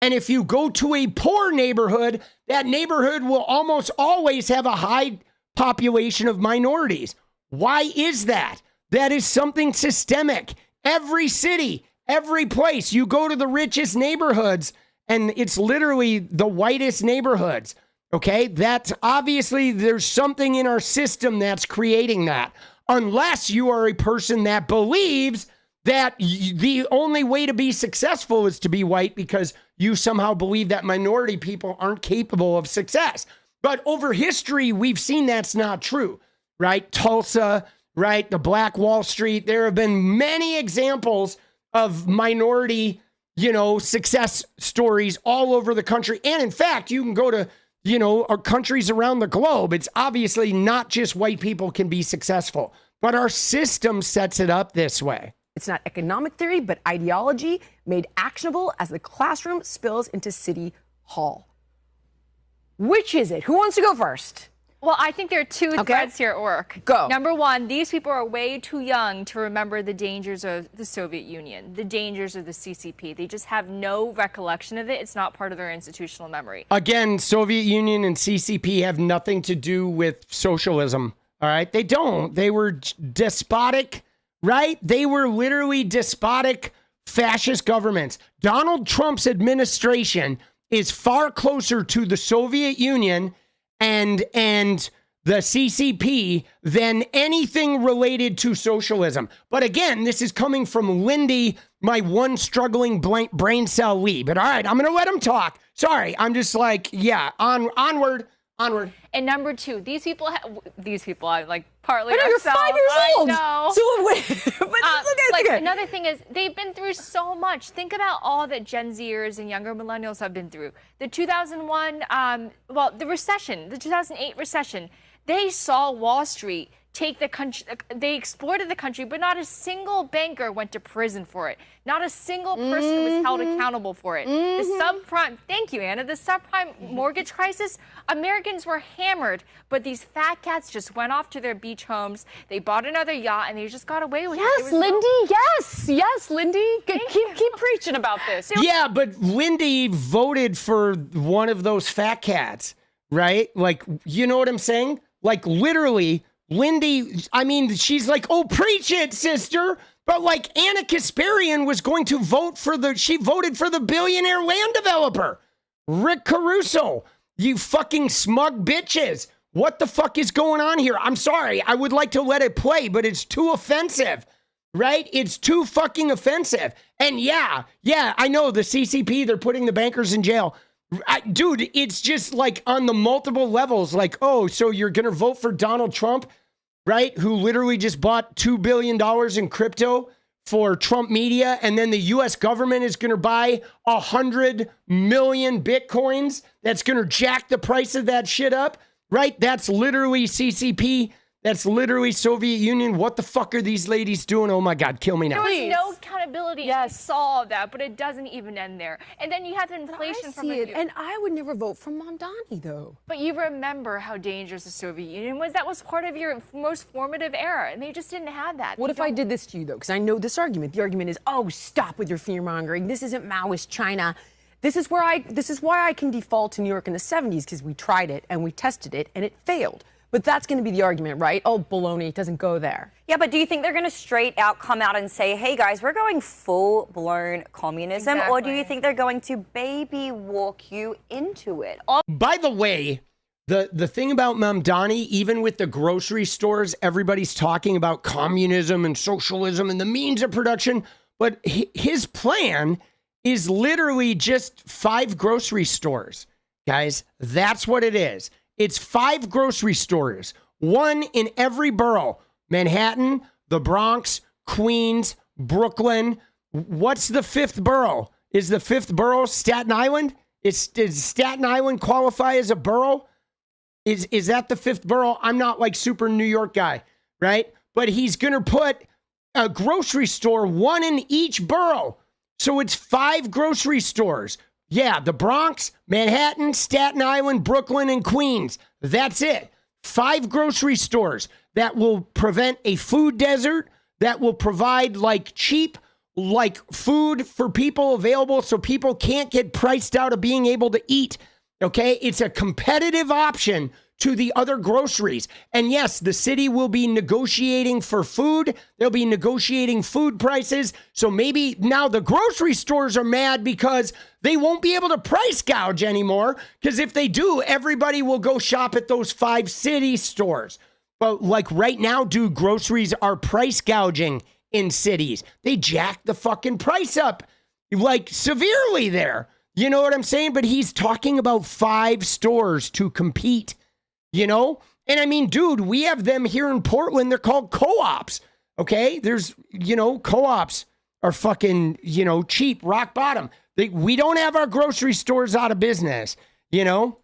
And if you go to a poor neighborhood, that neighborhood will almost always have a high population of minorities. Why is that? That is something systemic. Every city, every place, you go to the richest neighborhoods, and it's literally the whitest neighborhoods. Okay? That's obviously, there's something in our system that's creating that. Unless you are a person that believes that the only way to be successful is to be white because you somehow believe that minority people aren't capable of success. But over history, we've seen that's not true, right? Tulsa, right? The Black Wall Street. There have been many examples of minority, success stories all over the country. And in fact, you can go to, countries around the globe. It's obviously not just white people can be successful, but our system sets it up this way. It's not economic theory, but ideology made actionable as the classroom spills into City Hall. Which is it? Who wants to go first? Well, I think there are two threads here at work. Go. Number one, these people are way too young to remember the dangers of the Soviet Union, the dangers of the CCP. They just have no recollection of it. It's not part of their institutional memory. Again, Soviet Union and CCP have nothing to do with socialism. All right? They don't. They were despotic, right? They were literally despotic fascist governments. Donald Trump's administration is far closer to the Soviet Union and the CCP than anything related to socialism. But again, this is coming from Lindy, my one struggling brain cell Lee. But all right, I'm going to let him talk. Sorry, I'm just like, yeah, onward. And number two, these people, I'm like partly I know, you're ourselves. 5 years old. I know. So wait, but like another thing is they've been through so much. Think about all that Gen Zers and younger millennials have been through. The 2001, the recession, the 2008 recession. They saw Wall Street take the country, they exploited the country, but not a single banker went to prison for it. Not a single person was held accountable for it. The subprime, thank you, Anna, the subprime mortgage crisis, Americans were hammered, but these fat cats just went off to their beach homes, they bought another yacht, and they just got away with it. Yes, Lindy, yes, Lindy. Keep preaching about this. Yeah, but Lindy voted for one of those fat cats, right? Like, you know what I'm saying? Like, literally, Lindy, I mean, she's like, oh, preach it, sister. But like Anna Kasparian was going to she voted for the billionaire land developer, Rick Caruso. You fucking smug bitches. What the fuck is going on here? I'm sorry. I would like to let it play, but it's too offensive, right? It's too fucking offensive. And yeah, I know the CCP, they're putting the bankers in jail. Dude, it's just like on the multiple levels, like, oh, so you're going to vote for Donald Trump, right? Who literally just bought $2 billion in crypto for Trump media. And then the US government is going to buy 100 million Bitcoins. That's going to jack the price of that shit up, right? That's literally CCP. That's literally Soviet Union. What the fuck are these ladies doing? Oh my God, kill me now. There was no accountability to solve that, but it doesn't even end there. And then you have inflation from it. And I would never vote for Mamdani, though. But you remember how dangerous the Soviet Union was. That was part of your most formative era, and they just didn't have that. What if I did this to you, though? Because I know this argument. The argument is, oh, stop with your fear-mongering. This isn't Maoist China. This is why I can default to New York in the 70s, because we tried it, and we tested it, and it failed. But that's going to be the argument, right? Oh, baloney, it doesn't go there. Yeah, but do you think they're going to come out and say, hey, guys, we're going full-blown communism? Exactly. Or do you think they're going to baby walk you into it? By the way, the thing about Mamdani, even with the grocery stores, everybody's talking about communism and socialism and the means of production. But his plan is literally just 5 grocery stores. Guys, that's what it is. It's 5 grocery stores, 1 in every borough. Manhattan, the Bronx, Queens, Brooklyn. What's the 5th borough? Is the 5th borough Staten Island? Does Staten Island qualify as a borough? Is that the 5th borough? I'm not like super New York guy, right? But he's going to put a grocery store, 1 in each borough. So it's 5 grocery stores. Yeah, the Bronx, Manhattan, Staten Island, Brooklyn, and Queens. That's it. 5 grocery stores that will prevent a food desert, that will provide like cheap, like food for people available so people can't get priced out of being able to eat. Okay, it's a competitive option to the other groceries. And yes, the city will be negotiating for food. They'll be negotiating food prices. So maybe now the grocery stores are mad because they won't be able to price gouge anymore. Because if they do, everybody will go shop at those 5 city stores. But like right now, dude, groceries are price gouging in cities. They jack the fucking price up like severely there. You know what I'm saying? But he's talking about 5 stores to compete. You know? And I mean, dude, we have them here in Portland. They're called co-ops. Okay? There's, co-ops are fucking, cheap, rock bottom. We don't have our grocery stores out of business,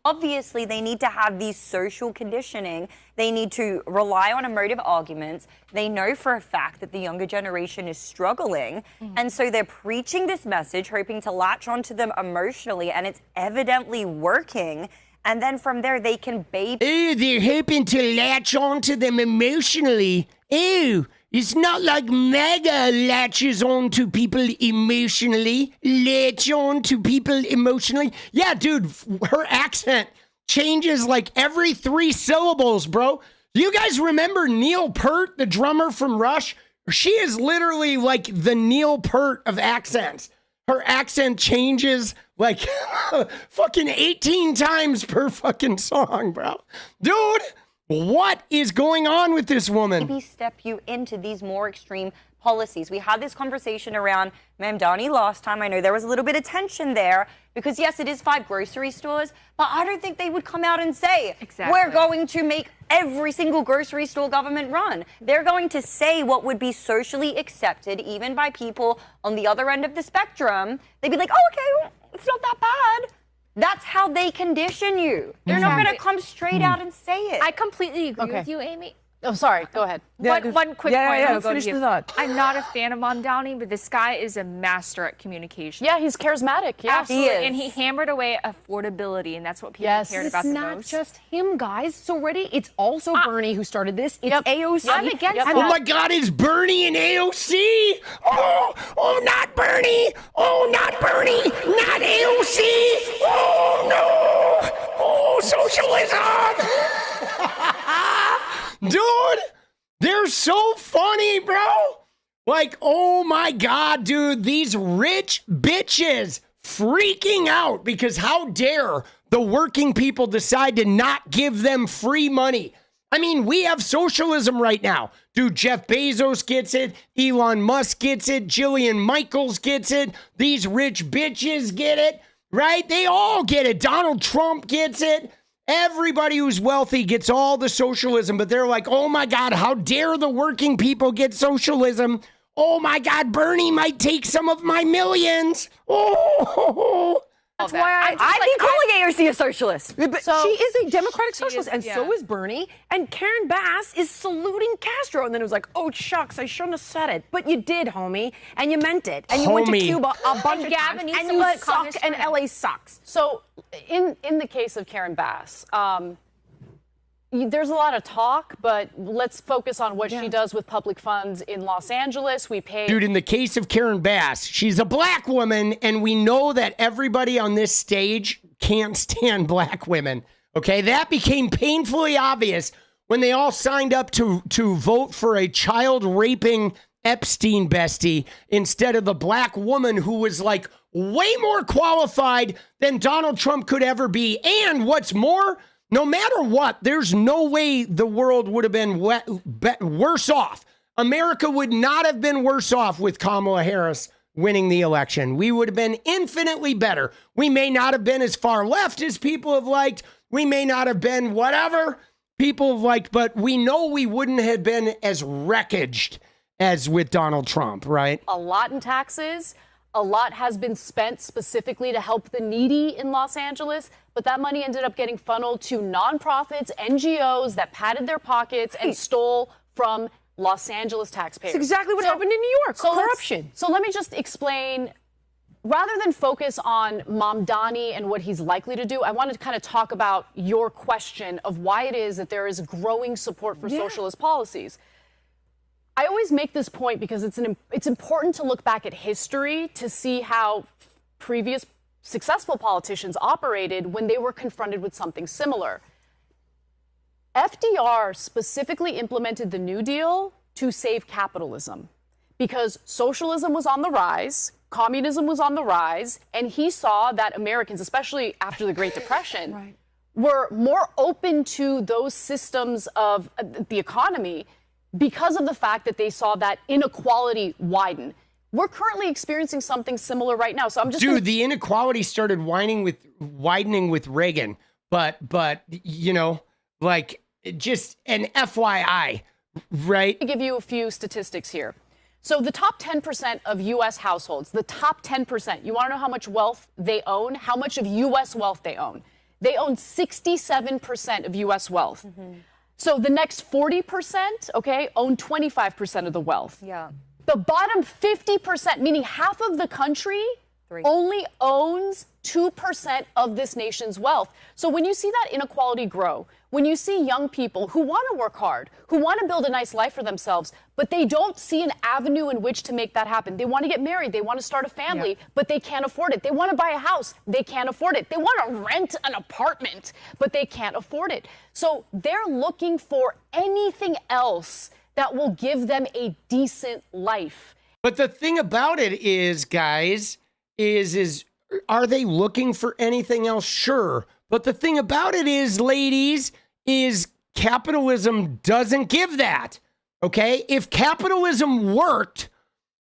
Obviously, they need to have these social conditioning. They need to rely on emotive arguments. They know for a fact that the younger generation is struggling. And so they're preaching this message, hoping to latch onto them emotionally, and it's evidently working. And then from there, they can baby. Oh, they're hoping to latch onto them emotionally. Oh, it's not like MAGA latches on to people emotionally. Latch on to people emotionally. Yeah, dude, her accent changes like every 3 syllables, bro. You guys remember Neil Peart, the drummer from Rush? She is literally like the Neil Peart of accents. Her accent changes like fucking 18 times per fucking song, bro. Dude, what is going on with this woman? Maybe step you into these more extreme policies. We had this conversation around Mamdani last time. I know there was a little bit of tension there because, yes, it is 5 grocery stores, but I don't think they would come out and say, we're going to make every single grocery store government run. They're going to say what would be socially accepted even by people on the other end of the spectrum. They'd be like, oh, okay, well, it's not that bad. That's how they condition you. They're not going to come straight out and say it. I completely agree with you, Amy. Oh, sorry. Go ahead. One quick point. I'll go to finish you. the thought. I'm not a fan of Mamdani, but this guy is a master at communication. Yeah, he's charismatic. Yeah, absolutely. And he hammered away affordability, and that's what people cared about the most. It's not just him, guys. So ready? It's also Bernie who started this. It's AOC. I'm against that. Oh my God, it's Bernie and AOC. Oh, not Bernie. Oh, not Bernie. Not AOC. Oh, no. Oh, socialism. Dude, they're so funny, bro. Like, oh my God, dude, these rich bitches freaking out because how dare the working people decide to not give them free money? I mean, we have socialism right now. Dude, Jeff Bezos gets it. Elon Musk gets it. Jillian Michaels gets it. These rich bitches get it, right? They all get it. Donald Trump gets it. Everybody who's wealthy gets all the socialism, but they're like, oh my God, how dare the working people get socialism? Oh my God, Bernie might take some of my millions. Oh. That's why I'd be calling AOC a socialist. But she is a democratic socialist, and so is Bernie. And Karen Bass is saluting Castro. And then it was like, oh, shucks, I shouldn't have said it. But you did, homie. And you meant it. And you went to Cuba a bunch of times. And you suck, and LA sucks. So in the case of Karen Bass, there's a lot of talk, but let's focus on what she does with public funds in Los Angeles. We pay. Dude, in the case of Karen Bass, she's a black woman, and we know that everybody on this stage can't stand black women. Okay, that became painfully obvious when they all signed up to vote for a child raping Epstein bestie instead of the black woman who was like way more qualified than Donald Trump could ever be. And what's more, no matter what, there's no way the world would have been worse off. America would not have been worse off with Kamala Harris winning the election. We would have been infinitely better. We may not have been as far left as people have liked. We may not have been whatever people have liked, but we know we wouldn't have been as wreckaged as with Donald Trump, right? A lot in taxes. A lot has been spent specifically to help the needy in Los Angeles, but that money ended up getting funneled to nonprofits, NGOs that padded their pockets and stole from Los Angeles taxpayers. That's exactly what happened in New York. Corruption. So let me just explain. Rather than focus on Mamdani and what he's likely to do, I wanted to kind of talk about your question of why it is that there is growing support for socialist policies. I always make this point because it's important to look back at history to see how previous successful politicians operated when they were confronted with something similar. FDR specifically implemented the New Deal to save capitalism because socialism was on the rise, communism was on the rise, and he saw that Americans, especially after the Great Depression, were more open to those systems of the economy because of the fact that they saw that inequality widen. We're currently experiencing something similar right now. So I'm just the inequality started widening with Reagan, but you know, like just an FYI, right? Let me give you a few statistics here. So the top 10% of U.S. households, the top 10%, you want to know how much wealth they own? How much of U.S. wealth they own? They own 67% of U.S. wealth. So the next 40%, okay, own 25% of the wealth. Yeah. The bottom 50%, meaning half of the country, only owns 2% of this nation's wealth. So when you see that inequality grow, when you see young people who want to work hard, who want to build a nice life for themselves, but they don't see an avenue in which to make that happen. They want to get married, they want to start a family, but they can't afford it. They want to buy a house, they can't afford it. They want to rent an apartment, but they can't afford it. So they're looking for anything else that will give them a decent life. But the thing about it is, guys, is are they looking for anything else? Sure. But the thing about it is, ladies, is capitalism doesn't give that. Okay? If capitalism worked,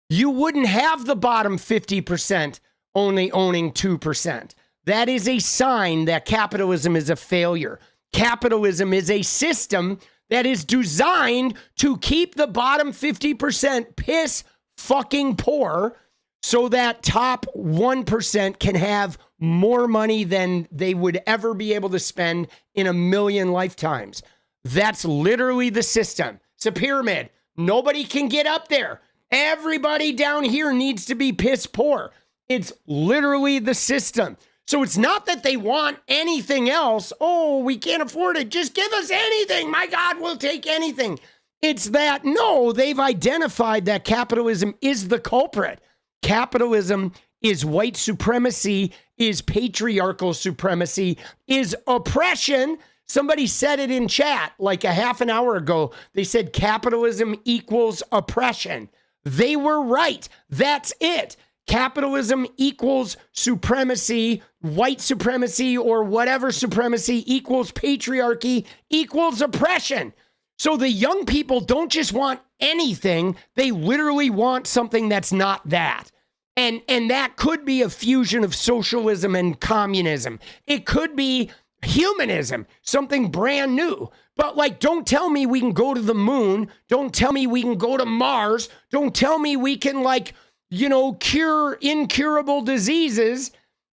you wouldn't have the bottom 50% only owning 2%. That is a sign that capitalism is a failure. Capitalism is a system that is designed to keep the bottom 50% piss fucking poor so that top 1% can have more money than they would ever be able to spend in a million lifetimes. That's literally the system. It's a pyramid. Nobody can get up there. Everybody down here needs to be piss poor. It's literally the system. So it's not that they want anything else. Oh, we can't afford it. Just give us anything. My God, we'll take anything. It's that, no, they've identified that capitalism is the culprit. Capitalism is white supremacy, is patriarchal supremacy, is oppression. Somebody said it in chat like a half an hour ago. They said capitalism equals oppression. They were right. That's it. Capitalism equals supremacy, white supremacy, or whatever supremacy equals patriarchy equals oppression. So the young people don't just want anything. They literally want something that's not that. And that could be a fusion of socialism and communism. It could be humanism, something brand new. But like, don't tell me we can go to the moon. Don't tell me we can go to Mars. Don't tell me we can, like, you know, cure incurable diseases,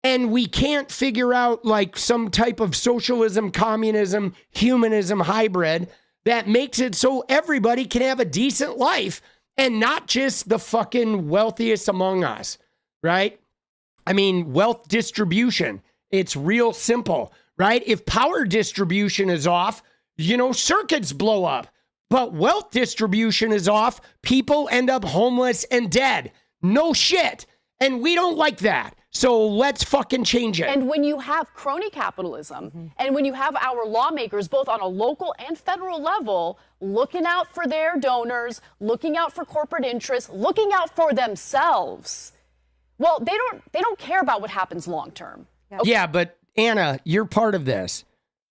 and we can't figure out like some type of socialism, communism, humanism hybrid that makes it so everybody can have a decent life and not just the fucking wealthiest among us, right? I mean, wealth distribution, it's real simple, right? If power distribution is off, you know, circuits blow up. But wealth distribution is off, people end up homeless and dead. No shit. And we don't like that. So let's fucking change it. And when you have crony capitalism, and when you have our lawmakers, both on a local and federal level, looking out for their donors, looking out for corporate interests, looking out for themselves, well, they don't care about what happens long term. Okay? Yeah, but Anna, you're part of this.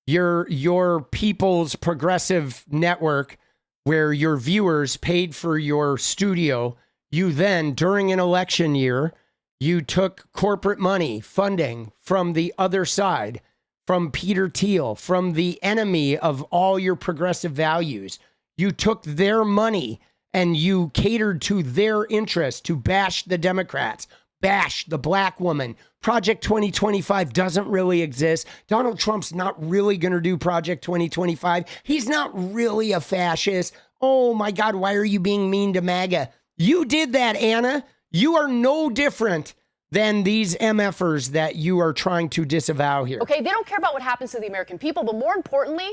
Your People's Progressive Network, where your viewers paid for your studio. You then, during an election year, you took corporate money, funding from the other side, from Peter Thiel, from the enemy of all your progressive values. You took their money and you catered to their interests to bash the Democrats, bash the black woman. Project 2025 doesn't really exist. Donald Trump's not really going to do Project 2025. He's not really a fascist. Oh my God, why are you being mean to MAGA? You did that, Anna. You are no different than these MFers that you are trying to disavow here. Okay, they don't care about what happens to the American people, but more importantly,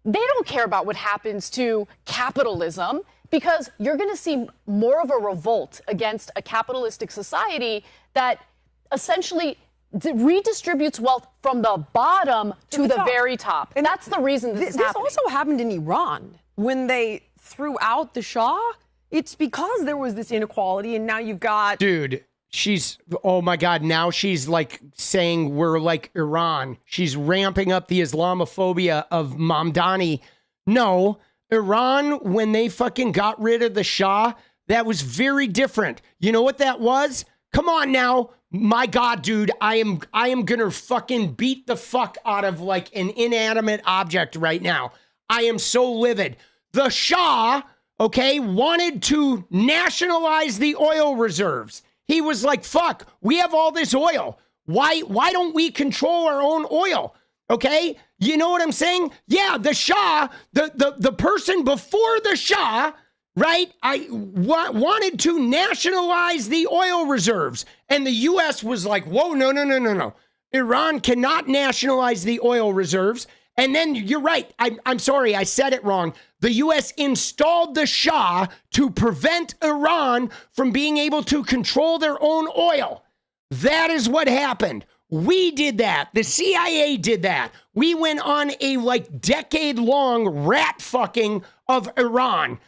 they don't care about what happens to capitalism, because you're going to see more of a revolt against a capitalistic society that essentially redistributes wealth from the bottom to the very top. And that's the reason this is happening. This also happened in Iran when they threw out the Shah. It's because there was this inequality, and now you've got... Dude, she's... Oh, my God. Now she's, like, saying we're like Iran. She's ramping up the Islamophobia of Mamdani. No, Iran, when they fucking got rid of the Shah, that was very different. You know what that was? Come on now. My God, dude, I am gonna fucking beat the fuck out of, like, an inanimate object right now. I am so livid. The Shah... okay, wanted to nationalize the oil reserves. He was like, fuck, we have all this oil. Why don't we control our own oil? Okay, you know what I'm saying? Yeah, the Shah, the person before the Shah right? I wanted to nationalize the oil reserves. And the U.S. was like, whoa, no. Iran cannot nationalize the oil reserves. And then you're right. I'm sorry, I said it wrong. The U.S. installed the Shah to prevent Iran from being able to control their own oil. That is what happened. We did that. The CIA did that. We went on a decade-long rat fucking of Iran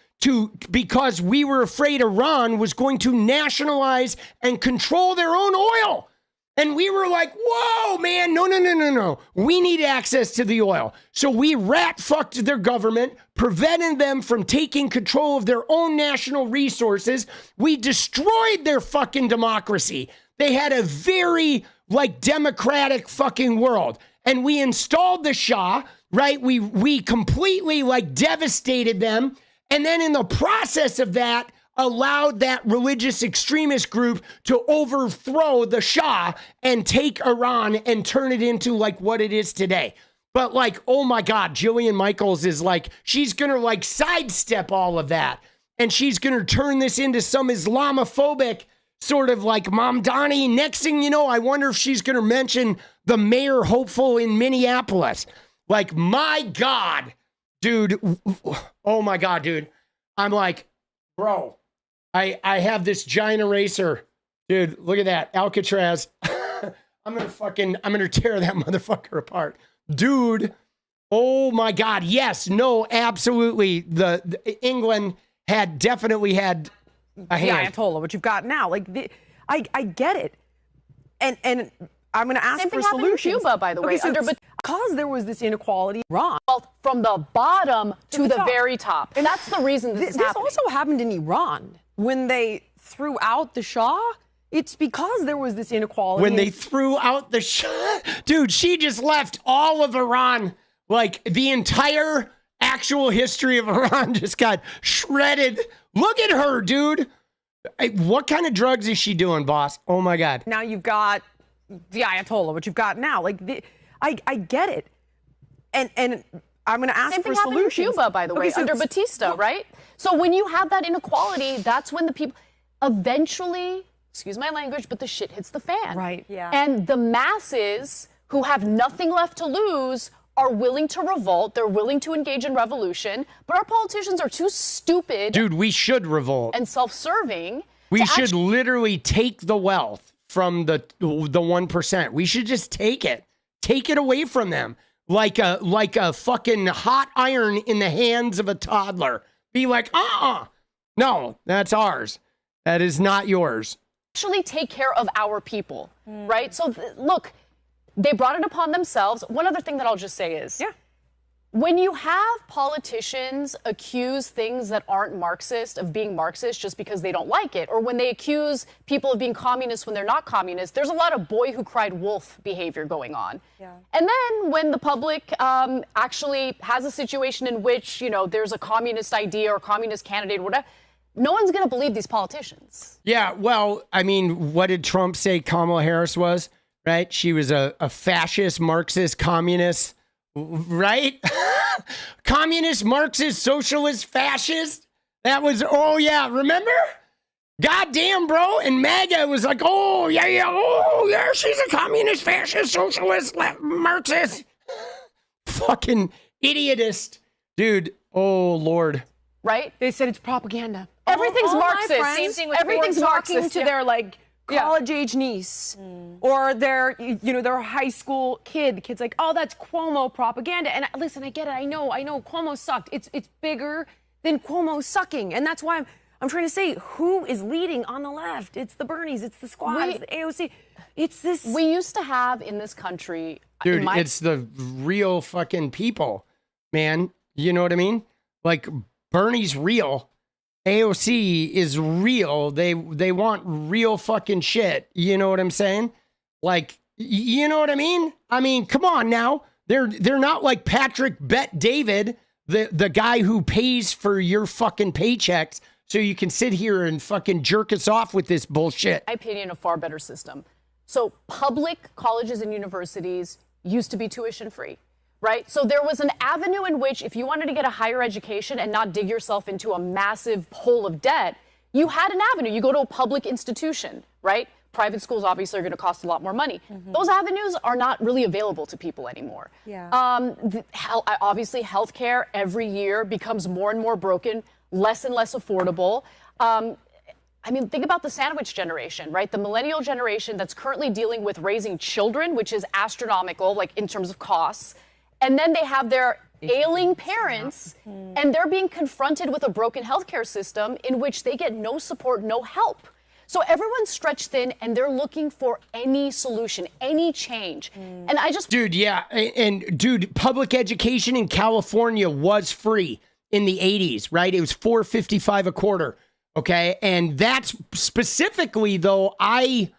because we were afraid Iran was going to nationalize and control their own oil. And we were like, whoa, man, no. We need access to the oil. So we rat fucked their government, prevented them from taking control of their own national resources. We destroyed their fucking democracy. They had a very democratic fucking world. And we installed the Shah, right? We completely devastated them. And then in the process of that, allowed that religious extremist group to overthrow the Shah and take Iran and turn it into what it is today. But oh my God, Jillian Michaels is she's gonna sidestep all of that. And she's gonna turn this into some Islamophobic sort of Mamdani. Next thing you know, I wonder if she's gonna mention the mayor hopeful in Minneapolis. My God, dude. Oh my God, dude. I'm bro. I have this giant eraser. Dude, look at that. Alcatraz. I'm gonna tear that motherfucker apart. Dude, oh my God. Yes, no, absolutely. The England definitely had a hand. Ayatollah, what you've got now. I get it. And I'm gonna ask for solutions. In Cuba, by the way, because there was this inequality, Iran. Well, from the bottom to the very top. And that's the reason this is happening. This also happened in Iran. When they threw out the Shah, it's because there was this inequality. When they threw out the Shah, dude, she just left all of Iran. The entire actual history of Iran just got shredded. Look at her, dude. What kind of drugs is she doing, boss? Oh my God. Now you've got the Ayatollah, what you've got now. I get it. And I'm going to ask for solutions. Same thing happened in Cuba, by the way, under Batista, right? So when you have that inequality, that's when the people eventually, excuse my language, but the shit hits the fan. Right. Yeah. And the masses who have nothing left to lose are willing to revolt. They're willing to engage in revolution. But our politicians are too stupid. Dude, we should revolt. And self-serving. We should literally take the wealth from the 1%. We should just take it. Take it away from them. Like a fucking hot iron in the hands of a toddler. Be no, that's ours. That is not yours. Actually take care of our people, right? So look, they brought it upon themselves. One other thing that I'll just say is, when you have politicians accuse things that aren't Marxist of being Marxist just because they don't like it, or when they accuse people of being communist when they're not communist, there's a lot of boy who cried wolf behavior going on. Yeah. And then when the public actually has a situation in which, there's a communist idea or communist candidate or whatever, no one's going to believe these politicians. Yeah, well, I mean, what did Trump say Kamala Harris was, right? She was a fascist, Marxist, communist, right? Communist, Marxist, socialist, fascist. That was, remember? Goddamn, bro. And MAGA was like, she's a communist, fascist, socialist, Marxist. Fucking idiotist. Dude, oh, Lord. Right? They said it's propaganda. Everything's all Marxist. My friends, Same thing with everything's talking Marxist, to their college-age niece or their their high school kid. The kid's like, oh, that's Cuomo propaganda. And listen, I get it. I know Cuomo sucked. It's bigger than Cuomo sucking, and that's why I'm trying to say who is leading on the left. It's the Bernies. It's the squads. The AOC. It's this. We used to have in this country, dude. It's the real fucking people, man. You know what I mean? Bernie's real. AOC is real. They want real fucking shit. You know what I'm saying? You know what I mean? I mean, come on now. They're not like Patrick Bet David, the guy who pays for your fucking paychecks so you can sit here and fucking jerk us off with this bullshit. In my opinion, a far better system. So public colleges and universities used to be tuition free. right? So there was an avenue in which if you wanted to get a higher education and not dig yourself into a massive hole of debt, you had an avenue. You go to a public institution, right? Private schools obviously are going to cost a lot more money. Those avenues are not really available to people anymore. Yeah. Obviously, healthcare every year becomes more and more broken, less and less affordable. I mean, think about the sandwich generation, right? The millennial generation that's currently dealing with raising children, which is astronomical, like in terms of costs. And then they have their ailing parents, and they're being confronted with a broken healthcare system in which they get no support, no help. So everyone's stretched thin, and they're looking for any solution, any change. And I just... Dude, yeah. And dude, public education in California was free in the 80s, right? It was $4.55 a quarter. Okay. And that's specifically, though, I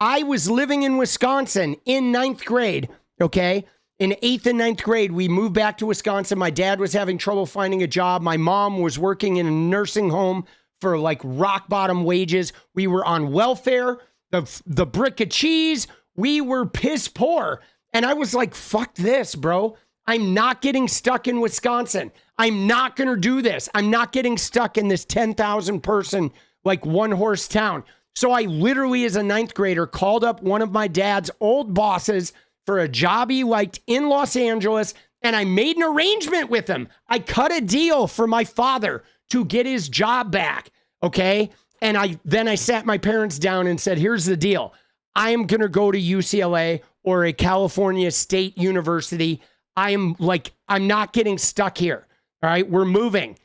was living in Wisconsin in 9th grade. Okay. In 8th and 9th grade, we moved back to Wisconsin. My dad was having trouble finding a job. My mom was working in a nursing home for like rock bottom wages. We were on welfare, the brick of cheese. We were piss poor. And I was like, fuck this, bro. I'm not getting stuck in Wisconsin. I'm not going to do this. I'm not getting stuck in this 10,000 person, like one horse town. So I literally, as a 9th grader, called up one of my dad's old bosses for a job he liked in Los Angeles. And I made an arrangement with him. I cut a deal for my father to get his job back. Okay. And I sat my parents down and said, here's the deal. I am going to go to UCLA or a California State University. I'm not getting stuck here. All right. We're moving.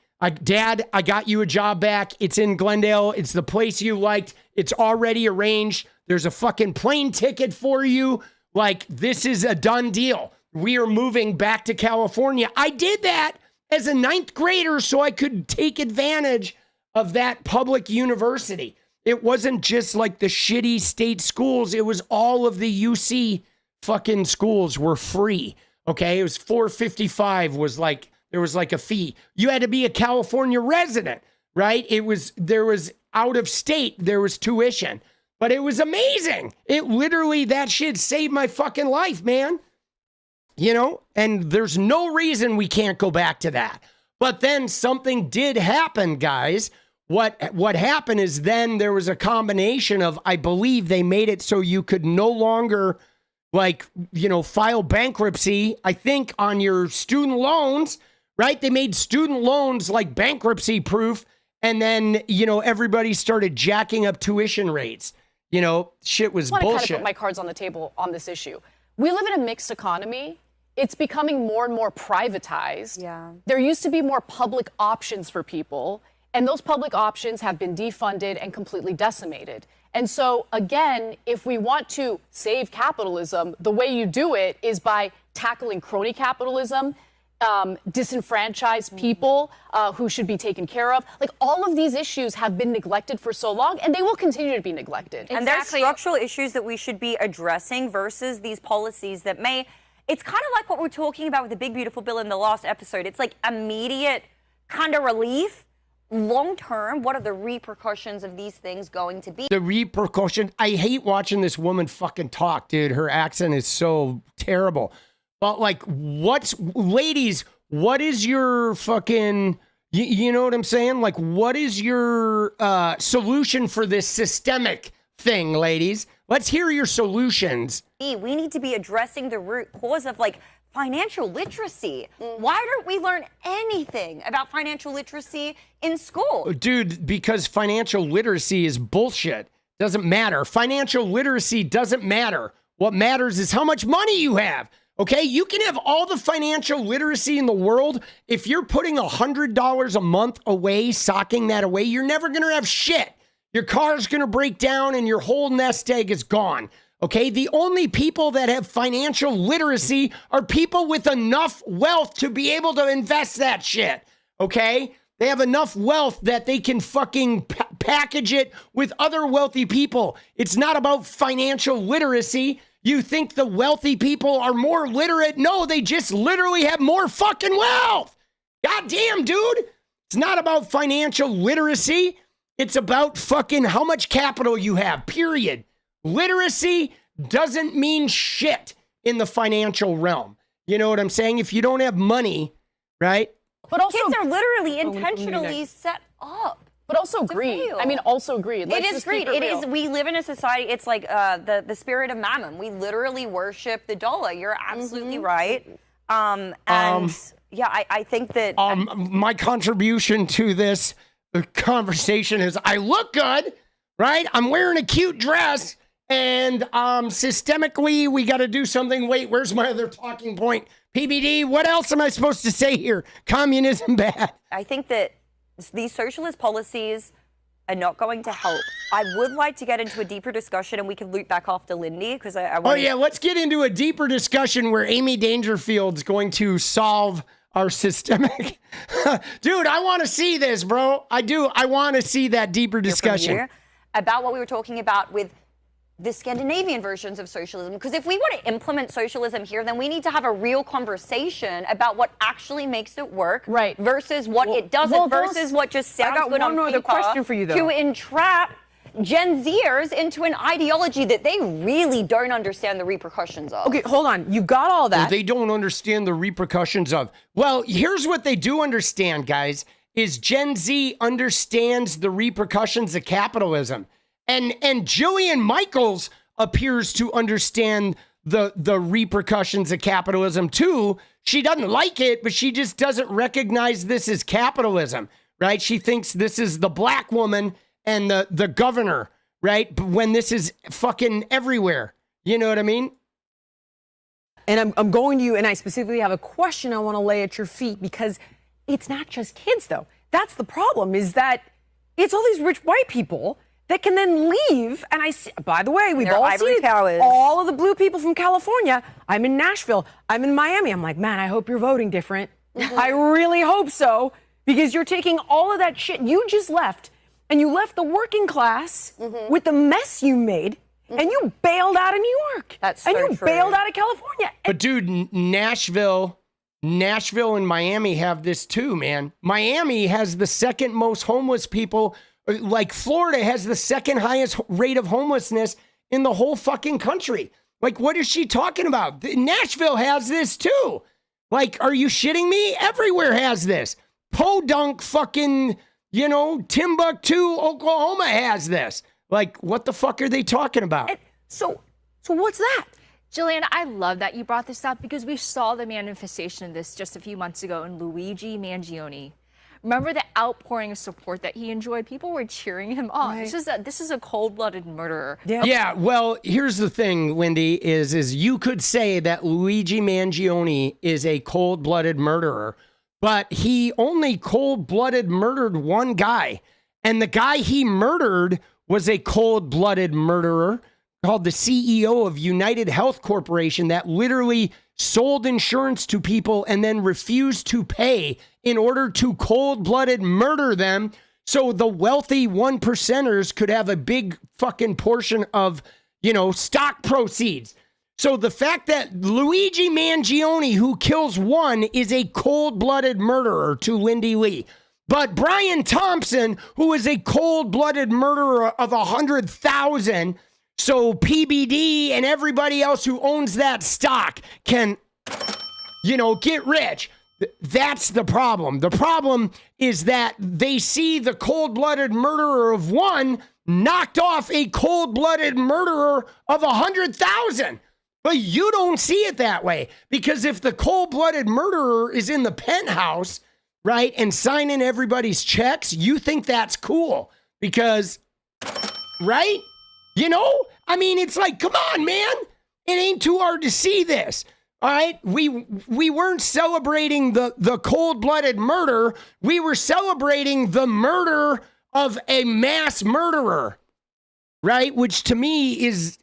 Dad, I got you a job back. It's in Glendale. It's the place you liked. It's already arranged. There's a fucking plane ticket for you. Like, this is a done deal. We are moving back to California. I did that as a 9th grader so I could take advantage of that public university. It wasn't just like the shitty state schools. It was all of the UC fucking schools were free. Okay. It was $4.55 was like, there was like a fee. You had to be a California resident, right? There was out of state, there was tuition, but it was amazing. It literally, that shit saved my fucking life, man. You know, and there's no reason we can't go back to that. But then something did happen, guys. What happened is then there was a combination of, I believe they made it so you could no longer, like, you know, file bankruptcy, I think, on your student loans, right? They made student loans like bankruptcy proof. And then, you know, everybody started jacking up tuition rates. You know, shit was bullshit. I want to kind of put my cards on the table on this issue. We live in a mixed economy. It's becoming more and more privatized. Yeah. There used to be more public options for people, and those public options have been defunded and completely decimated. And so, again, if we want to save capitalism, the way you do it is by tackling crony capitalism, disenfranchised people who should be taken care of. Like, all of these issues have been neglected for so long, and they will continue to be neglected. And there's structural issues that we should be addressing versus these policies that may... It's kind of like what we're talking about with the Big Beautiful Bill in the last episode. It's like immediate kind of relief. Long term, what are the repercussions of these things going to be? The repercussion, I hate watching this woman fucking talk, dude. Her accent is so terrible. But like, ladies, what is your fucking, you know what I'm saying? Like, what is your solution for this systemic thing, ladies? Let's hear your solutions. We need to be addressing the root cause of like financial literacy. Why don't we learn anything about financial literacy in school? Dude, because financial literacy is bullshit. Doesn't matter. Financial literacy doesn't matter. What matters is how much money you have. Okay, you can have all the financial literacy in the world. If you're putting $100 a month away, socking that away, you're never going to have shit. Your car's going to break down and your whole nest egg is gone. Okay, the only people that have financial literacy are people with enough wealth to be able to invest that shit. Okay, they have enough wealth that they can fucking package it with other wealthy people. It's not about financial literacy. You think the wealthy people are more literate? No, they just literally have more fucking wealth. God damn, dude. It's not about financial literacy. It's about fucking how much capital you have, period. Literacy doesn't mean shit in the financial realm. You know what I'm saying? If you don't have money, right? But also, kids are literally intentionally set up. But also greed. I mean, also greed. It is greed. It is. We live in a society. It's like the spirit of mammon. We literally worship the dollar. You're absolutely right. Yeah, I think that. My contribution to this conversation is I look good, right? I'm wearing a cute dress, and systemically we got to do something. Wait, where's my other talking point? PBD. What else am I supposed to say here? Communism bad. I think that these socialist policies are not going to help. I would like to get into a deeper discussion, and we can loop back after Lindy, because I want. Oh yeah, let's get into a deeper discussion where Amy Dangerfield's going to solve our systemic. Dude, I want to see this, bro. I do. I want to see that deeper discussion about what we were talking about with the Scandinavian versions of socialism. Because if we want to implement socialism here, then we need to have a real conversation about what actually makes it work, right? Versus what it doesn't, versus what just sounds good on paper. I got one other question for you, though. To entrap Gen Zers into an ideology that they really don't understand the repercussions of. Okay, hold on. You got all that. They don't understand the repercussions of. Well, here's what they do understand, guys, is Gen Z understands the repercussions of capitalism. And Jillian Michaels appears to understand the repercussions of capitalism too. She doesn't like it, but she just doesn't recognize this as capitalism, right? She thinks this is the black woman and the governor, right? But when this is fucking everywhere. You know what I mean? And I'm going to you, and I specifically have a question I want to lay at your feet, because it's not just kids, though. That's the problem, is that it's all these rich white people that can then leave. And I see, by the way, we've all seen all of the blue people from California. I'm in Nashville. I'm in Miami. I'm like, man, I hope you're voting different. I really hope so, because you're taking all of that shit you just left, and you left the working class with the mess you made, and you bailed out of New York. That's so and you true. bailed out of California. But dude, Nashville and Miami have this too, man. Miami has the second most homeless people. Like Florida has the second highest rate of homelessness in the whole fucking country. Like, what is she talking about? Nashville has this too. Like, are you shitting me? Everywhere has this. Podunk fucking, Timbuktu, Oklahoma has this. Like, what the fuck are they talking about? So what's that? Jillian, I love that you brought this up, because we saw the manifestation of this just a few months ago in Luigi Mangione. Remember the outpouring of support that he enjoyed? People were cheering him on. Right. This is a cold-blooded murderer. Yeah, well, here's the thing, Lindy, is you could say that Luigi Mangione is a cold-blooded murderer, but he only cold-blooded murdered one guy. And the guy he murdered was a cold-blooded murderer called the CEO of United Health Corporation that literally sold insurance to people and then refused to pay in order to cold-blooded murder them so the wealthy 1%ers could have a big fucking portion of, stock proceeds. So the fact that Luigi Mangione, who kills one, is a cold-blooded murderer to Lindy Lee. But Brian Thompson, who is a cold-blooded murderer of 100,000, so PBD and everybody else who owns that stock can, get rich. That's the problem. The problem is that they see the cold-blooded murderer of one knocked off a cold-blooded murderer of 100,000. But you don't see it that way, because if the cold-blooded murderer is in the penthouse, right, and signing everybody's checks, you think that's cool because, right? I mean, it's like, come on, man. It ain't too hard to see this. All right. We weren't celebrating the cold-blooded murder. We were celebrating the murder of a mass murderer. Right? Which to me is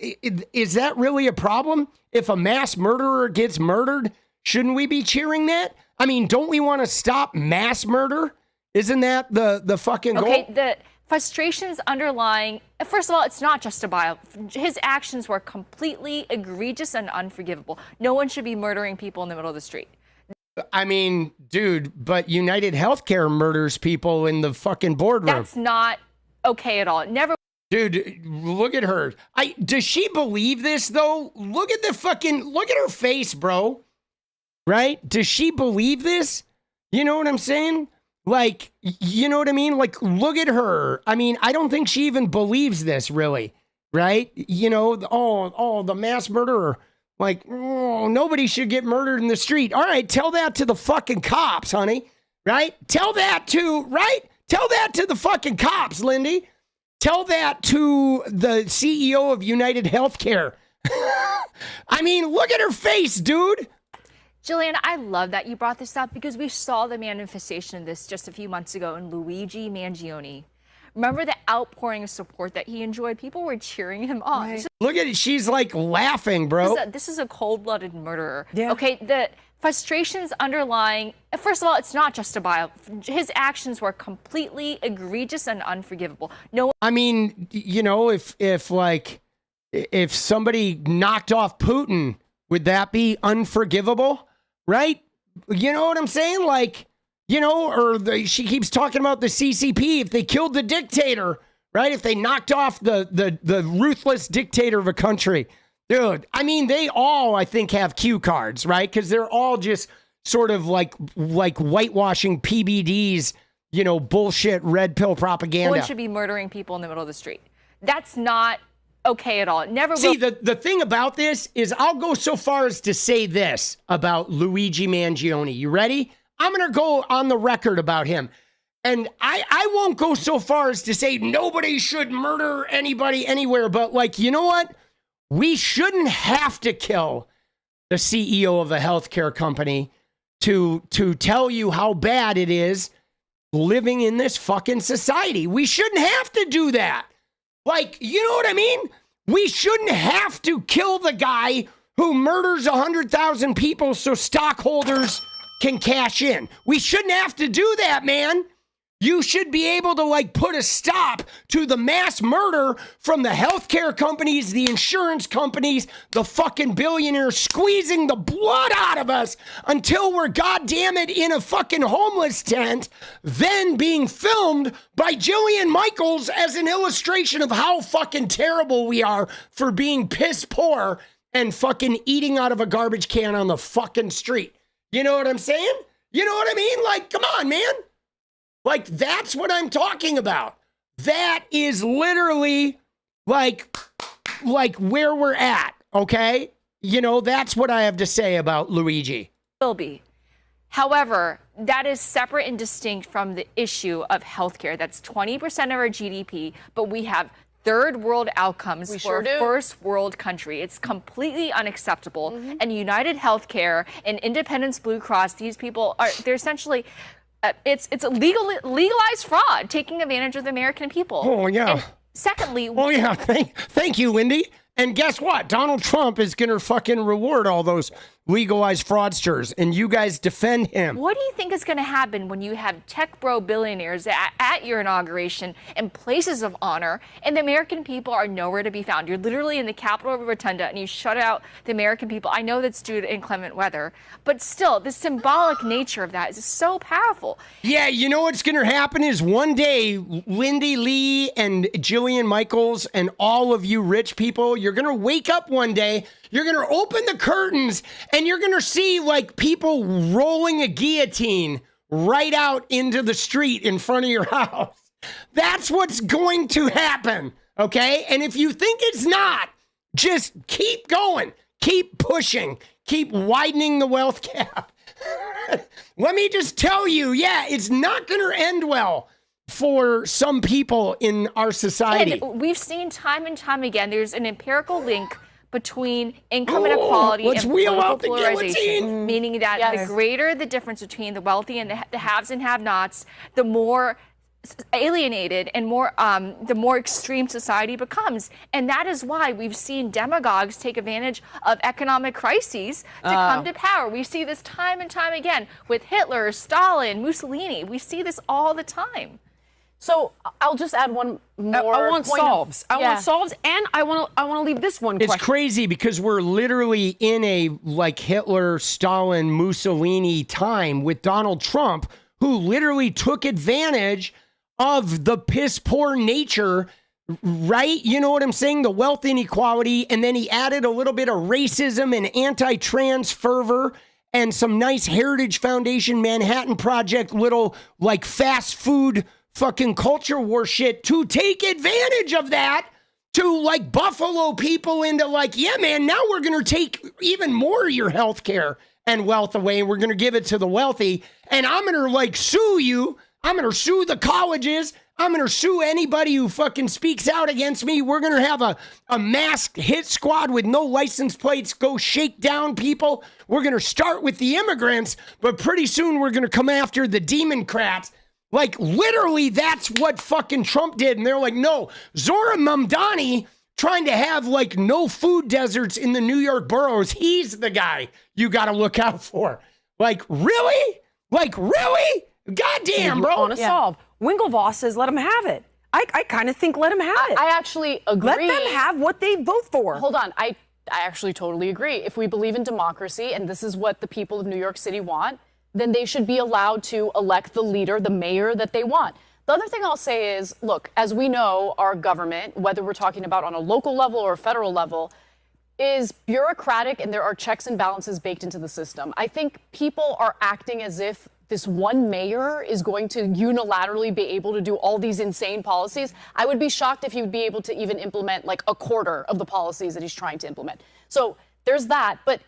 that really a problem? If a mass murderer gets murdered, shouldn't we be cheering that? I mean, don't we want to stop mass murder? Isn't that the fucking goal? Okay, the frustrations underlying, first of all, it's not justifiable. His actions were completely egregious and unforgivable. No one should be murdering people in the middle of the street. I mean, dude, but United Healthcare murders people in the fucking boardroom. That's not okay at all. Never. Dude, look at her. Does she believe this though? Look at her face, bro. right? Does she believe this? You know what I'm saying? Like, you know what I mean? Like, look at her. I mean, I don't think she even believes this, really, right? You know, the mass murderer. Like, oh, nobody should get murdered in the street. All right, tell that to the fucking cops, honey, right? Tell that to the fucking cops, Lindy. Tell that to the CEO of United Healthcare. I mean, look at her face, dude. Jillian, I love that you brought this up because we saw the manifestation of this just a few months ago in Luigi Mangione. Remember the outpouring of support that he enjoyed? People were cheering him on. Right. Look at it. She's like laughing, bro. This is a cold-blooded murderer. Yeah. Okay, the frustrations underlying, first of all, it's not justifiable. His actions were completely egregious and unforgivable. No. I mean, you know, if somebody knocked off Putin, would that be unforgivable? Right? You know what I'm saying? Like, you know, or she keeps talking about the CCP. If they killed the dictator, right? If they knocked off the ruthless dictator of a country, dude. I mean, they all, I think, have cue cards, right? Because they're all just sort of like whitewashing PBD's, you know, bullshit red pill propaganda. No one should be murdering people in the middle of the street. That's not okay at all. It never will. See, the thing about this is I'll go so far as to say this about Luigi Mangione. You ready? I'm going to go on the record about him. And I won't go so far as to say nobody should murder anybody anywhere. But, like, you know what? We shouldn't have to kill the CEO of a healthcare company to tell you how bad it is living in this fucking society. We shouldn't have to do that. Like, you know what I mean? We shouldn't have to kill the guy who murders 100,000 people so stockholders can cash in. We shouldn't have to do that, man. You should be able to, like, put a stop to the mass murder from the healthcare companies, the insurance companies, the fucking billionaires squeezing the blood out of us until we're, goddamn it, in a fucking homeless tent, then being filmed by Jillian Michaels as an illustration of how fucking terrible we are for being piss poor and fucking eating out of a garbage can on the fucking street. You know what I'm saying? You know what I mean? Like, come on, man. Like, that's what I'm talking about. That is literally like where we're at, okay? You know, that's what I have to say about Luigi. Will be. However, that is separate and distinct from the issue of healthcare. That's 20% of our GDP, but we have third world outcomes for a first world country. It's completely unacceptable. And United Healthcare and Independence Blue Cross, these people they're essentially it's a legalized fraud, taking advantage of the American people. Oh, yeah. And secondly... Oh, yeah. Thank you, Lindy. And guess what? Donald Trump is going to fucking reward all those legalized fraudsters, and you guys defend him. What do you think is going to happen when you have tech bro billionaires at your inauguration in places of honor, and the American people are nowhere to be found? You're literally in the Capitol Rotunda, and you shut out the American people. I know that's due to inclement weather, but still, the symbolic nature of that is so powerful. Yeah, you know what's going to happen is one day, Lindy Lee and Jillian Michaels and all of you rich people, you're going to wake up one day, you're going to open the curtains, and you're going to see, like, people rolling a guillotine right out into the street in front of your house. That's what's going to happen, okay? And if you think it's not, just keep going. Keep pushing. Keep widening the wealth gap. Let me just tell you, yeah, it's not going to end well for some people in our society. And we've seen time and time again, there's an empirical link between income inequality and political polarization, meaning that the greater the difference between the wealthy and the haves and have-nots, the more alienated and the more extreme society becomes. And that is why we've seen demagogues take advantage of economic crises to come to power. We see this time and time again with Hitler, Stalin, Mussolini. We see this all the time. So I'll just add one more. I want solves. I want solves, and I want to leave this one question. It's crazy because we're literally in a like Hitler, Stalin, Mussolini time with Donald Trump, who literally took advantage of the piss poor nature, right? You know what I'm saying? The wealth inequality, and then he added a little bit of racism and anti-trans fervor. and some nice Heritage Foundation, Manhattan Project, little like fast food fucking culture war shit to take advantage of that to like buffalo people into like, yeah, man, now we're going to take even more of your health care and wealth away. And we're going to give it to the wealthy. And I'm going to like sue you. I'm going to sue the colleges. I'm going to sue anybody who fucking speaks out against me. We're going to have a masked hit squad with no license plates go shake down people. We're going to start with the immigrants, but pretty soon we're going to come after the Democrats. Like, literally, that's what fucking Trump did. And they're like, no, Zohran Mamdani trying to have, like, no food deserts in the New York boroughs. He's the guy you got to look out for. Like, really? Like, really? Goddamn, bro. On a solve. Winklevoss says let him have it. I kind of think let him have it. I actually agree. Let them have what they vote for. Hold on. I actually totally agree. If we believe in democracy, and this is what the people of New York City want, then they should be allowed to elect the leader, the mayor that they want. The other thing I'll say is, look, as we know, our government, whether we're talking about on a local level or a federal level, is bureaucratic and there are checks and balances baked into the system. I think people are acting as if this one mayor is going to unilaterally be able to do all these insane policies. I would be shocked if he would be able to even implement like a quarter of the policies that he's trying to implement. So there's that. But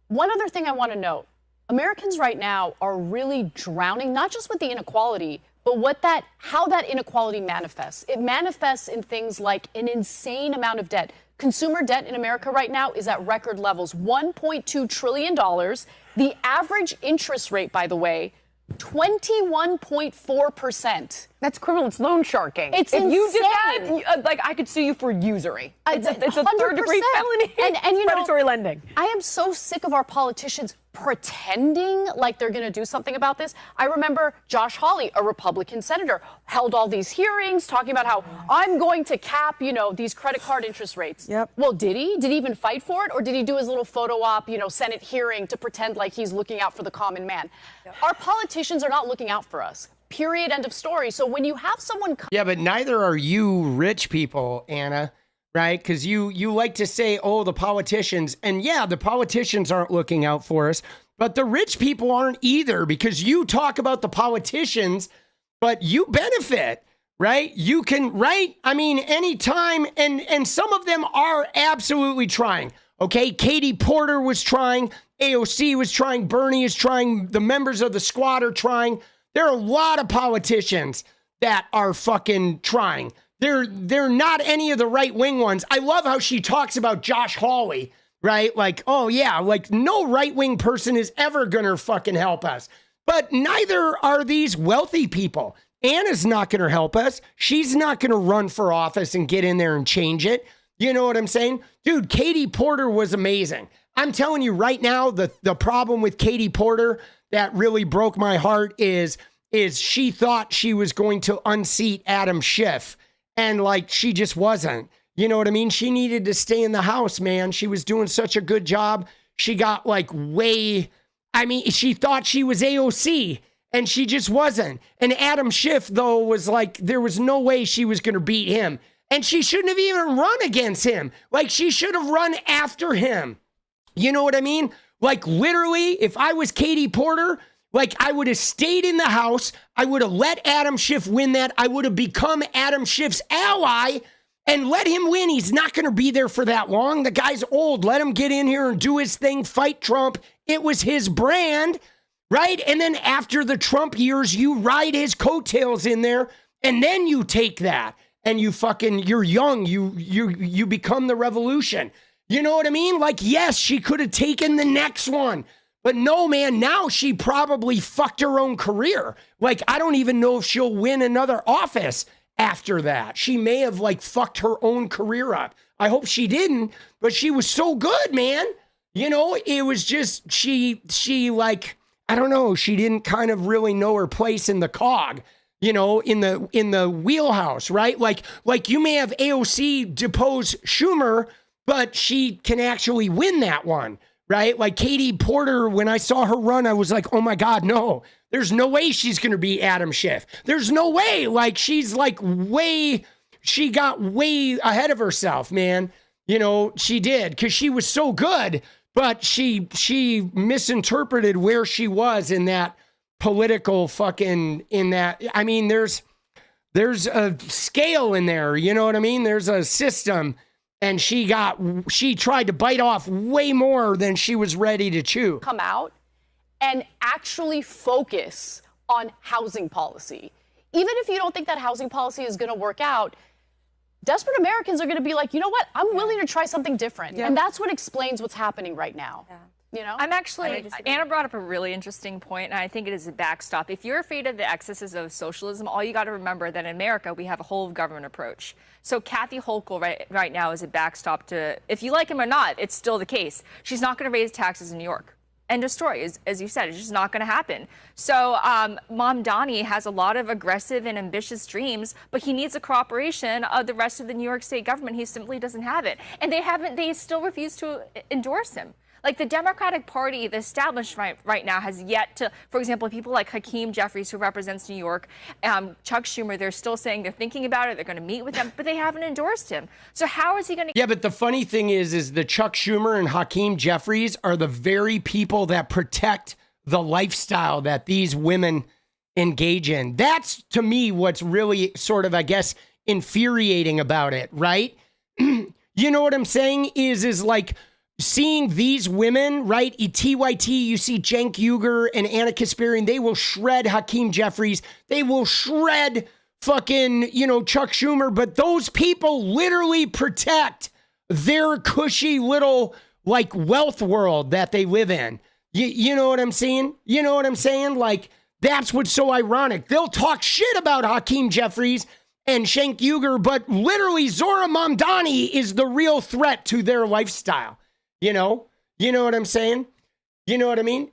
one other thing I want to note, Americans right now are really drowning, not just with the inequality, but how that inequality manifests. It manifests in things like an insane amount of debt. Consumer debt in America right now is at record levels, $1.2 trillion. The average interest rate, by the way, 21.4%. That's criminal. It's loan sharking. It's if insane. you did that, like I could sue you for usury. It's a third-degree felony. And you know, predatory lending. I am so sick of our politicians pretending like they're going to do something about this. I remember Josh Hawley, a Republican senator, held all these hearings talking about how I'm going to cap, these credit card interest rates. Yep. Well, did he? Did he even fight for it? Or did he do his little photo op, Senate hearing to pretend like he's looking out for the common man? Yep. Our politicians are not looking out for us. Period. End of story. So when you have someone... Yeah, but neither are you rich people, Anna, right? Because you like to say, oh, the politicians. And yeah, the politicians aren't looking out for us, but the rich people aren't either, because you talk about the politicians, but you benefit, right? You can, right? I mean, anytime, and some of them are absolutely trying, okay? Katie Porter was trying, AOC was trying, Bernie is trying, the members of the squad are trying. There are a lot of politicians that are fucking trying. They're not any of the right-wing ones. I love how she talks about Josh Hawley, right? Like, oh yeah, like no right-wing person is ever gonna fucking help us. But neither are these wealthy people. Anna's not gonna help us. She's not gonna run for office and get in there and change it. You know what I'm saying? Dude, Katie Porter was amazing. I'm telling you right now, the problem with Katie Porter that really broke my heart is she thought she was going to unseat Adam Schiff, and like she just wasn't. You know what I mean? She needed to stay in the House, man. She was doing such a good job. She got like she thought she was AOC, and she just wasn't. And Adam Schiff, though, was like, there was no way she was going to beat him. And she shouldn't have even run against him. Like, she should have run after him. You know what I mean? Like, literally, if I was Katie Porter, like, I would have stayed in the House. I would have let Adam Schiff win that. I would have become Adam Schiff's ally and let him win. He's not going to be there for that long. The guy's old. Let him get in here and do his thing, fight Trump. It was his brand, right? And then after the Trump years, you ride his coattails in there, and then you take that, and you're young. You become the revolution. You know what I mean? Like, yes, she could have taken the next one. But no, man, now she probably fucked her own career. Like, I don't even know if she'll win another office after that. She may have, like, fucked her own career up. I hope she didn't, but she was so good, man. You know, it was just, she like, I don't know, she didn't kind of really know her place in the cog, you know, in the wheelhouse, right? Like you may have AOC depose Schumer, but she can actually win that one, right? Like Katie Porter, when I saw her run, I was like, oh my God, no, there's no way she's going to be Adam Schiff. There's no way. Like, she's like she got way ahead of herself, man. You know, she did, because she was so good but she misinterpreted where she was in that political fucking, in that, I mean, there's a scale in there, you know what I mean? There's a system, and she tried to bite off way more than she was ready to chew. Come out and actually focus on housing policy. Even if you don't think that housing policy is going to work out, desperate Americans are going to be like, you know what? I'm willing to try something different. Yeah. And that's what explains what's happening right now. Yeah. You know? I'm actually, Anna brought up a really interesting point, and I think it is a backstop. If you're afraid of the excesses of socialism, all you got to remember that in America, we have a whole of government approach. So Kathy Hochul right now is a backstop to, if you like him or not, it's still the case. She's not going to raise taxes in New York. End of story. As you said, it's just not going to happen. So Mom Donnie has a lot of aggressive and ambitious dreams, but he needs the cooperation of the rest of the New York State government. He simply doesn't have it. And they still refuse to endorse him. Like the Democratic Party, the establishment right now has yet to, for example, people like 𝗙𝗃𝗽𝗓𝐿, who represents New York, Chuck Schumer, they're still saying they're thinking about it, they're going to meet with them, but they haven't endorsed him. So how is he going to... Yeah, but the funny thing is the Chuck Schumer and 𝗙𝗃𝗽𝗓𝐿 are the very people that protect the lifestyle that these women engage in. That's, to me, what's really sort of, I guess, infuriating about it, right? You know what I'm saying? Is like... seeing these women, right? TYT, you see Cenk Uygur and Anna Kasparian, they will shred 𝗙𝗃𝗽𝗓𝐿. They will shred fucking, Chuck Schumer, but those people literally protect their cushy little, like, wealth world that they live in. You know what I'm saying? You know what I'm saying? Like, that's what's so ironic. They'll talk shit about 𝗙𝗃𝗽𝗓𝗏 and Cenk Uygur, but literally Zora Mamdani is the real threat to their lifestyle. You know what I'm saying? You know what I mean?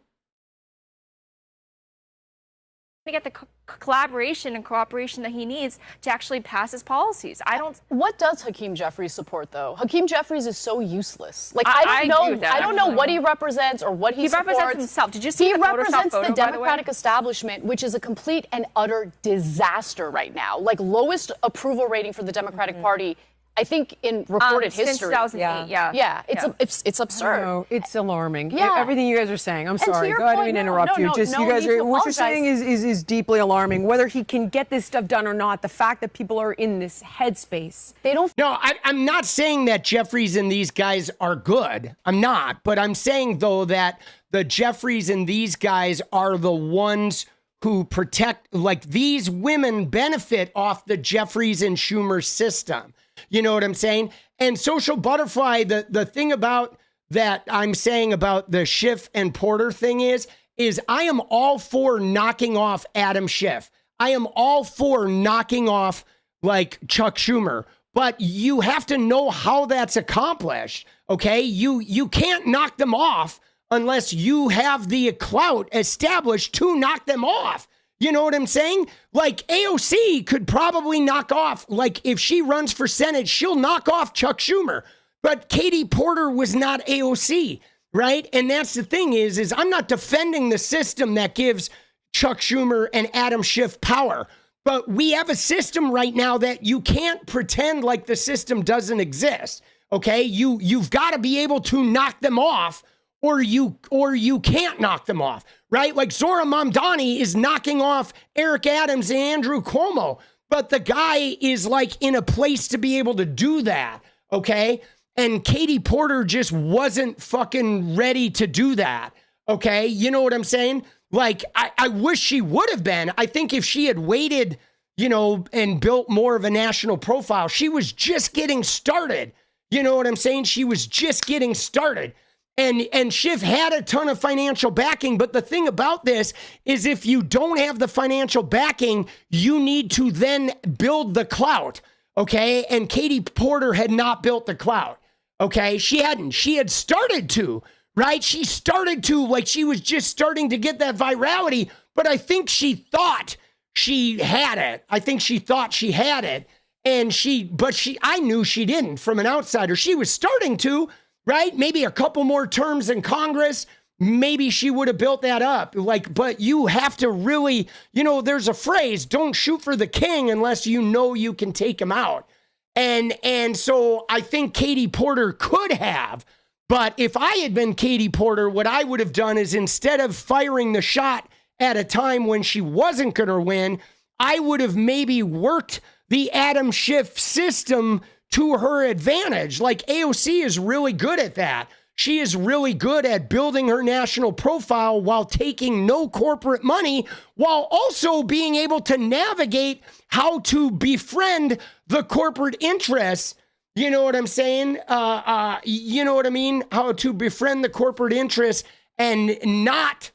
To get the collaboration and cooperation that he needs to actually pass his policies. What does 𝗙𝗃𝗽𝗓𝗏𝗧 support, though? 𝗙𝗃𝗽𝗓𝗏𝗧 is so useless. Like, I don't know what he represents or what he supports. Represents himself. Did you see he the Photoshop represents photo, the by the way? Democratic establishment, which is a complete and utter disaster right now. Like, lowest approval rating for the Democratic Party, I think, in recorded since history. 2008, yeah. It's absurd. No, it's alarming. Yeah. Everything you guys are saying. I'm to sorry. your Go ahead point, and no, interrupt no, you. Just no you guys need are to what you're saying apologize. is deeply alarming. Whether he can get this stuff done or not, the fact that people are in this headspace. They don't. No, I'm not saying that Jeffries and these guys are good. I'm not. But I'm saying, though, that the Jeffries and these guys are the ones who protect, like, these women benefit off the Jeffries and Schumer system. You know what I'm saying? And Social Butterfly, the thing about that I'm saying about the Schiff and Porter thing is I am all for knocking off Adam Schiff. I am all for knocking off, like, Chuck Schumer. But you have to know how that's accomplished, okay? You can't knock them off unless you have the clout established to knock them off. You know what I'm saying? Like, AOC could probably knock off, like, if she runs for Senate, she'll knock off Chuck Schumer. But Katie Porter was not AOC, right? And that's the thing is I'm not defending the system that gives Chuck Schumer and Adam Schiff power. But we have a system right now that you can't pretend like the system doesn't exist, okay? You've got to be able to knock them off, or you can't knock them off, right? Like Zora Mamdani is knocking off Eric Adams and Andrew Cuomo, but the guy is, like, in a place to be able to do that, okay? And Katie Porter just wasn't fucking ready to do that, okay? You know what I'm saying? Like, I wish she would have been. I think if she had waited, and built more of a national profile, she was just getting started. You know what I'm saying? She was just getting started. And Schiff had a ton of financial backing, but the thing about this is if you don't have the financial backing, you need to then build the clout, okay? And Katie Porter had not built the clout, okay? She hadn't. She had started to, right? She started to, like, she was just starting to get that virality, but I think she thought she had it. I think she thought she had it, and I knew she didn't from an outsider. She was starting to, right? Maybe a couple more terms in Congress, maybe she would have built that up. Like, but you have to really, there's a phrase, don't shoot for the king unless you know you can take him out. And so I think Katie Porter could have But if I had been Katie Porter, what I would have done is instead of firing the shot at a time when she wasn't going to win, I would have maybe worked the Adam Schiff system to her advantage. Like AOC is really good at that. She is really good at building her national profile while taking no corporate money, while also being able to navigate how to befriend the corporate interests. You know what I'm saying? You know what I mean? How to befriend the corporate interests and not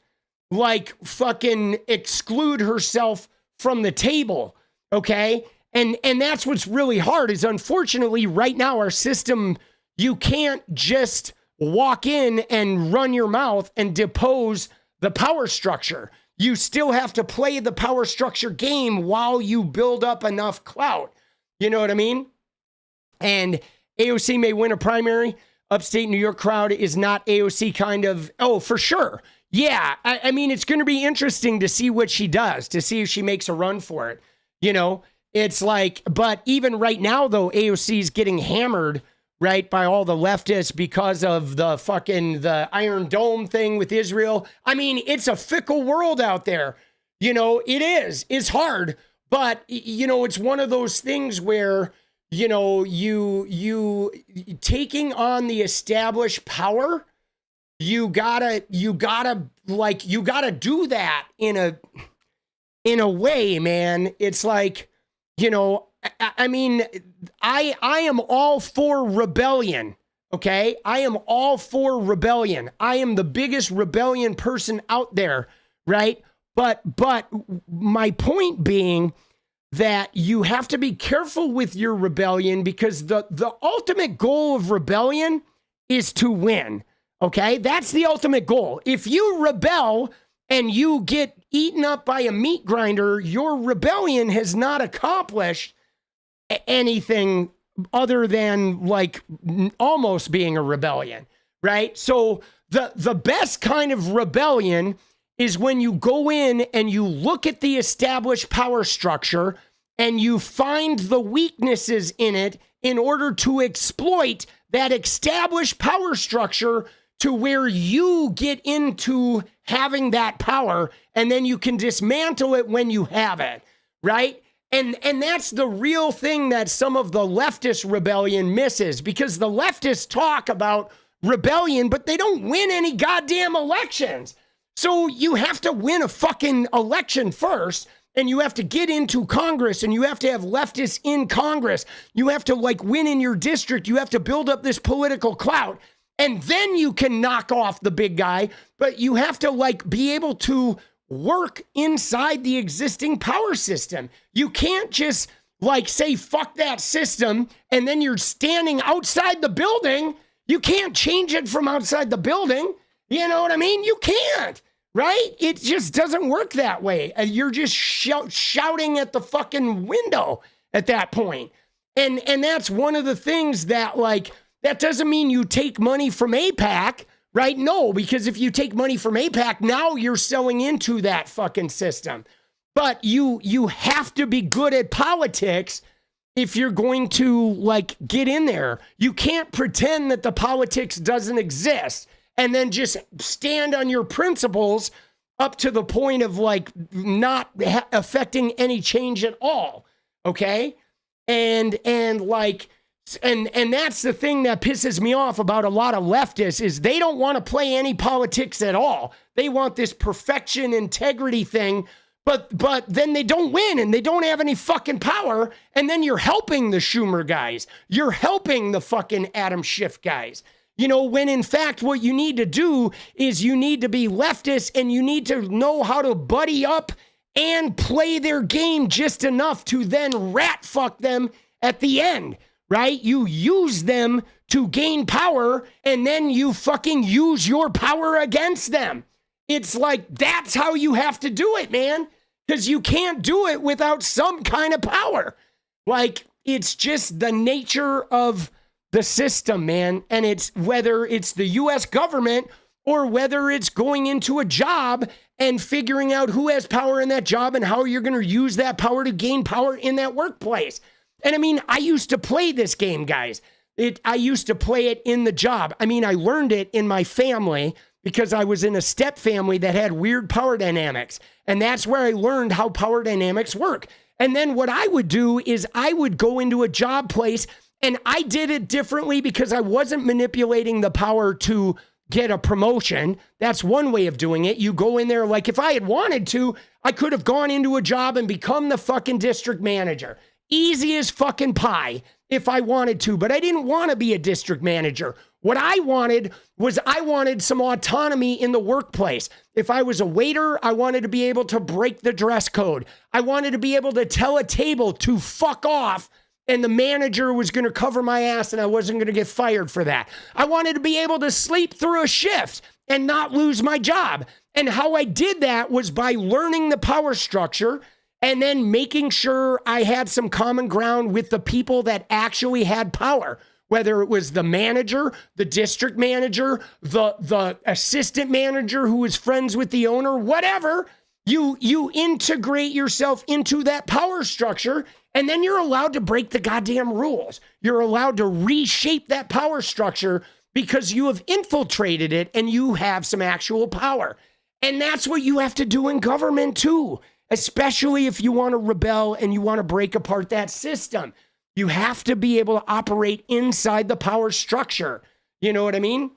like fucking exclude herself from the table. Okay. And that's what's really hard is unfortunately right now our system, you can't just walk in and run your mouth and depose the power structure. You still have to play the power structure game while you build up enough clout. You know what I mean? And AOC may win a primary. Upstate New York crowd is not AOC kind of, oh, for sure. Yeah, I mean, it's going to be interesting to see what she does, to see if she makes a run for it. You know, it's like, but even right now, though, AOC is getting hammered, right, by all the leftists because of the Iron Dome thing with Israel. I mean, it's a fickle world out there. You know, it is. It's hard. But, you know, it's one of those things where, you know, you taking on the established power, you gotta do that in a way, man. It's like, you know, I mean, I am all for rebellion. Okay. I am all for rebellion. I am the biggest rebellion person out there. Right. But my point being that you have to be careful with your rebellion because the ultimate goal of rebellion is to win. Okay. That's the ultimate goal. If you rebel and you get eaten up by a meat grinder, your rebellion has not accomplished anything other than like almost being a rebellion, right? So the best kind of rebellion is when you go in and you look at the established power structure and you find the weaknesses in it in order to exploit that established power structure to where you get into having that power and then you can dismantle it when you have it, right? And that's the real thing that some of the leftist rebellion misses because the leftists talk about rebellion, but they don't win any goddamn elections. So you have to win a fucking election first and you have to get into Congress and you have to have leftists in Congress. You have to like win in your district. You have to build up this political clout and then you can knock off the big guy, but you have to like be able to work inside the existing power system. You can't just like say, fuck that system. And then you're standing outside the building. You can't change it from outside the building. You know what I mean? You can't, right? It just doesn't work that way. You're just shouting at the fucking window at that point. And that's one of the things that like, that doesn't mean you take money from AIPAC, right? No, because if you take money from AIPAC, now you're selling into that fucking system. But you have to be good at politics if you're going to like get in there. You can't pretend that the politics doesn't exist and then just stand on your principles up to the point of like not affecting any change at all. Okay. And that's the thing that pisses me off about a lot of leftists is they don't want to play any politics at all. They want this perfection integrity thing, but then they don't win and they don't have any fucking power. And then you're helping the Schumer guys. You're helping the fucking Adam Schiff guys. You know, when in fact, what you need to do is you need to be leftist and you need to know how to buddy up and play their game just enough to then rat fuck them at the end. Right? You use them to gain power and then you fucking use your power against them. It's like, that's how you have to do it, man. Because you can't do it without some kind of power. Like, it's just the nature of the system, man. And it's whether it's the US government or whether it's going into a job and figuring out who has power in that job and how you're going to use that power to gain power in that workplace. And I mean, I used to play this game, guys. I used to play it in the job. I mean, I learned it in my family because I was in a step family that had weird power dynamics. And that's where I learned how power dynamics work. And then what I would do is I would go into a job place, and I did it differently because I wasn't manipulating the power to get a promotion. That's one way of doing it. You go in there, like if I had wanted to, I could have gone into a job and become the fucking district manager. Easy as fucking pie if I wanted to, but I didn't want to be a district manager. What I wanted was I wanted some autonomy in the workplace. If I was a waiter, I wanted to be able to break the dress code. I wanted to be able to tell a table to fuck off, and the manager was going to cover my ass and I wasn't going to get fired for that. I wanted to be able to sleep through a shift and not lose my job. And how I did that was by learning the power structure and then making sure I had some common ground with the people that actually had power. Whether it was the manager, the district manager, the assistant manager who was friends with the owner, whatever, you integrate yourself into that power structure, and then you're allowed to break the goddamn rules. You're allowed to reshape that power structure because you have infiltrated it and you have some actual power. And that's what you have to do in government too, especially if you want to rebel and you want to break apart that system. You have to be able to operate inside the power structure. You know what I mean?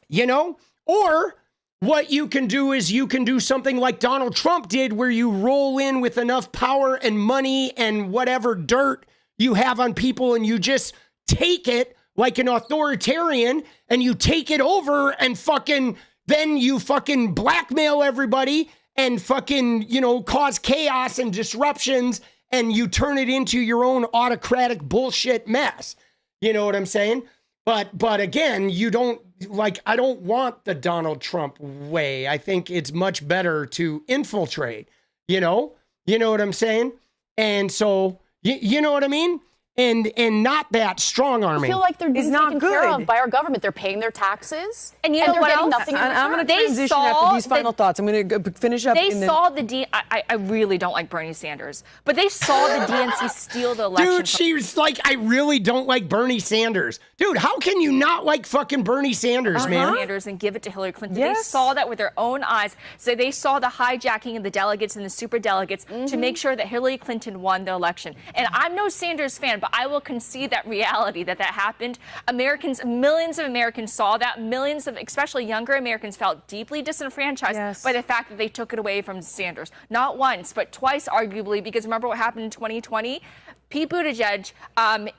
You know? Or what you can do is you can do something like Donald Trump did, where you roll in with enough power and money and whatever dirt you have on people, and you just take it like an authoritarian, and you take it over and then you fucking blackmail everybody and fucking, cause chaos and disruptions, and you turn it into your own autocratic bullshit mess. You know what I'm saying? But again, I don't want the Donald Trump way. I think it's much better to infiltrate, you know what I'm saying? And so, you know what I mean? And not that strong arming. I feel like they're being taken care of by our government. They're paying their taxes. And you know they're what getting else? nothing in return. I'm going to transition after these final thoughts. I'm going to finish up. I really don't like Bernie Sanders, but they saw the DNC steal the election. Dude, she was like, I really don't like Bernie Sanders. Dude, how can you not like fucking Bernie Sanders, man? Sanders and give it to Hillary Clinton. Yes. They saw that with their own eyes. So they saw the hijacking of the delegates and the super delegates to make sure that Hillary Clinton won the election. And I'm no Sanders fan, but I will concede that reality that happened. Millions of Americans saw that. Millions of, especially younger Americans, felt deeply disenfranchised by the fact that they took it away from Sanders. Not once, but twice, arguably, because remember what happened in 2020? Pete Buttigieg,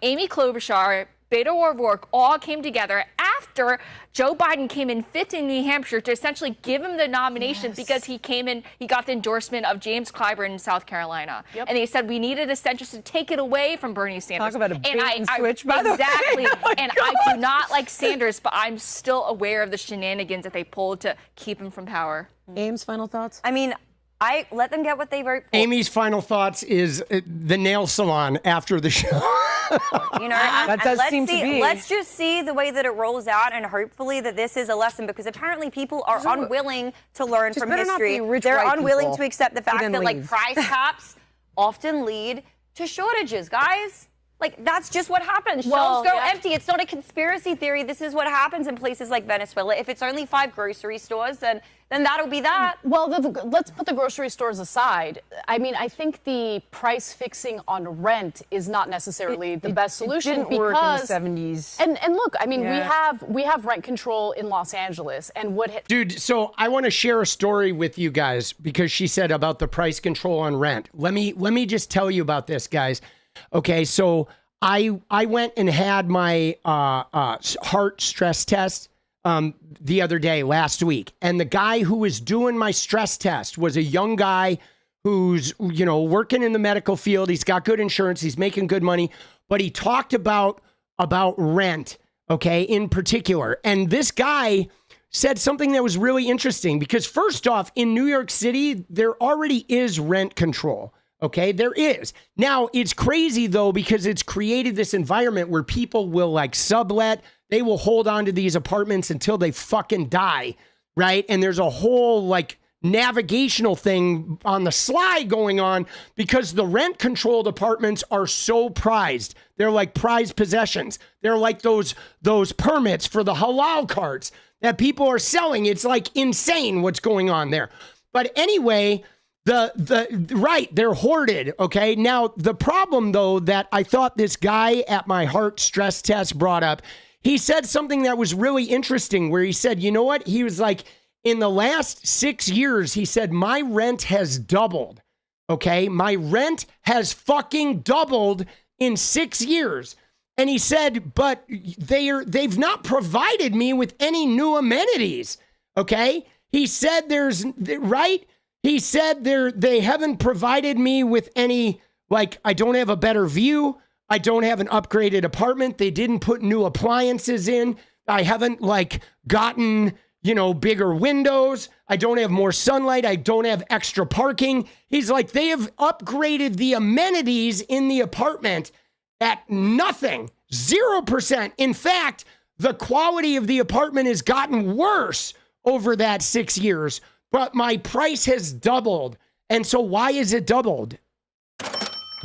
Amy Klobuchar, Beto O'Rourke all came together after Joe Biden came in fifth in New Hampshire to essentially give him the nomination because he got the endorsement of James Clyburn in South Carolina. Yep. And they said we needed a centrist to take it away from Bernie Sanders. Talk about a bait and switch, by the way. Exactly. Oh and God. I do not like Sanders, but I'm still aware of the shenanigans that they pulled to keep him from power. Ames, final thoughts? I mean, I let them get what they vote for. Amy's final thoughts is the nail salon after the show. That does seem to be. Let's just see the way that it rolls out, and hopefully that this is a lesson, because apparently people are unwilling to learn from better not history. be rich They're white unwilling people to accept the fact who then that leave. price caps often lead to shortages, guys. That's just what happens. Shelves go empty. It's not a conspiracy theory. This is what happens in places like Venezuela. If it's only 5 grocery stores, then that'll be that. Well, let's put the grocery stores aside. I mean, I think the price fixing on rent is not necessarily the best solution. It didn't work in the 70s. And look, I mean, we have rent control in Los Angeles, and Dude, so I want to share a story with you guys, because she said about the price control on rent. Let me just tell you about this, guys. Okay, so I went and had my heart stress test the other day, last week. And the guy who was doing my stress test was a young guy who's, working in the medical field. He's got good insurance. He's making good money. But he talked about rent, okay, in particular. And this guy said something that was really interesting, because first off, in New York City, there already is rent control. Okay, there is. Now, it's crazy, though, because it's created this environment where people will sublet. They will hold on to these apartments until they fucking die, right? And there's a whole navigational thing on the sly going on because the rent controlled apartments are so prized. They're like prized possessions. They're like those permits for the halal carts that people are selling. It's like insane what's going on there. But anyway, they're hoarded. Okay. Now the problem though, that I thought this guy at my heart stress test brought up, he said something that was really interesting where he said, you know what? He was like, in the last 6 years, he said, my rent has doubled. Okay. My rent has fucking doubled in 6 years. And he said, but they've not provided me with any new amenities. Okay. He said he said they haven't provided me with any, like, I don't have a better view. I don't have an upgraded apartment. They didn't put new appliances in. I haven't gotten, bigger windows. I don't have more sunlight. I don't have extra parking. He's like, they have upgraded the amenities in the apartment at nothing, 0%. In fact, the quality of the apartment has gotten worse over that 6 years, but my price has doubled. And so why is it doubled?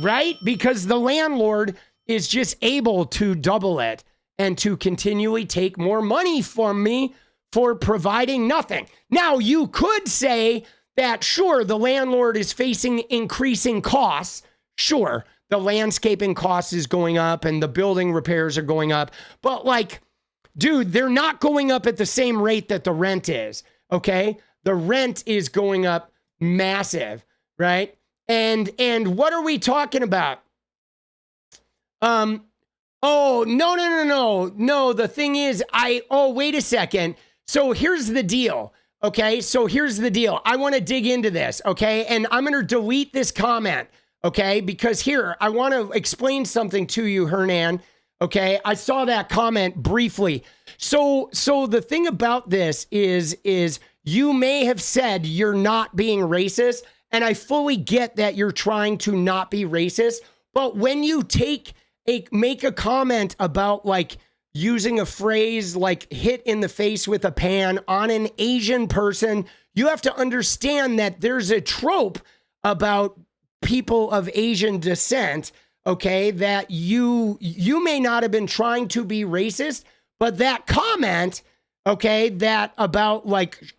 Right? Because the landlord is just able to double it and to continually take more money from me for providing nothing. Now, you could say that, sure, the landlord is facing increasing costs. Sure, the landscaping cost is going up and the building repairs are going up. But dude, they're not going up at the same rate that the rent is, okay? The rent is going up massive, right? And what are we talking about? Oh, no. The thing is, wait a second. So here's the deal. Okay. So here's the deal. I want to dig into this. Okay. And I'm going to delete this comment. Okay. Because here, I want to explain something to you, Hernan. Okay. I saw that comment briefly. So the thing about this is you may have said you're not being racist. And I fully get that you're trying to not be racist. But when you make a comment about using a phrase like hit in the face with a pan on an Asian person, you have to understand that there's a trope about people of Asian descent, okay, that you may not have been trying to be racist, but that comment, okay, that about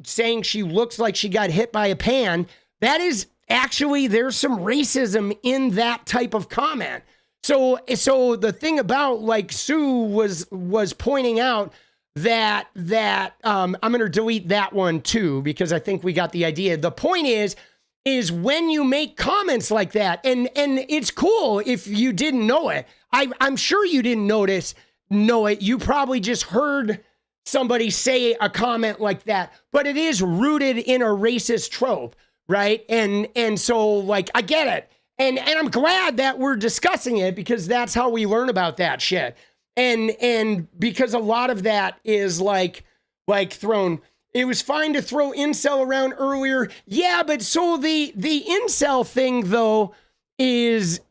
saying she looks like she got hit by a pan, that is actually, there's some racism in that type of comment. So the thing about Sue was pointing out that I'm going to delete that one too, because I think we got the idea. The point is when you make comments like that, and it's cool if you didn't know it. I'm sure you didn't know it. You probably just heard somebody say a comment like that, but it is rooted in a racist trope, right? And so I get it. And I'm glad that we're discussing it because that's how we learn about that shit. And because a lot of that is thrown. It was fine to throw incel around earlier. Yeah, but so the incel thing though is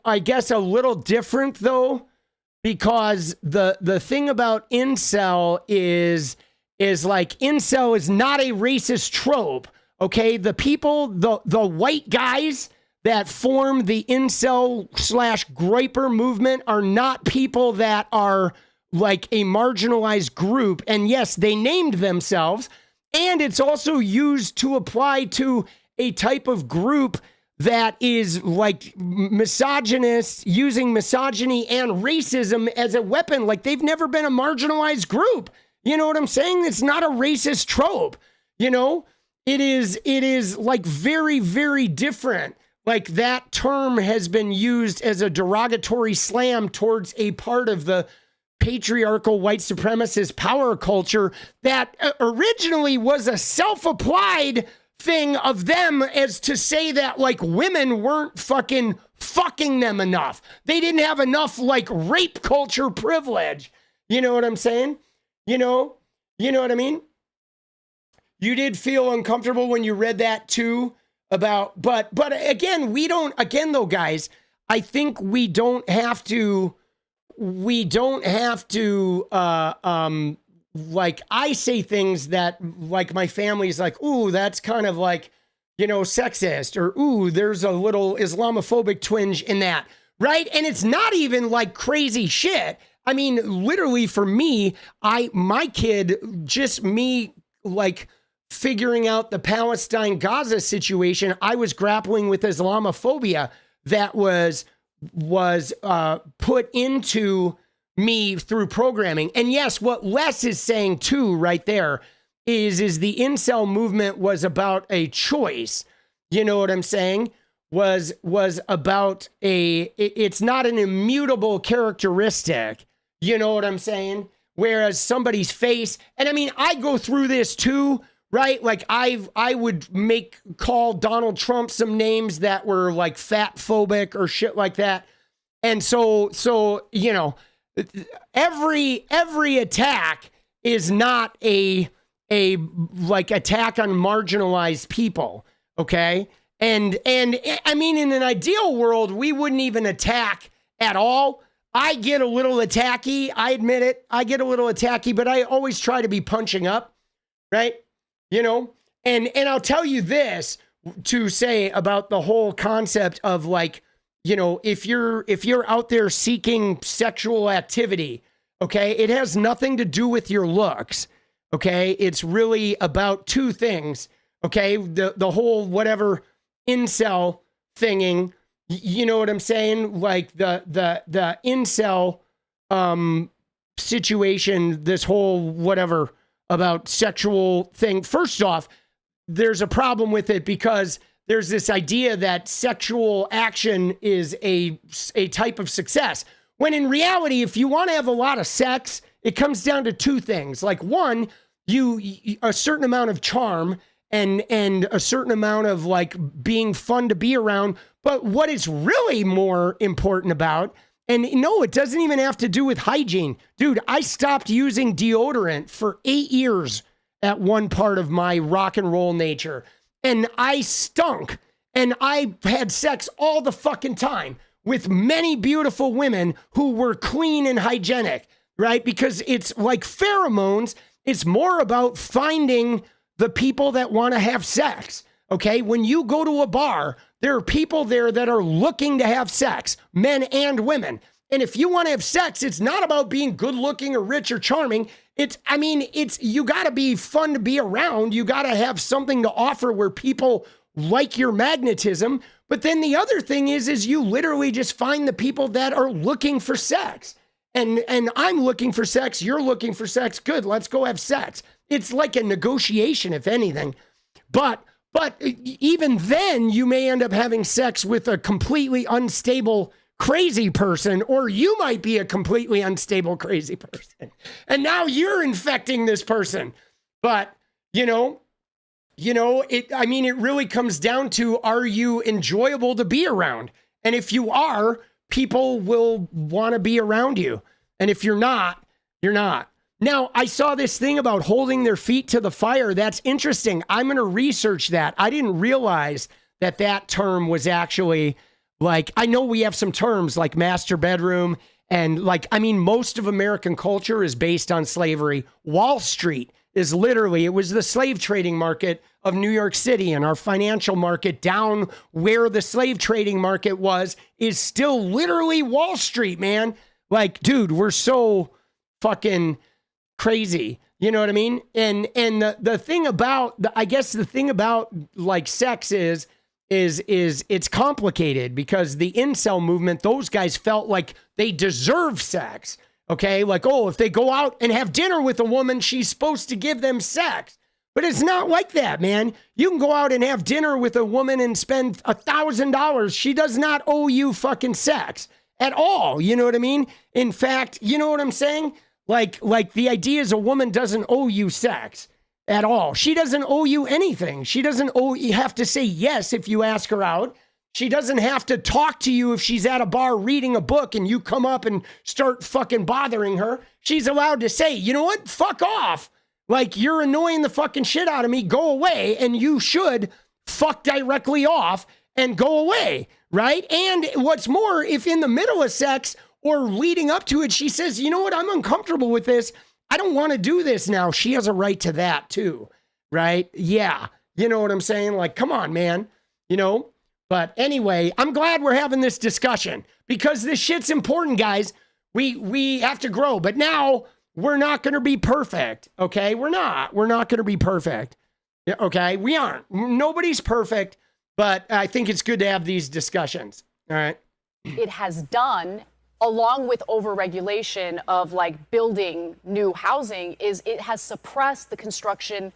I guess a little different though, because the thing about incel is incel is not a racist trope. Okay, the people, the white guys that form the incel/griper movement are not people that are a marginalized group. And yes, they named themselves. And it's also used to apply to a type of group that is misogynist, using misogyny and racism as a weapon. They've never been a marginalized group. You know what I'm saying? It's not a racist trope. It is very, very different. That term has been used as a derogatory slam towards a part of the patriarchal white supremacist power culture that originally was a self-applied thing of them, as to say that women weren't fucking them enough. They didn't have enough rape culture privilege. You know what I'm saying? You know what I mean? You did feel uncomfortable when you read that too about, but again, though, guys, I think we don't have to like I say things that like my family's like, ooh, that's kind of like, you know, sexist, or ooh, there's a little Islamophobic twinge in that, right? And it's not even like crazy shit. I mean, literally for me, my kid, just me like figuring out the Palestine-Gaza situation, I was grappling with Islamophobia that was put into me through programming. And yes, what Les is saying too right there is the incel movement was about a choice. You know what I'm saying? Was about it's not an immutable characteristic. You know what I'm saying? Whereas somebody's face, and I mean, I go through this too, right? Like I would call Donald Trump some names that were like fat phobic or shit like that. And so, you know, every attack is not a like attack on marginalized people. Okay. And I mean, in an ideal world, we wouldn't even attack at all. I get a little attacky. I admit it. I get a little attacky, but I always try to be punching up, right? You know, and I'll tell you this to say about the whole concept of like, you know, if you're out there seeking sexual activity, okay, it has nothing to do with your looks, okay? It's really about two things, okay? The whole whatever incel thinging. You know what I'm saying? Like the incel situation, this whole whatever about sexual thing. First off, there's a problem with it because there's this idea that sexual action is a type of success. When in reality, if you want to have a lot of sex, it comes down to two things. Like one, a certain amount of charm and a certain amount of like being fun to be around. But what it's really more important about, and no, it doesn't even have to do with hygiene. Dude, I stopped using deodorant for 8 years at one part of my rock and roll nature. And I stunk. And I had sex all the fucking time with many beautiful women who were clean and hygienic, right? Because it's like pheromones. It's more about finding the people that want to have sex. Okay, when you go to a bar, there are people there that are looking to have sex, men and women. And if you want to have sex, it's not about being good looking or rich or charming. You got to be fun to be around. You got to have something to offer where people like your magnetism. But then the other thing is you literally just find the people that are looking for sex. And I'm looking for sex. You're looking for sex. Good, let's go have sex. It's like a negotiation, if anything. But even then, you may end up having sex with a completely unstable, crazy person, or you might be a completely unstable, crazy person. And now you're infecting this person. But, it really comes down to, are you enjoyable to be around? And if you are, people will want to be around you. And if you're not, you're not. Now, I saw this thing about holding their feet to the fire. That's interesting. I'm going to research that. I didn't realize that term was actually like, I know we have some terms like master bedroom and most of American culture is based on slavery. Wall Street is it was the slave trading market of New York City, and our financial market down where the slave trading market is still literally Wall Street, man. Like, dude, we're so fucking crazy. You know what I mean? And the thing about, the thing about like sex is it's complicated because the incel movement, those guys felt like they deserve sex. Okay. Like, oh, if they go out and have dinner with a woman, she's supposed to give them sex. But it's not like that, man. You can go out and have dinner with a woman and spend $1,000. She does not owe you fucking sex at all. You know what I mean? In fact, you know what I'm saying? Like the idea is a woman doesn't owe you sex at all. She doesn't owe you anything. She doesn't you have to say yes if you ask her out. She doesn't have to talk to you if she's at a bar reading a book and you come up and start fucking bothering her. She's allowed to say, you know what? Fuck off. Like, you're annoying the fucking shit out of me. Go away. And you should fuck directly off and go away, right? And what's more, if in the middle of sex or leading up to it, she says, you know what? I'm uncomfortable with this. I don't want to do this now. She has a right to that too, right? Yeah. You know what I'm saying? Like, come on, man. You know? But anyway, I'm glad we're having this discussion because this shit's important, guys. We have to grow. But now we're not going to be perfect, okay? We're not going to be perfect, okay? We aren't. Nobody's perfect, but I think it's good to have these discussions, all right? It has done, along with overregulation of like building new housing, is it has suppressed the construction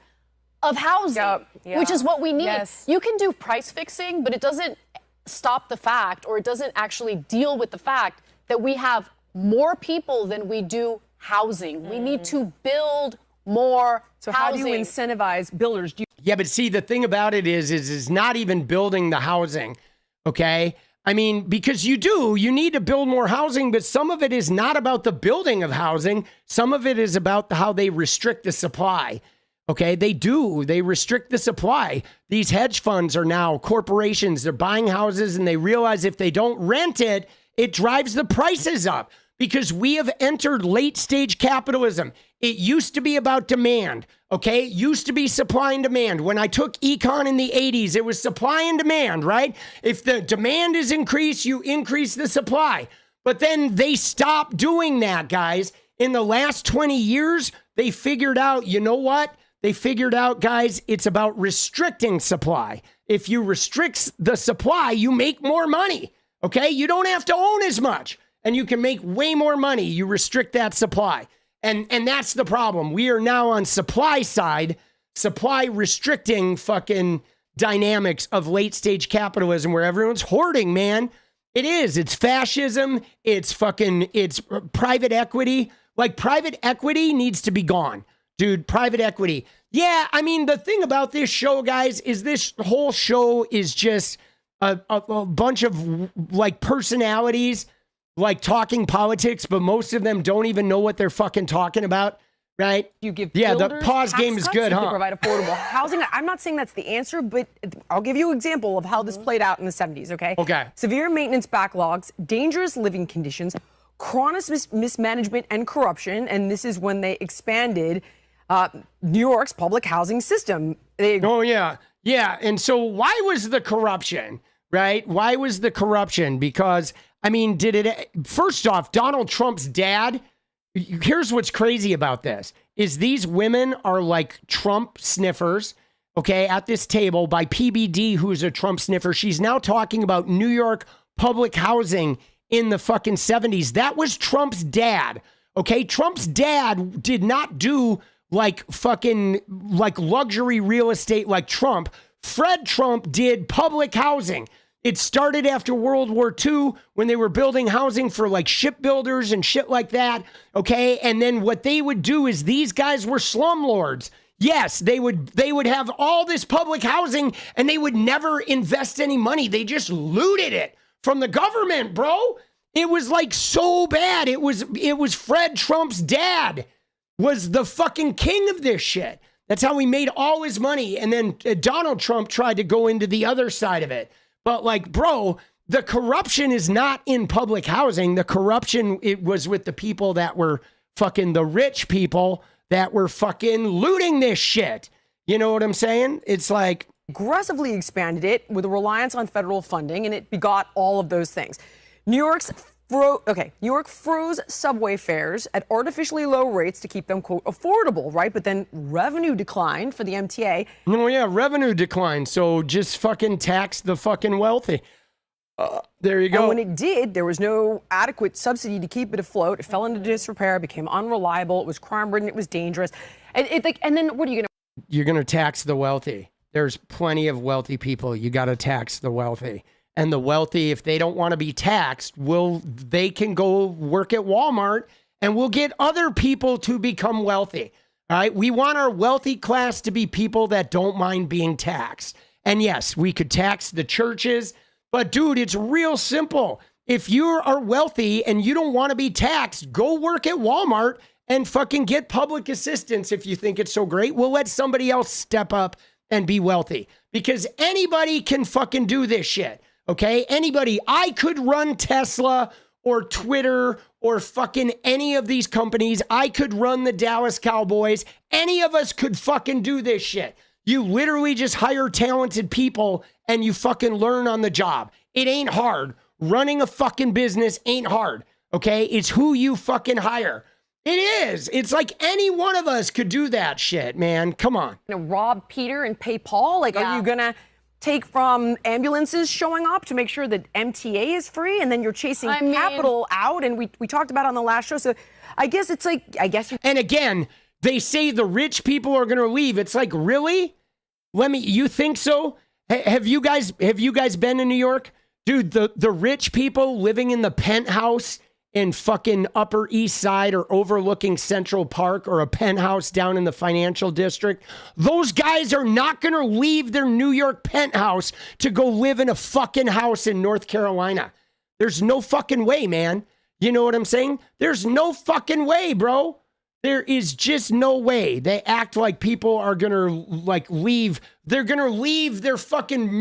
of housing, which is what we need. Yes. You can do price fixing, but it doesn't stop the fact, or it doesn't actually deal with the fact that we have more people than we do housing. We need to build more So housing. how do you incentivize builders? Yeah, but see, the thing about it is not even building the housing, okay? I mean, because you need to build more housing, but some of it is not about the building of housing. Some of it is about how they restrict the supply. Okay, they restrict the supply. These hedge funds are now corporations. They're buying houses and they realize if they don't rent it, it drives the prices up because we have entered late stage capitalism. It used to be about demand. Okay, it used to be supply and demand. When I took econ in the 80s, it was supply and demand, right? If the demand is increased, you increase the supply. But then they stopped doing that, guys. In the last 20 years, they figured out, you know what? They figured out, guys, it's about restricting supply. If you restrict the supply, you make more money, okay? You don't have to own as much, and you can make way more money. You restrict that supply, and that's the problem. We are now on supply side, supply restricting fucking dynamics of late-stage capitalism where everyone's hoarding, man. It is. It's fascism. It's private equity. Like, private equity needs to be gone. Dude, private equity. Yeah, I mean, the thing about this show, guys, is this whole show is just a bunch of, like, personalities, like, talking politics, but most of them don't even know what they're fucking talking about, right? You give the builders pause tax game is cuts, good, you huh? can provide affordable housing. I'm not saying that's the answer, but I'll give you an example of how this played out in the 70s, okay? Okay. Severe maintenance backlogs, dangerous living conditions, chronic mismanagement and corruption, and this is when they expanded New York's public housing system. Oh, yeah. Yeah. And so why was the corruption, right? Why was the corruption? Because, I mean, first off, Donald Trump's dad, here's what's crazy about this, is these women are like Trump sniffers, okay, at this table by PBD, who's a Trump sniffer. She's now talking about New York public housing in the fucking 70s. That was Trump's dad, okay? Trump's dad did not do like fucking like luxury real estate like Trump. Fred Trump did public housing. It started after World War II when they were building housing for like shipbuilders and shit like that. Okay. And then what they would do is these guys were slumlords. Yes, they would have all this public housing and they would never invest any money. They just looted it from the government, bro. It was like so bad. It was Fred Trump's dad was the fucking king of this shit. That's how he made all his money. And then Donald Trump tried to go into the other side of it. But like, bro, the corruption is not in public housing. The corruption, it was with the people that were fucking the rich people that were fucking looting this shit. You know what I'm saying? It's like aggressively expanded it with a reliance on federal funding, and it begot all of those things. New York froze subway fares at artificially low rates to keep them, quote, affordable, right? But then revenue declined for the MTA. Oh, yeah, revenue declined. So just fucking tax the fucking wealthy. There you go. And when it did, there was no adequate subsidy to keep it afloat. It fell into disrepair, became unreliable. It was crime-ridden. It was dangerous. And then what are you going to... You're going to tax the wealthy. There's plenty of wealthy people. You got to tax the wealthy. And the wealthy, if they don't want to be taxed, they can go work at Walmart and we'll get other people to become wealthy. All right. We want our wealthy class to be people that don't mind being taxed. And yes, we could tax the churches, but dude, it's real simple. If you are wealthy and you don't want to be taxed, go work at Walmart and fucking get public assistance. If you think it's so great, we'll let somebody else step up and be wealthy because anybody can fucking do this shit. Okay, anybody, I could run Tesla or Twitter or fucking any of these companies. I could run the Dallas Cowboys. Any of us could fucking do this shit. You literally just hire talented people and you fucking learn on the job. It ain't hard. Running a fucking business ain't hard, okay? It's who you fucking hire. It is. It's like any one of us could do that shit, man. Come on. Rob Peter and pay Paul? Like, are you going to take from ambulances showing up to make sure that MTA is free, and then you're chasing capital out? And we talked about it on the last show. So I guess it's like, And again, they say the rich people are going to leave. It's like, really? You think so? Have you guys been to New York? Dude, the rich people living in the penthouse in fucking Upper East Side or overlooking Central Park or a penthouse down in the financial district, those guys are not going to leave their New York penthouse to go live in a fucking house in North Carolina. There's no fucking way, man. You know what I'm saying? There's no fucking way, bro. There is just no way. They act like people are going to like leave. They're going to leave their fucking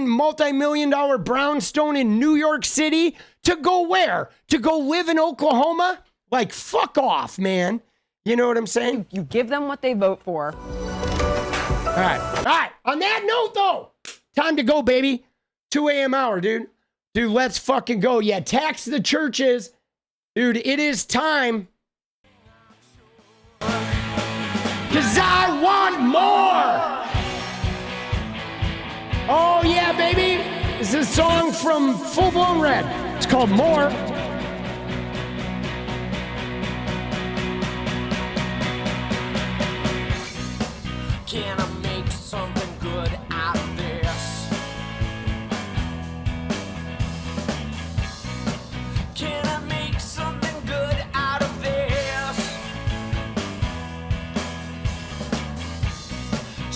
multi-million-dollar brownstone in New York City to go where? To go live in Oklahoma? Like, fuck off, man. You know what I'm saying? You give them what they vote for. All right. On that note, though, time to go, baby. 2 a.m. hour, dude. Dude, let's fucking go. Yeah, tax the churches. Dude, it is time. 'Cause I want more. Oh, yeah, baby. This is a song from Full Blown Red. It's called More. Can I make something good out of this? Can I make something good out of this?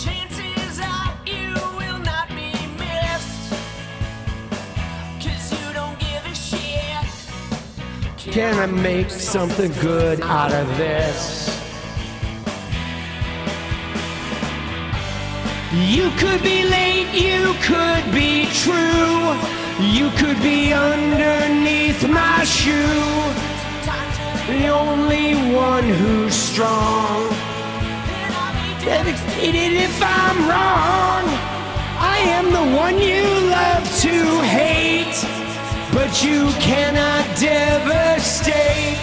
Chances are you will not be missed, 'cause you don't give a shit. Can I make something good out of this? You could be late, you could be true, you could be underneath my shoe, the only one who's strong. Devastated if I'm wrong, I am the one you love to hate, but you cannot devastate.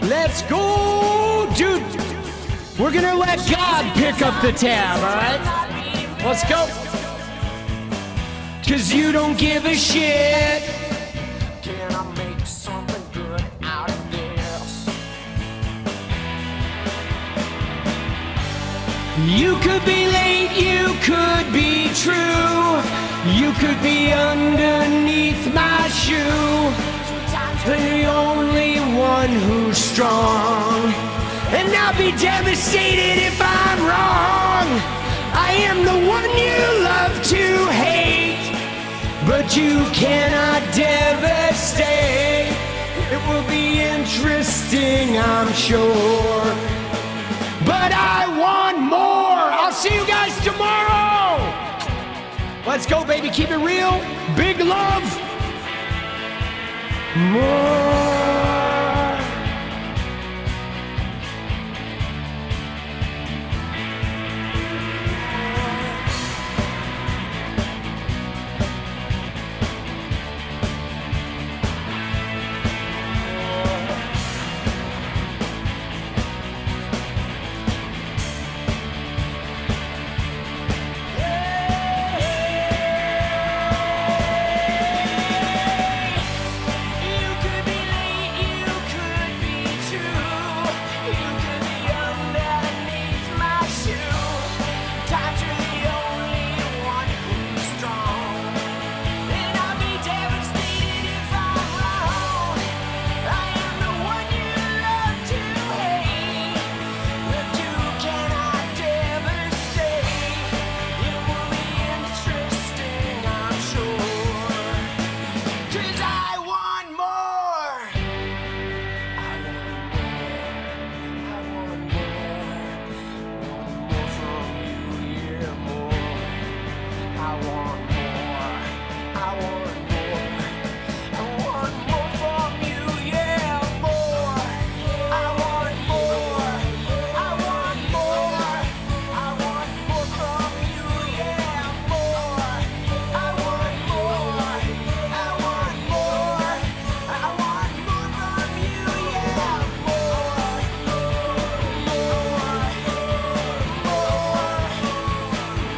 Let's go, dude. We're gonna let God pick up the tab, all right? Let's go. 'Cause you don't give a shit. Can I make something good out of this? You could be late, you could be true, you could be underneath my shoe, the only one who's strong. And I'll be devastated if I'm wrong. I am the one you love to hate, but you cannot devastate. It will be interesting, I'm sure, but I want more. I'll see you guys tomorrow. Let's go, baby. Keep it real. Big love. More. You could be want more. I want more. I want more from you, yeah, more. I want more. I want more. I want more from you, yeah, more. I want more. I want more. I want more from you, yeah, more.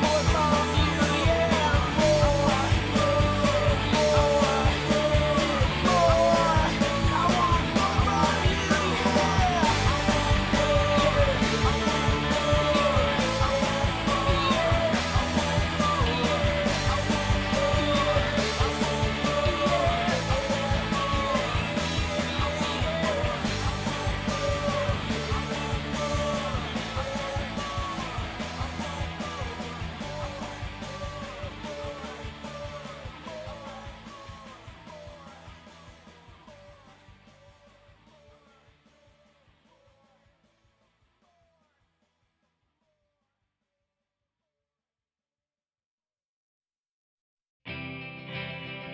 More from you, yeah, more. I want more from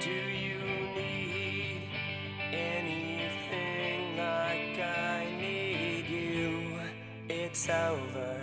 Do you need anything like I need you? It's over.